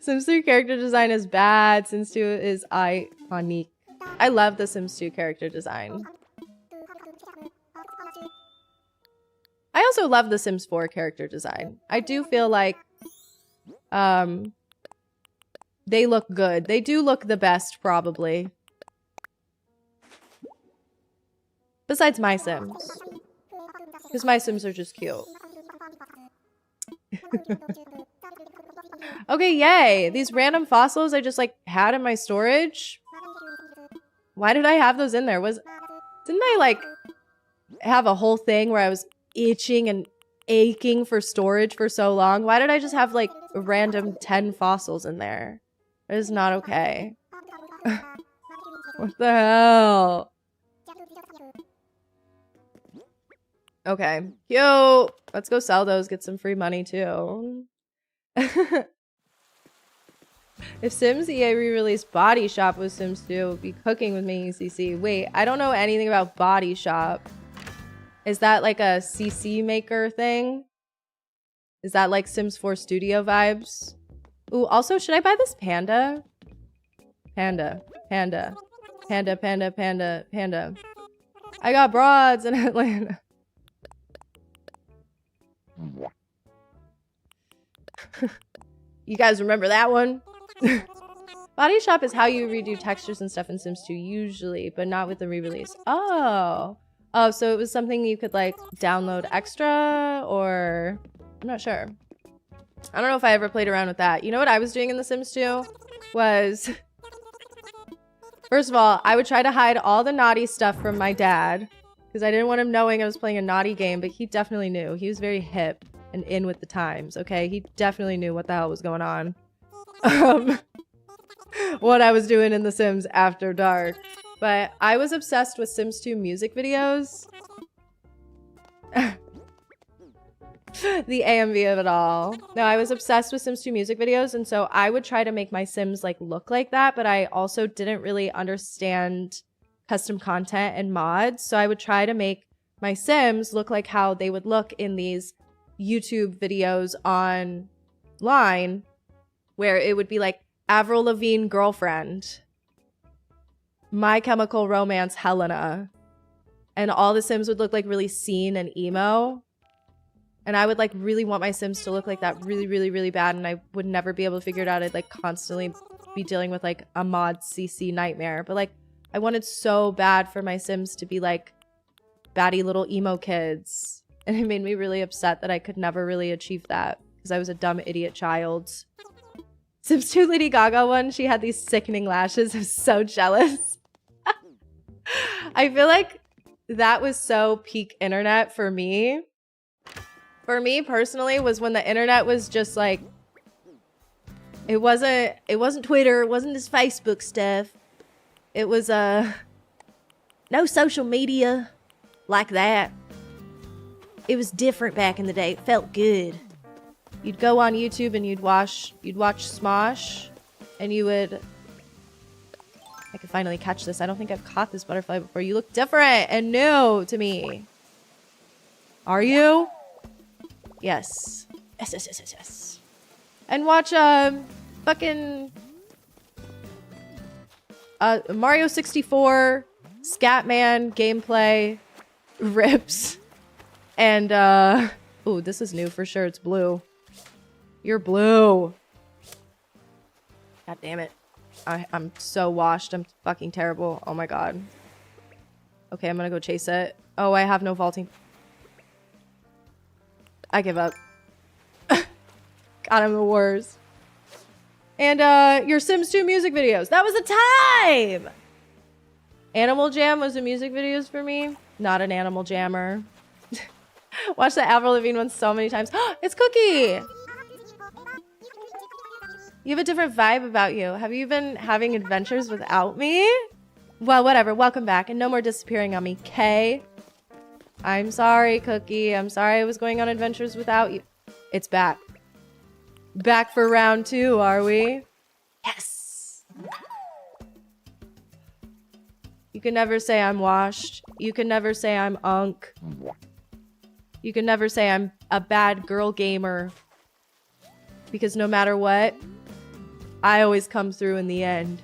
Sims 3 character design is bad. Sims 2 is iconic. I love the Sims 2 character design. I also love the Sims 4 character design. I do feel like they look good. They do look the best, probably. Besides my Sims. Because my Sims are just cute. Okay, yay. These random fossils I just like had in my storage. Why did I have those in there? Didn't I like have a whole thing where I was itching and aching for storage for so long? Why did I just have like a random 10 fossils in there? It is not okay. What the hell? Okay, cute. Let's go sell those, get some free money too. If Sims EA re-released Body Shop with Sims 2, it would be cooking with me CC. Wait, I don't know anything about Body Shop. Is that like a CC maker thing? Is that like Sims 4 Studio vibes? Ooh, also, should I buy this panda? Panda. Panda. Panda, panda, panda, panda. I got broads in Atlanta. You guys remember that one? Body Shop is how you redo textures and stuff in Sims 2 usually, but not with the re-release. Oh. Oh, so it was something you could like download extra, or I'm not sure. I don't know if I ever played around with that. You know what I was doing in The Sims 2 was, first of all, I would try to hide all the naughty stuff from my dad because I didn't want him knowing I was playing a naughty game, but he definitely knew. He was very hip and in with the times, okay? He definitely knew what the hell was going on. What I was doing in The Sims after dark. But I was obsessed with Sims 2 music videos. The AMV of it all. No, I was obsessed with Sims 2 music videos, and so I would try to make my Sims like look like that, but I also didn't really understand custom content and mods, so I would try to make my Sims look like how they would look in these YouTube videos online, where it would be like Avril Lavigne girlfriend, My Chemical Romance Helena, and all the Sims would look like really scene and emo. And I would like really want my Sims to look like that really, really, really bad, and I would never be able to figure it out. I'd like constantly be dealing with like a mod CC nightmare. But like I wanted so bad for my Sims to be like batty little emo kids. And it made me really upset that I could never really achieve that because I was a dumb idiot child. Sims 2 Lady Gaga one, she had these sickening lashes. I was so jealous. I feel like that was so peak internet for me. For me personally, was when the internet was just like, it wasn't Twitter, it wasn't this Facebook stuff. It was no social media like that. It was different back in the day. It felt good. You'd go on YouTube and you'd watch Smosh, and you would. I could finally catch this. I don't think I've caught this butterfly before. You look different and new to me. Are you? Yes. Yes. And watch fucking Mario 64 Scatman gameplay rips. And ooh, this is new for sure. It's blue. You're blue. God damn it. I'm so washed. I'm fucking terrible. Oh my god. Okay, I'm gonna go chase it. Oh, I have no vaulting. I give up. God, I'm the worst. And your Sims 2 music videos. That was a time! Animal Jam was the music videos for me. Not an animal jammer. Watch the Avril Lavigne one so many times. It's Cookie! You have a different vibe about you. Have you been having adventures without me? Well, whatever. Welcome back. And no more disappearing on me, Kay. I'm sorry, Cookie. I'm sorry I was going on adventures without you. It's back. Back for round 2, are we? Yes! You can never say I'm washed. You can never say I'm unk. You can never say I'm a bad girl gamer. Because no matter what, I always come through in the end.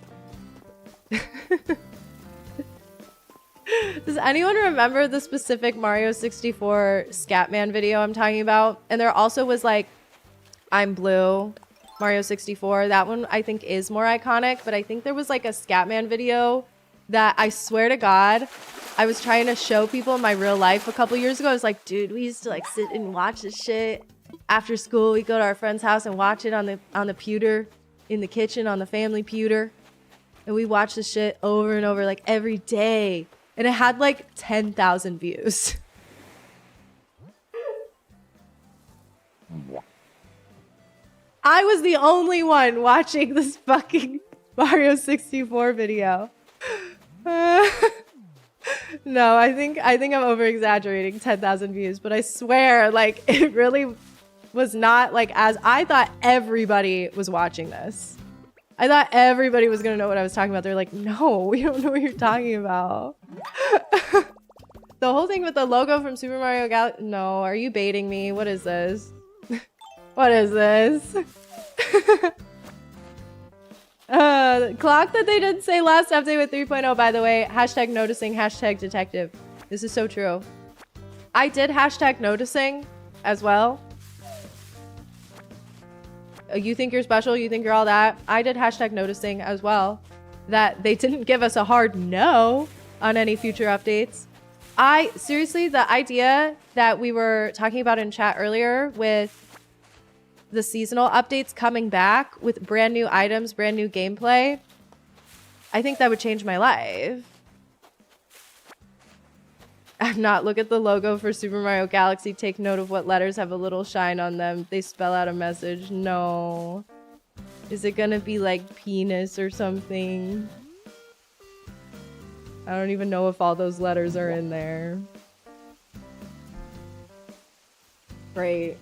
Does anyone remember the specific Mario 64 Scatman video I'm talking about? And there also was like, I'm Blue, Mario 64. That one I think is more iconic, but I think there was like a Scatman video that I swear to God, I was trying to show people in my real life a couple years ago. I was like, dude, we used to like sit and watch this shit after school. We go to our friend's house and watch it on the pewter in the kitchen, on the family pewter. And we watch this shit over and over like every day. And it had like 10,000 views. I was the only one watching this fucking Mario 64 video. No, I think I'm over exaggerating 10,000 views, but I swear like it really was not like as I thought everybody was watching this. I thought everybody was gonna know what I was talking about. They're like, no, we don't know what you're talking about. The whole thing with the logo from Super Mario Galaxy. No, are you baiting me? What is this? What is this? Clock that they didn't say last update with 3.0, by the way. Hashtag noticing, hashtag detective. This is so true. I did hashtag noticing as well. You think you're special, you think you're all that. I did hashtag noticing as well. That they didn't give us a hard no on any future updates. Seriously, the idea that we were talking about in chat earlier with the seasonal updates coming back with brand new items, brand new gameplay, I think that would change my life. I'm not. Look at the logo for Super Mario Galaxy. Take note of what letters have a little shine on them. They spell out a message. No. Is it gonna be like penis or something? I don't even know if all those letters are in there. Great.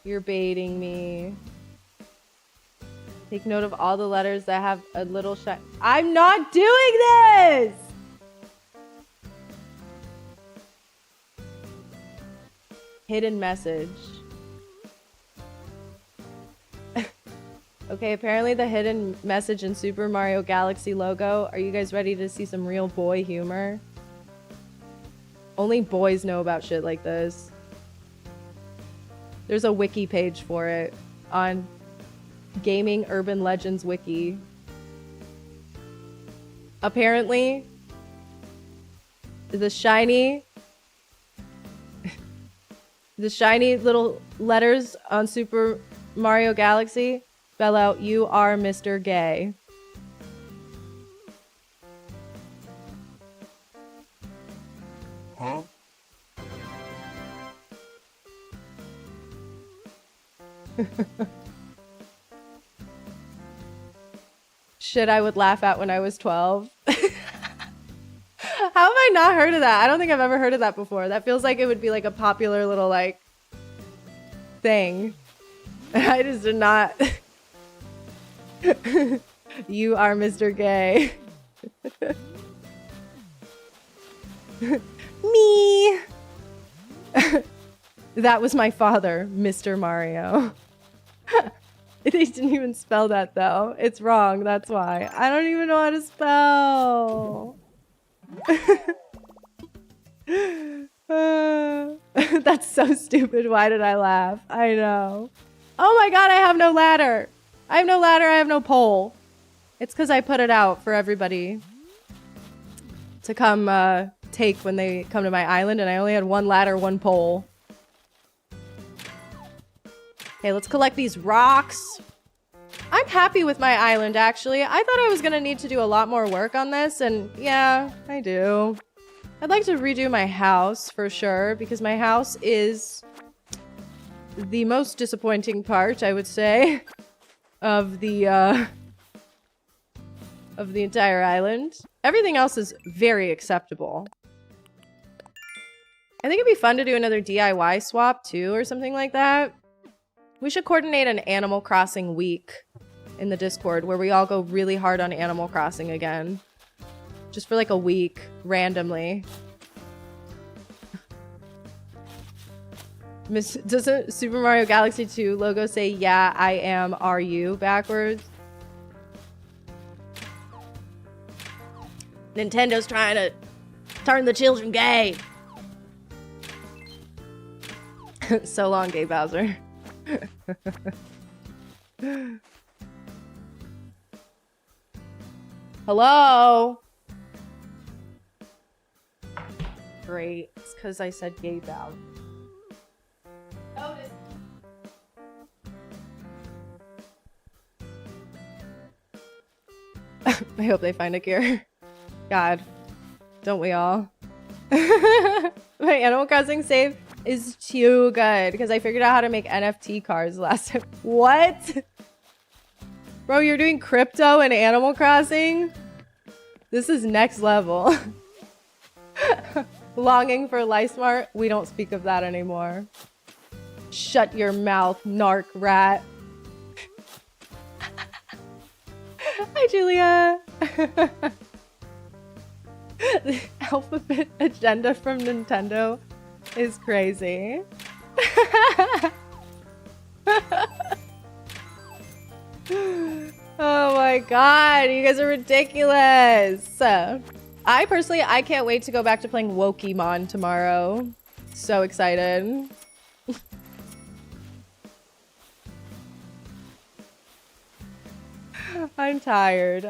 You're baiting me. Take note of all the letters that have a little shine. I'm not doing this! Hidden message. Okay, apparently the hidden message in Super Mario Galaxy logo. Are you guys ready to see some real boy humor? Only boys know about shit like this. There's a wiki page for it on Gaming Urban Legends Wiki. Apparently, the shiny little letters on Super Mario Galaxy spell out, "You are Mr. Gay." Huh? Shit I would laugh at when I was 12. How have I not heard of that? I don't think I've ever heard of that before. That feels like it would be like a popular little like thing. I just did not. You are Mr. Gay. Me. That was my father, Mr. Mario. They didn't even spell that though. It's wrong, that's why. I don't even know how to spell. That's so stupid. Why did I laugh? I know. Oh my god, I have no ladder. I have no ladder, I have no pole. It's because I put it out for everybody to come take when they come to my island, and I only had one ladder, one pole. Okay, let's collect these rocks. I'm happy with my island, actually. I thought I was gonna need to do a lot more work on this, and yeah, I do. I'd like to redo my house for sure, because my house is the most disappointing part, I would say, of the entire island. Everything else is very acceptable. I think it'd be fun to do another DIY swap too, or something like that. We should coordinate an Animal Crossing week in the Discord where we all go really hard on Animal Crossing again. Just for like a week, randomly. Doesn't Super Mario Galaxy 2 logo say, yeah, I am, are you, backwards? Nintendo's trying to turn the children gay. So long, gay Bowser. Hello? Great. It's because I said gay Bowser. I hope they find a cure. God, don't we all? My Animal Crossing save is too good because I figured out how to make NFT cards last time. What? Bro, you're doing crypto in Animal Crossing? This is next level. Longing for LifeSmart? We don't speak of that anymore. Shut your mouth, narc rat. Hi, Julia. The alphabet agenda from Nintendo is crazy. Oh my god, you guys are ridiculous. I personally, I can't wait to go back to playing Wokemon tomorrow. So excited. I'm tired.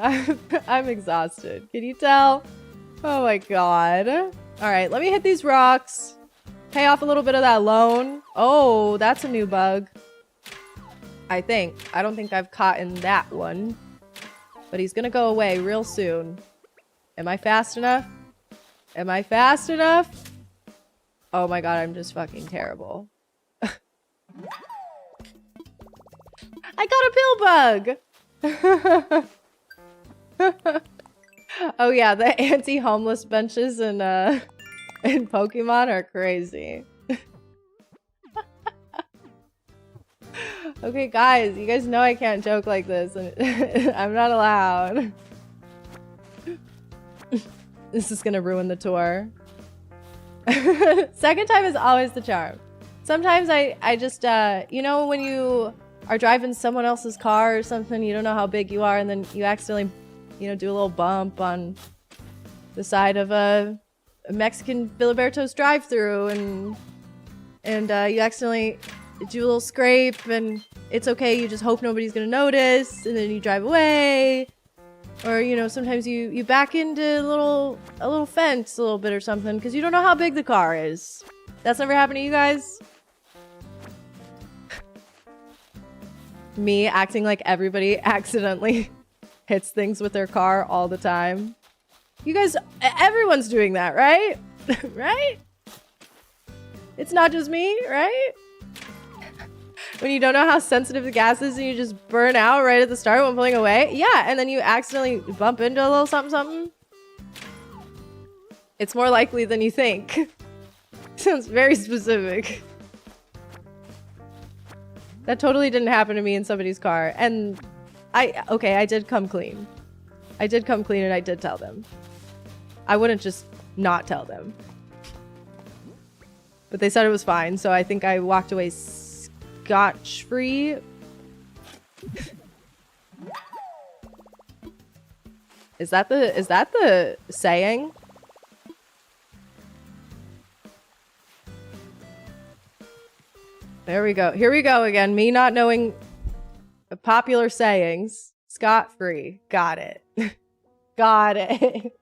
I'm exhausted. Can you tell? Oh my god. All right, let me hit these rocks. Pay off a little bit of that loan. Oh, that's a new bug. I think. I don't think I've caught in that one. But he's gonna go away real soon. Am I fast enough? Am I fast enough? Oh my god, I'm just fucking terrible. I got a pill bug! Oh yeah, the anti-homeless benches in Pokemon are crazy. Okay, guys, you guys know I can't joke like this, and I'm not allowed. This is gonna ruin the tour. Second time is always the charm. Sometimes I just, you know, when you are driving someone else's car or something, you don't know how big you are, and then you accidentally, you know, do a little bump on the side of a Mexican Filiberto's drive-thru, and you accidentally do a little scrape, and it's okay, you just hope nobody's gonna notice, and then you drive away. Or, you know, sometimes you back into a little fence a little bit or something because you don't know how big the car is. That's never happened to you guys? Me acting like everybody accidentally hits things with their car all the time. You guys, everyone's doing that, right? Right? It's not just me, right? When you don't know how sensitive the gas is and you just burn out right at the start when pulling away. Yeah, and then you accidentally bump into a little something something. It's more likely than you think. Sounds very specific. That totally didn't happen to me in somebody's car. And I did come clean. I did come clean and I did tell them. I wouldn't just not tell them. But they said it was fine, so I think I walked away scotch-free. Is that the saying? There we go. Here we go again. Me not knowing popular sayings. Scot-free. Got it. Got it.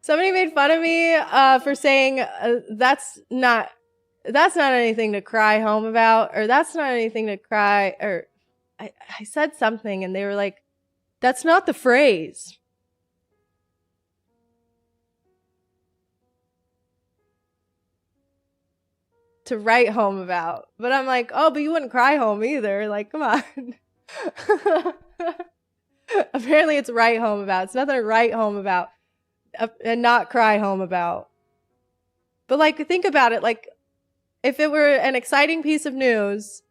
Somebody made fun of me for saying that's not that's not anything to cry home about, or that's not anything to cry, or I said something and they were like, that's not the phrase. To write home about. But I'm like, oh, but you wouldn't cry home either. Like, come on. Apparently it's write home about. It's nothing to write home about and not cry home about. But like, think about it. Like, if it were an exciting piece of news,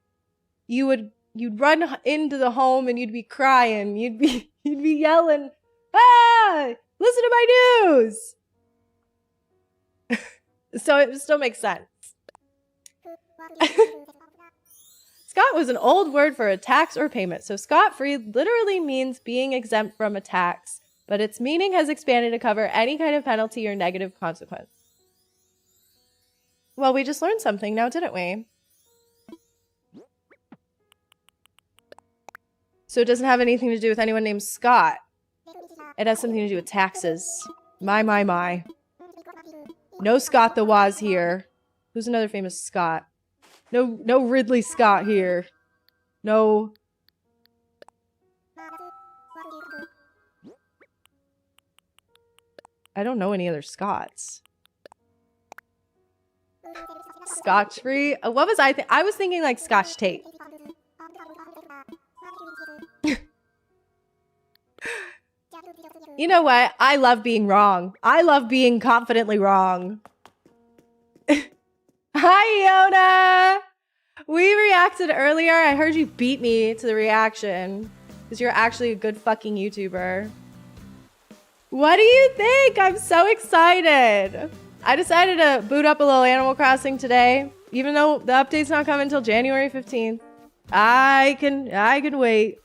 you'd run into the home and you'd be crying. You'd be yelling, ah, listen to my news. So it still makes sense. Scot was an old word for a tax or payment. So scot-free literally means being exempt from a tax, but its meaning has expanded to cover any kind of penalty or negative consequence. Well, we just learned something now, didn't we? So it doesn't have anything to do with anyone named Scott. It has something to do with taxes. My. No Scott the Woz here. Who's another famous Scott? No Ridley Scott here. No. I don't know any other Scots. Scotch free? What was I I was thinking like Scotch tape. You know what? I love being wrong. I love being confidently wrong. Hi, Yona! We reacted earlier. I heard you beat me to the reaction because you're actually a good fucking YouTuber. What do you think? I'm so excited. I decided to boot up a little Animal Crossing today, even though the update's not coming until January 15th. I can wait.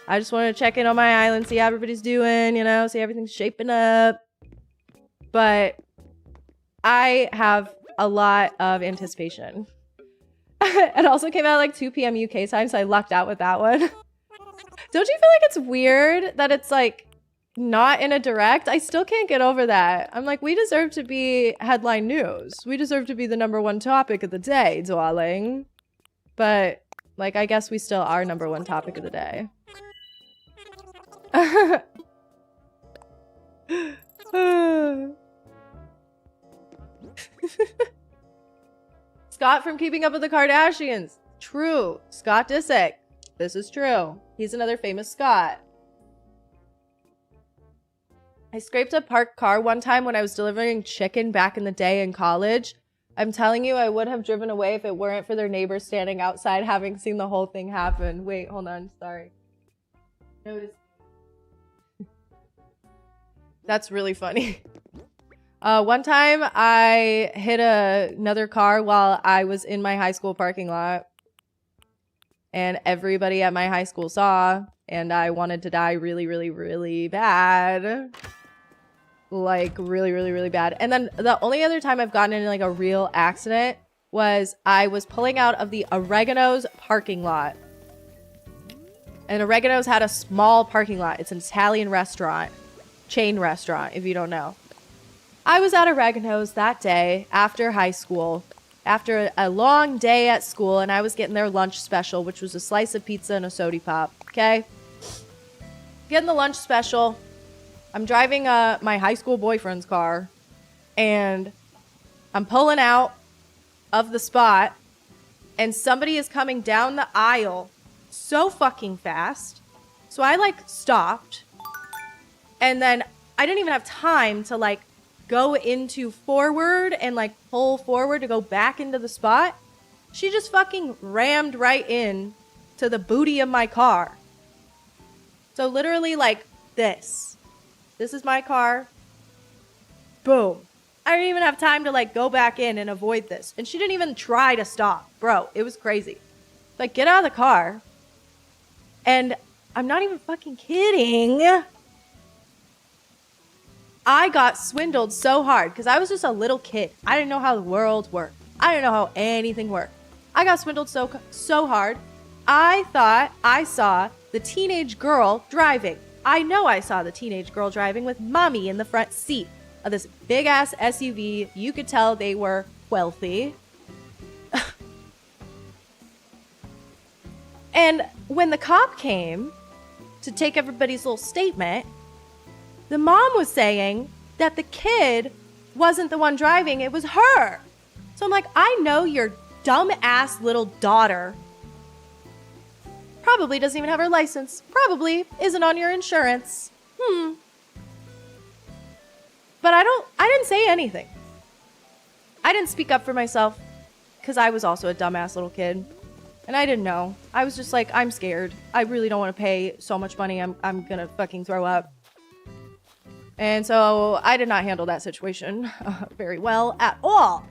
I just want to check in on my island, see how everybody's doing, you know, see everything's shaping up. But I have a lot of anticipation. It also came out at like 2 p.m. UK time, so I lucked out with that one. Don't you feel like it's weird that it's like not in a direct? I still can't get over that. I'm like, we deserve to be headline news. We deserve to be the #1 topic of the day, darling. But like, I guess we still are #1 topic of the day. Scott from Keeping Up with the Kardashians. True. Scott Disick. This is true. He's another famous Scott. I scraped a parked car one time when I was delivering chicken back in the day in college. I'm telling you, I would have driven away if it weren't for their neighbors standing outside having seen the whole thing happen. Wait, hold on. Sorry. Notice. That's really funny. One time I hit another car while I was in my high school parking lot. And everybody at my high school saw. And I wanted to die really, really, really bad. Like, really, really, really bad. And then the only other time I've gotten in like a real accident was I was pulling out of the Oregano's parking lot. And Oregano's had a small parking lot. It's an Italian restaurant. Chain restaurant, if you don't know. I was at Oregano's that day after high school, after a long day at school, and I was getting their lunch special, which was a slice of pizza and a soda pop, okay? Getting the lunch special. I'm driving my high school boyfriend's car, and I'm pulling out of the spot, and somebody is coming down the aisle so fucking fast. So I, like, stopped, and then I didn't even have time to, like, go into forward and like pull forward to go back into the spot. She just fucking rammed right in to the booty of my car. So literally like this. This is my car. Boom. I didn't even have time to like go back in and avoid this. And she didn't even try to stop. Bro, it was crazy. Like, get out of the car. And I'm not even fucking kidding. I got swindled so hard because I was just a little kid. I didn't know how the world worked. I didn't know how anything worked. I got swindled so hard. I thought I saw the teenage girl driving. I know I saw the teenage girl driving with mommy in the front seat of this big ass SUV. You could tell they were wealthy. And when the cop came to take everybody's little statement, the mom was saying that the kid wasn't the one driving, it was her. So I'm like, I know your dumb ass little daughter probably doesn't even have her license, probably isn't on your insurance. But I didn't say anything. I didn't speak up for myself because I was also a dumbass little kid. And I didn't know. I was just like, I'm scared. I really don't want to pay so much money. I'm gonna fucking throw up. And so I did not handle that situation very well at all.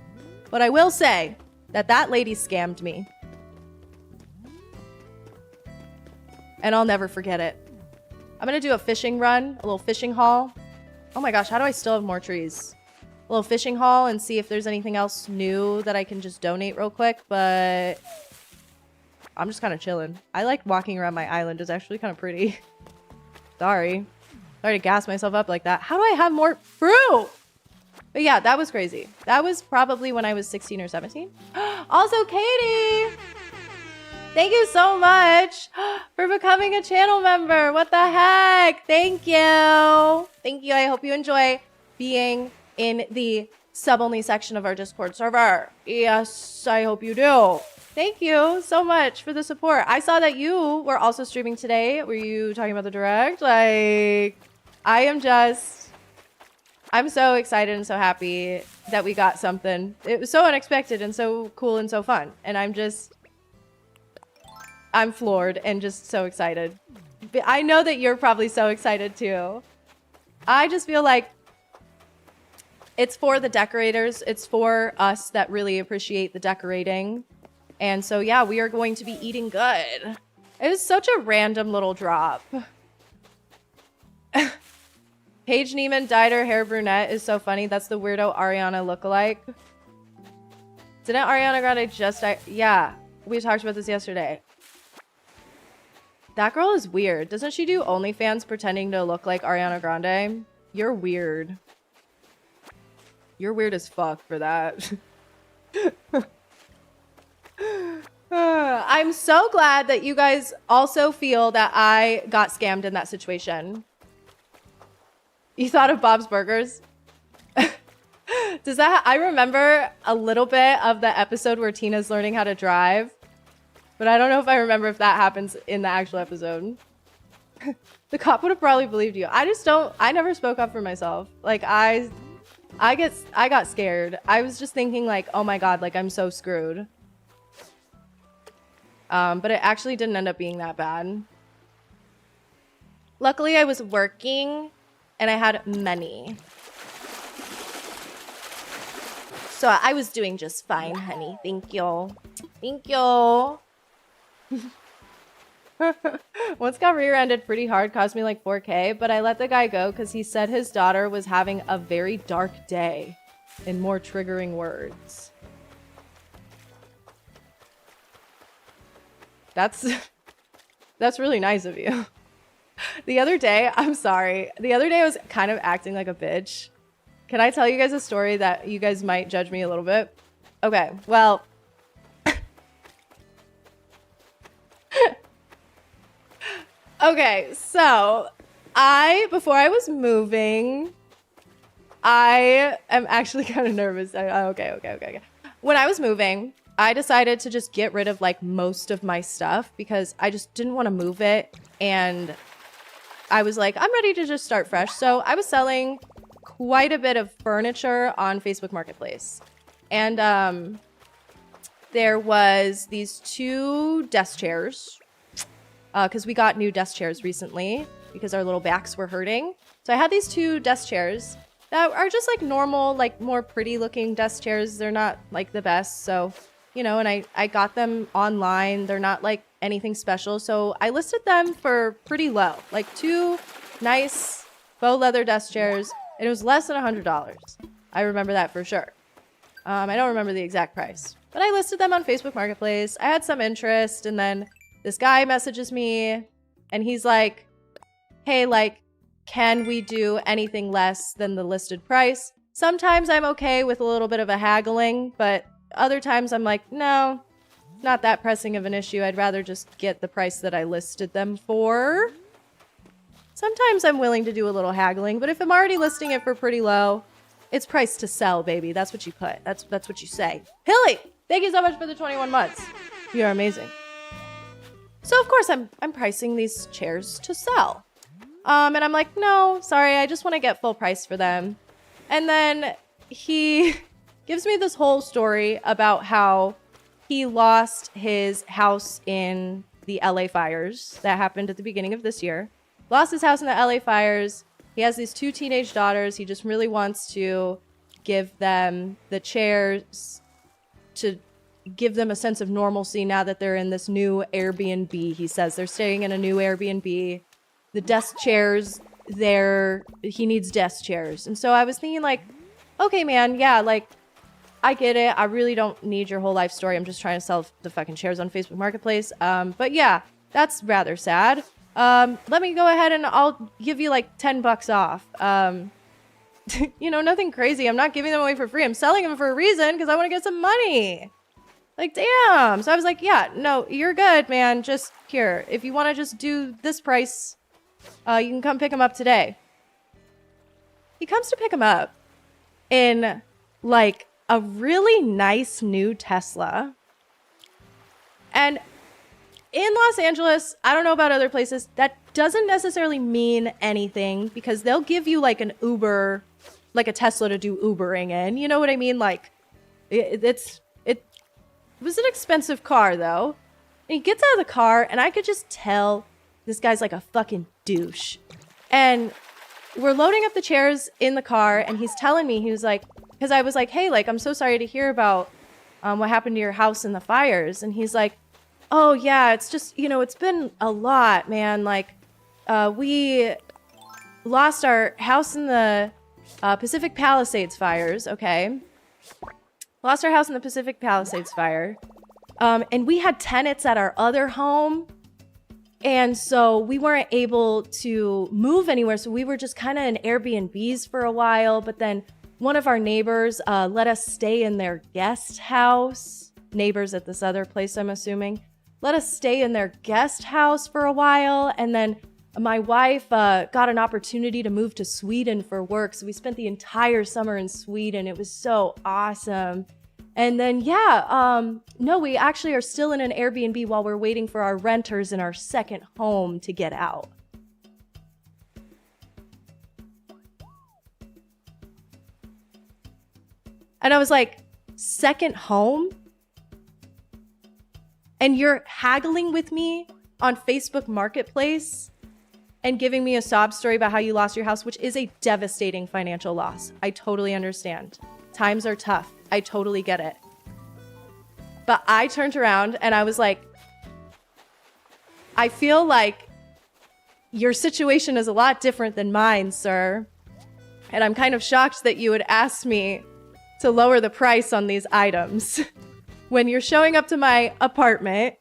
But I will say that lady scammed me. And I'll never forget it. I'm gonna do a fishing run, a little fishing haul. Oh my gosh, how do I still have more trees? A little fishing haul and see if there's anything else new that I can just donate real quick, but I'm just kind of chilling. I like walking around my island. It's actually kind of pretty. Sorry to gas myself up like that. How do I have more fruit? But yeah, that was crazy. That was probably when I was 16 or 17. Also, Katie, thank you so much for becoming a channel member. What the heck? Thank you. Thank you. I hope you enjoy being in the sub-only section of our Discord server. Yes, I hope you do. Thank you so much for the support. I saw that you were also streaming today. Were you talking about the direct? Like, I'm so excited and so happy that we got something. It was so unexpected and so cool and so fun. And I'm floored and just so excited. But I know that you're probably so excited too. I just feel like it's for the decorators. It's for us that really appreciate the decorating. And so, yeah, we are going to be eating good. It was such a random little drop. Paige Neiman dyed her hair brunette is so funny. That's the weirdo Ariana lookalike. Didn't Ariana Grande just die? Yeah, we talked about this yesterday. That girl is weird. Doesn't she do OnlyFans pretending to look like Ariana Grande? You're weird. You're weird as fuck for that. I'm so glad that you guys also feel that I got scammed in that situation. You thought of Bob's Burgers? I remember a little bit of the episode where Tina's learning how to drive, but I don't know if I remember if that happens in the actual episode. The cop would have probably believed you. I never spoke up for myself. Like I got scared. I was just thinking like, oh my God, like I'm so screwed. But it actually didn't end up being that bad. Luckily, I was working and I had money. So I was doing just fine, honey. Thank you. Thank you. Once got rear-ended pretty hard, cost me like 4K, but I let the guy go because he said his daughter was having a very dark day, in more triggering words. That's really nice of you. The other day, I'm sorry. The other day I was kind of acting like a bitch. Can I tell you guys a story that you guys might judge me a little bit? Okay, well. Okay, so before I was moving, I am actually kind of nervous. Okay. When I was moving, I decided to just get rid of like most of my stuff because I just didn't want to move it. And I was like, I'm ready to just start fresh. So I was selling quite a bit of furniture on Facebook Marketplace. And there was these 2 desk chairs because we got new desk chairs recently because our little backs were hurting. So I had these 2 desk chairs that are just like normal, like more pretty looking desk chairs. They're not like the best. So, you know, and I got them online. They're not like anything special. So I listed them for pretty low, like 2 nice faux leather desk chairs. And it was less than $100. I remember that for sure. I don't remember the exact price, but I listed them on Facebook Marketplace. I had some interest, and then this guy messages me and he's like, hey, like, can we do anything less than the listed price? Sometimes I'm okay with a little bit of a haggling, but other times I'm like, no, not that pressing of an issue. I'd rather just get the price that I listed them for. Sometimes I'm willing to do a little haggling, but if I'm already listing it for pretty low, it's priced to sell, baby. That's what you put. That's what you say. Hilly, thank you so much for the 21 months. You're amazing. So of course I'm pricing these chairs to sell. And I'm like, no, sorry, I just want to get full price for them. And then he gives me this whole story about how he lost his house in the LA fires that happened at the beginning of this year. Lost his house in the LA fires. He has these 2 teenage daughters. He just really wants to give them the chairs to give them a sense of normalcy now that they're in this new Airbnb. He says they're staying in a new Airbnb. The desk chairs there, he needs desk chairs. And so I was thinking like, okay, man, yeah, like I get it. I really don't need your whole life story. I'm just trying to sell the fucking chairs on Facebook Marketplace. But yeah, that's rather sad. Let me go ahead and I'll give you like $10 off. You know, nothing crazy. I'm not giving them away for free. I'm selling them for a reason because I want to get some money. Like, damn. So I was like, yeah, no, you're good, man. Just here. If you want to just do this price, you can come pick them up today. He comes to pick them up in like a really nice new Tesla. And in Los Angeles, I don't know about other places, that doesn't necessarily mean anything because they'll give you like an Uber, like a Tesla to do Ubering in. You know what I mean? Like, it was an expensive car though. And he gets out of the car and I could just tell this guy's like a fucking douche. And we're loading up the chairs in the car and he's telling me, he was like, because I was like, hey, like, I'm so sorry to hear about what happened to your house in the fires. And he's like, oh yeah, it's just, you know, it's been a lot, man. Like, we lost our house in the Pacific Palisades fires, okay? Lost our house in the Pacific Palisades fire. And we had tenants at our other home. And so we weren't able to move anywhere. So we were just kind of in Airbnbs for a while. But then one of our neighbors let us stay in their guest house. Neighbors at this other place, I'm assuming. Let us stay in their guest house for a while. And then my wife got an opportunity to move to Sweden for work. So we spent the entire summer in Sweden. It was so awesome. And then, yeah, no, we actually are still in an Airbnb while we're waiting for our renters in our second home to get out. And I was like, second home? And you're haggling with me on Facebook Marketplace and giving me a sob story about how you lost your house, which is a devastating financial loss. I totally understand. Times are tough. I totally get it. But I turned around and I was like, I feel like your situation is a lot different than mine, sir. And I'm kind of shocked that you would ask me to lower the price on these items when you're showing up to my apartment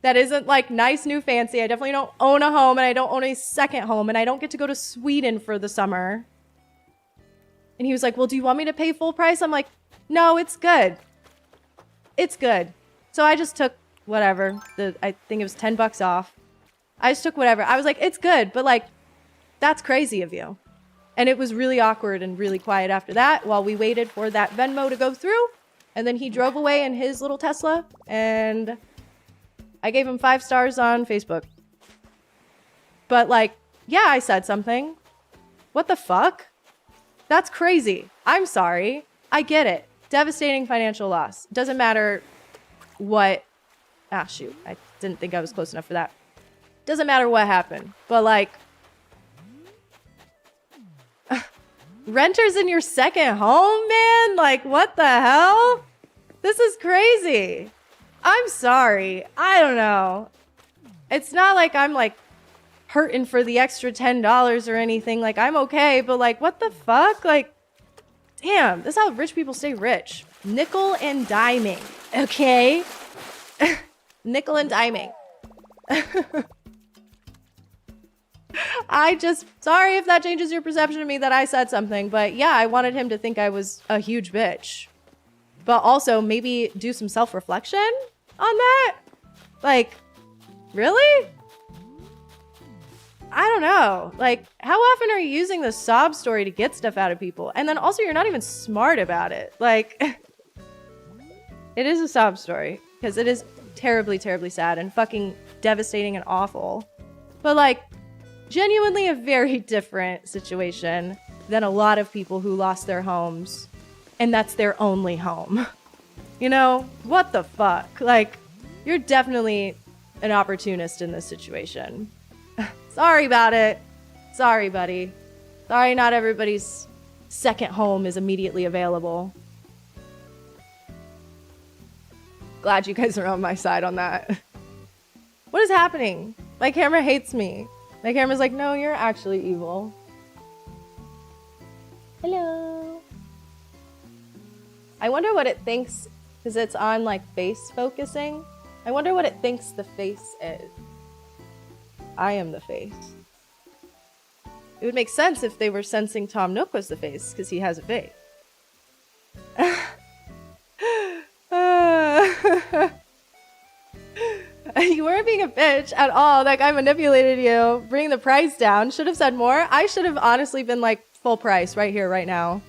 that isn't like nice, new, fancy. I definitely don't own a home and I don't own a second home and I don't get to go to Sweden for the summer. And he was like, well, do you want me to pay full price? I'm like, no, it's good. It's good. So I just took whatever. I think it was $10 off. I just took whatever. I was like, it's good, but like, that's crazy of you. And it was really awkward and really quiet after that while we waited for that Venmo to go through. And then he drove away in his little Tesla and I gave him 5 stars on Facebook. But like, yeah, I said something. What the fuck? That's crazy. I'm sorry. I get it. Devastating financial loss. Doesn't matter what... Ah, shoot. I didn't think I was close enough for that. Doesn't matter what happened. But like... Renters in your second home, man? Like, what the hell? This is crazy. I'm sorry. I don't know. It's not like I'm like hurting for the extra $10 or anything. Like, I'm okay, but like, what the fuck? Like, damn, this is how rich people stay rich. Nickel and diming, okay? Nickel and diming. Sorry if that changes your perception of me that I said something, but yeah, I wanted him to think I was a huge bitch. But also maybe do some self-reflection on that? Like, really? I don't know. Like, how often are you using the sob story to get stuff out of people? And then also, you're not even smart about it. Like, it is a sob story because it is terribly, terribly sad and fucking devastating and awful. But like, genuinely a very different situation than a lot of people who lost their homes and that's their only home. You know, what the fuck? Like, you're definitely an opportunist in this situation. Sorry about it. Sorry, buddy. Sorry not everybody's second home is immediately available. Glad you guys are on my side on that. What is happening? My camera hates me. My camera's like, no, you're actually evil. Hello. I wonder what it thinks, because it's on like face focusing. I wonder what it thinks the face is. I am the face. It would make sense if they were sensing Tom Nook was the face, because he has a face. You weren't being a bitch at all. That guy manipulated you. Bring the price down. Should have said more. I should have honestly been like full price right here, right now.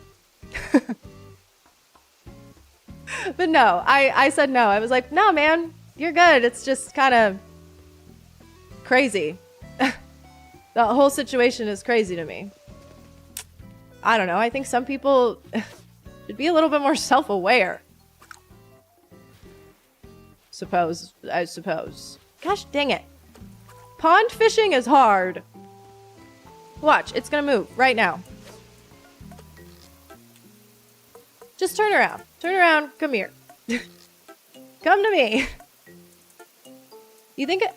But no, I said no. I was like, no, man, you're good. It's just kind of crazy. The whole situation is crazy to me. I don't know. I think some people should be a little bit more self-aware. I suppose. Gosh dang it. Pond fishing is hard. Watch, it's gonna move right now. Just turn around. Turn around. Come here. Come to me.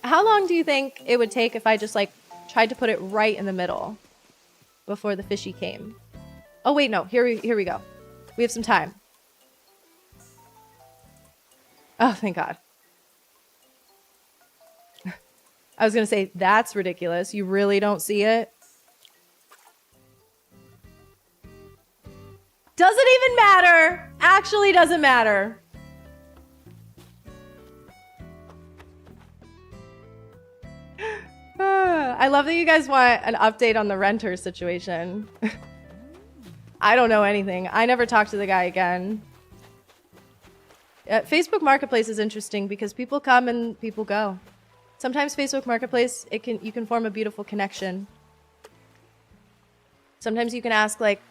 How long do you think it would take if I just like tried to put it right in the middle before the fishy came? Oh wait, no. Here we go. We have some time. Oh, thank God. I was going to say, that's ridiculous. You really don't see it? Doesn't even matter. Actually doesn't matter. I love that you guys want an update on the renter situation. I don't know anything. I never talked to the guy again. Facebook Marketplace is interesting because people come and people go. Sometimes Facebook Marketplace, you can form a beautiful connection. Sometimes you can ask like,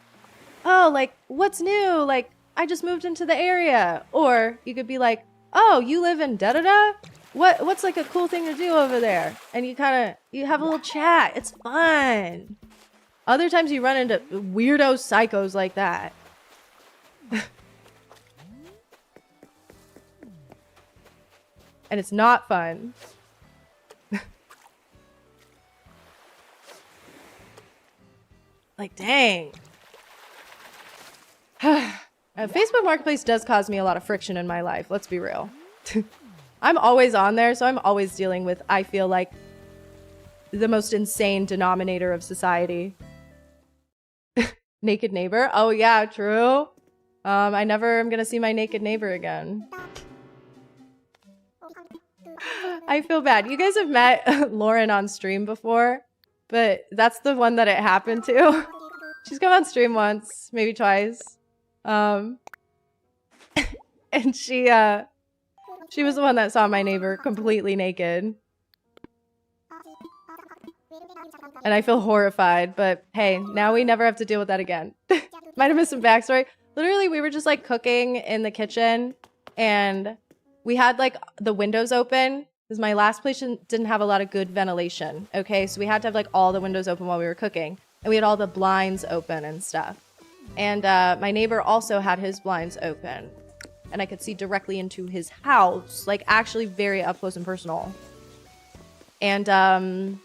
oh, like, what's new? Like, I just moved into the area. Or you could be like, oh, you live in da-da-da? What's like a cool thing to do over there? And you have a little chat. It's fun. Other times you run into weirdo psychos like that. And it's not fun. Like, dang. Facebook Marketplace does cause me a lot of friction in my life. Let's be real. I'm always on there, so I'm always dealing with, I feel like, the most insane denominator of society. Naked neighbor? Oh yeah, true. I never am gonna see my naked neighbor again. I feel bad. You guys have met Lauren on stream before, but that's the one that it happened to. She's come on stream once, maybe twice. And she was the one that saw my neighbor completely naked. And I feel horrified, but hey, now we never have to deal with that again. Might have missed some backstory. Literally, we were just like cooking in the kitchen and we had like the windows open because my last place didn't have a lot of good ventilation. Okay, so we had to have like all the windows open while we were cooking and we had all the blinds open and stuff. And my neighbor also had his blinds open and I could see directly into his house, like actually very up close and personal. And I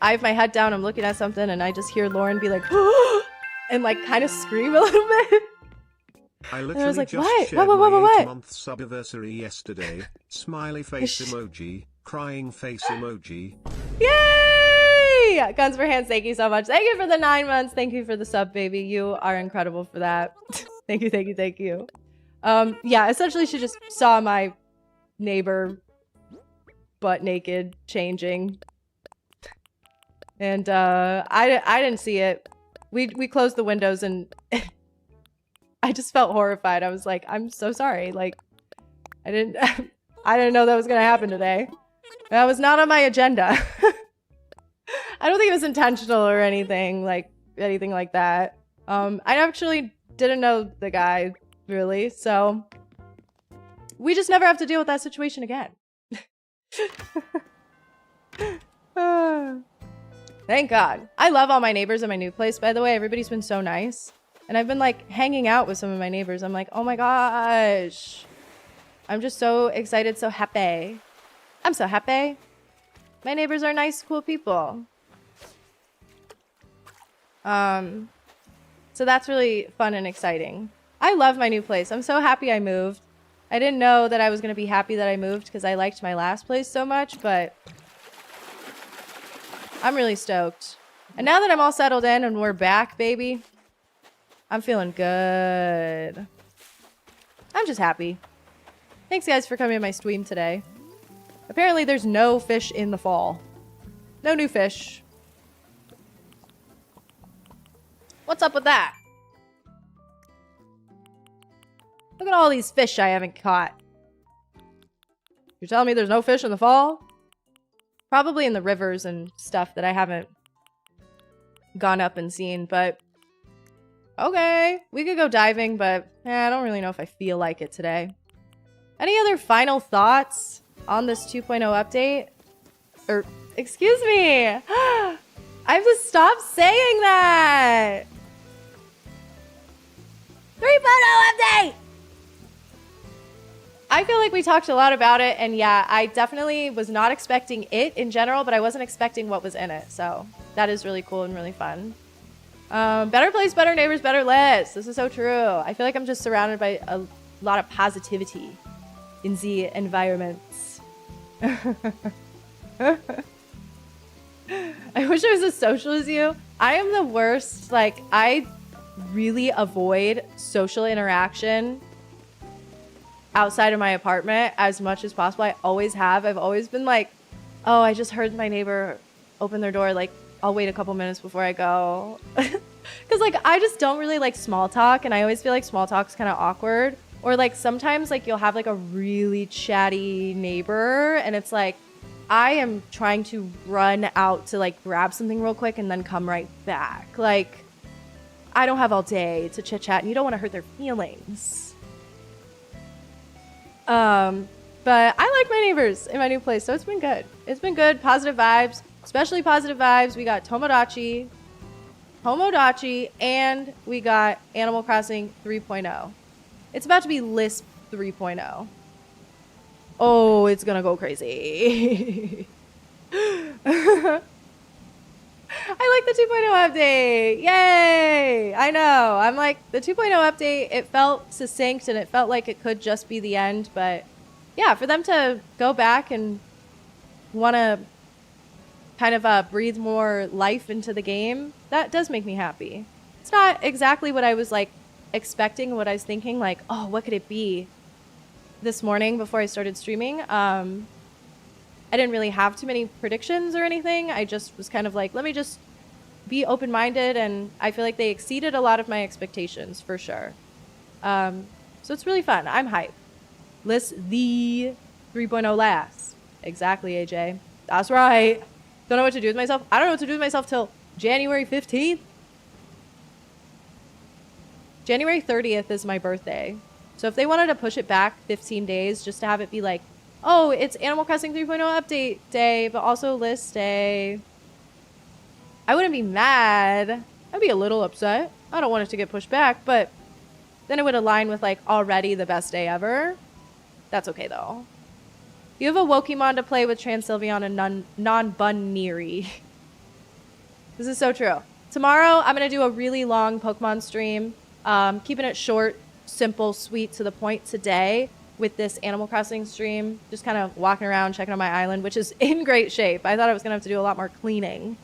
have my head down, I'm looking at something, and I just hear Lauren be like, and like kind of scream a little bit. I literally was like, just what? shared What? my 8-month subiversary yesterday. Smiley face emoji. crying face emoji. Yay! Guns for hands, thank you so much. Thank you for the 9 months. Thank you for the sub, baby. You are incredible for that. Thank you, thank you, thank you. Yeah, essentially she just saw my neighbor butt naked changing. And I didn't see it. We closed the windows and I just felt horrified. I was like, I'm so sorry. Like, I didn't know that was gonna happen today. That was not on my agenda. I don't think it was intentional or anything like that. I actually didn't know the guy really, so we just never have to deal with that situation again. Thank God. I love all my neighbors in my new place, by the way. Everybody's been so nice. And I've been like hanging out with some of my neighbors. I'm like, oh my gosh. I'm just so excited, so happy. I'm so happy. My neighbors are nice, cool people. So that's really fun and exciting. I love my new place. I'm so happy I moved. I didn't know that I was going to be happy that I moved because I liked my last place so much, but I'm really stoked. And now that I'm all settled in and we're back, baby, I'm feeling good. I'm just happy. Thanks, guys, for coming to my stream today. Apparently, there's no fish in the fall. No new fish. What's up with that? Look at all these fish I haven't caught. You're telling me there's no fish in the fall? Probably in the rivers and stuff that I haven't gone up and seen, but okay. We could go diving, but I don't really know if I feel like it today. Any other final thoughts on this 2.0 update? Or, excuse me. I have to stop saying that. 3.0 update! I feel like we talked a lot about it, and yeah, I definitely was not expecting it in general, but I wasn't expecting what was in it, so that is really cool and really fun. Better place, better neighbors, better liss. This is so true. I feel like I'm just surrounded by a lot of positivity in the environments. I wish I was as social as you. I am the worst. Like, I really avoid social interaction outside of my apartment as much as possible. I always have. I've always been like, oh, I just heard my neighbor open their door. Like, I'll wait a couple minutes before I go. Because, like, I just don't really like small talk. And I always feel like small talk's kind of awkward. Or, like, sometimes, like, you'll have, like, a really chatty neighbor. And it's like, I am trying to run out to, like, grab something real quick and then come right back. Like, I don't have all day to chit-chat. And you don't want to hurt their feelings. But I like my neighbors in my new place, so it's been good. It's been good. Positive vibes, especially positive vibes. We got Tomodachi, and we got Animal Crossing 3.0. It's about to be Lisp 3.0. Oh, it's gonna go crazy. I like the 2.0 update. Yay! I know. I'm like, the 2.0 update, it felt succinct and it felt like it could just be the end. But yeah, for them to go back and want to kind of breathe more life into the game, that does make me happy. It's not exactly what I was like expecting, what I was thinking, like, oh, what could it be this morning before I started streaming. I didn't really have too many predictions or anything. I just was kind of like, let me just be open-minded, and I feel like they exceeded a lot of my expectations for sure. So it's really fun. I'm hyped. Liss the 3.0 last. Exactly, AJ. That's right. Don't know what to do with myself. I don't know what to do with myself till January 15th. January 30th is my birthday. So if they wanted to push it back 15 days just to have it be like, oh, it's Animal Crossing 3.0 update day, but also list day, I wouldn't be mad. I'd be a little upset. I don't want it to get pushed back, but then it would align with like already the best day ever. That's okay though. You have a Wokemon to play with Transylveon and non-Bunnery. This is so true. Tomorrow, I'm going to do a really long Pokemon stream. Keeping it short, simple, sweet, to the point today. with this Animal Crossing stream. Just kind of walking around, checking out my island, which is in great shape. I thought I was going to have to do a lot more cleaning.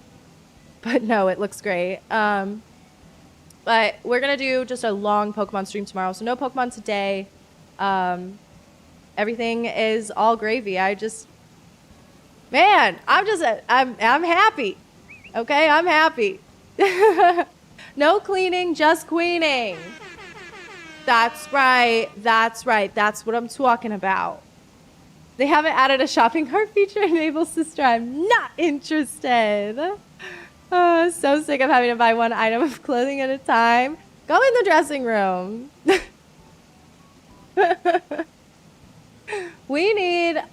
But no, it looks great. But we're going to do just a long Pokemon stream tomorrow. So no Pokemon today. Everything is all gravy. Man, I'm happy. Okay, I'm happy. No cleaning, just queening. That's right. That's right. That's what I'm talking about. They haven't added a shopping cart feature in Mabel's sister. I'm not interested. Oh, so sick of having to buy one item of clothing at a time. Go in the dressing room. We need...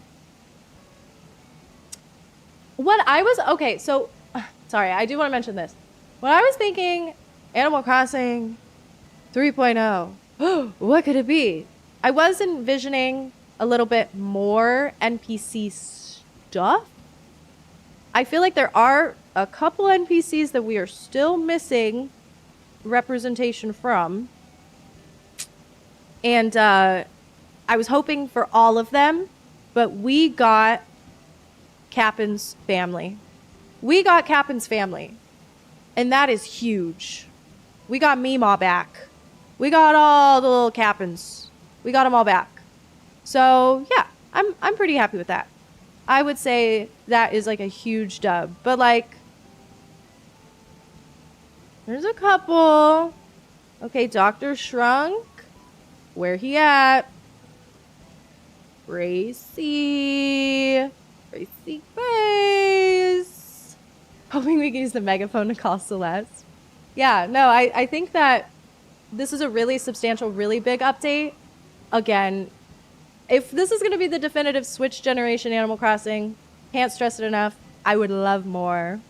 Okay, so... Sorry, I do want to mention this. When I was thinking Animal Crossing 3.0, what could it be? I was envisioning a little bit more NPC stuff. I feel like there are a couple NPCs that we are still missing representation from. And I was hoping for all of them, but we got Cappen's family. We got Cappen's family. And that is huge. We got Meemaw back. We got all the little Cappens. We got them all back. So, yeah, I'm pretty happy with that. I would say that is like a huge dub. But like, there's a couple. Okay, Dr. Shrunk. Where he at? Gracie face. Hoping we can use the megaphone to call Celeste. Yeah, no, I think that this is a really substantial, really big update. Again, if this is going to be the definitive Switch generation Animal Crossing, can't stress it enough, I would love more.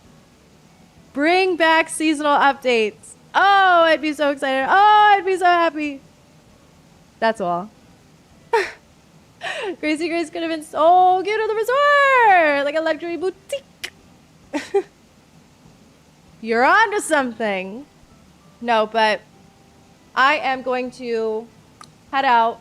Bring back seasonal updates. Oh, I'd be so excited. Oh, I'd be so happy. That's all. Gracie Grace could have been so cute at the resort. Like a luxury boutique. You're onto something. No, but I am going to head out.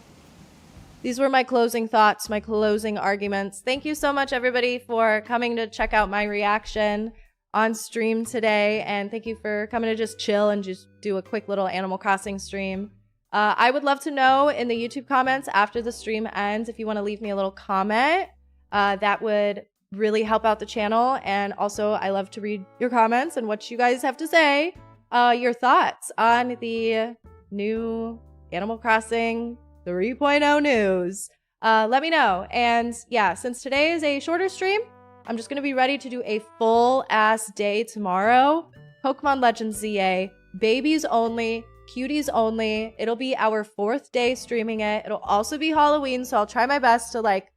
These were my closing thoughts, my closing arguments. Thank you so much, everybody, for coming to check out my reaction on stream today. And thank you for coming to just chill and just do a quick little Animal Crossing stream. I would love to know in the YouTube comments after the stream ends if you want to leave me a little comment. That would really help out the channel. And also, I love to read your comments and what you guys have to say. Your thoughts on the new Animal Crossing 3.0 news. Let me know. And yeah, since today is a shorter stream, I'm just going to be ready to do a full-ass day tomorrow. Pokemon Legends ZA, babies only, cuties only. It'll be our 4th day streaming it. It'll also be Halloween, so I'll try my best to like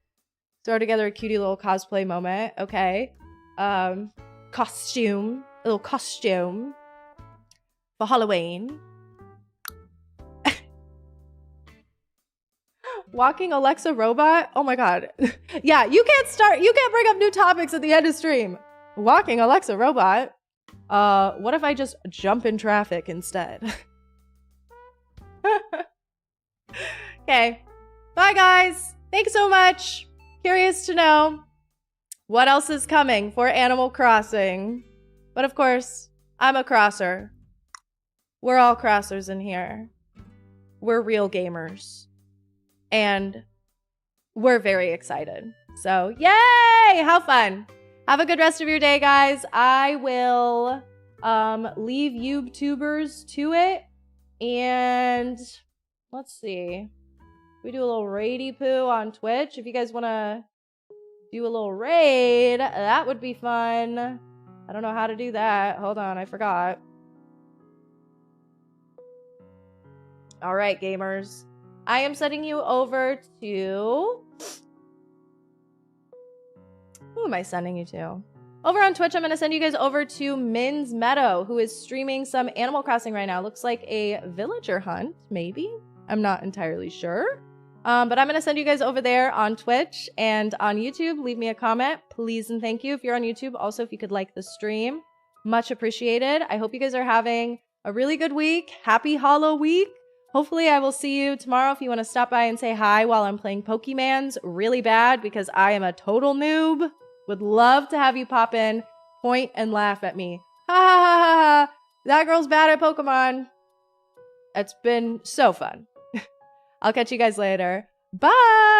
throw together a cutie little cosplay moment, okay? Costume, a little costume for Halloween. Walking Alexa robot? Oh my god. Yeah, you can't bring up new topics at the end of stream. Walking Alexa robot? What if I just jump in traffic instead? Okay. Bye, guys. Thanks so much. Curious to know what else is coming for Animal Crossing. But of course, I'm a crosser. We're all crossers in here. We're real gamers. And we're very excited. So, yay! How fun. Have a good rest of your day, guys. I will leave YouTubers to it. And let's see. We do a little raidy poo on Twitch. If you guys want to do a little raid, that would be fun. I don't know how to do that. Hold on, I forgot. All right, gamers. I am sending you over to... Who am I sending you to? Over on Twitch, I'm going to send you guys over to Min's Meadow, who is streaming some Animal Crossing right now. Looks like a villager hunt, maybe? I'm not entirely sure. But I'm going to send you guys over there on Twitch and on YouTube. Leave me a comment, please and thank you. If you're on YouTube, also if you could like the stream. Much appreciated. I hope you guys are having a really good week. Happy Hollow Week. Hopefully I will see you tomorrow if you want to stop by and say hi while I'm playing Pokemans really bad because I am a total noob. Would love to have you pop in, point, and laugh at me. Ha ha ha ha ha. That girl's bad at Pokemon. It's been so fun. I'll catch you guys later. Bye!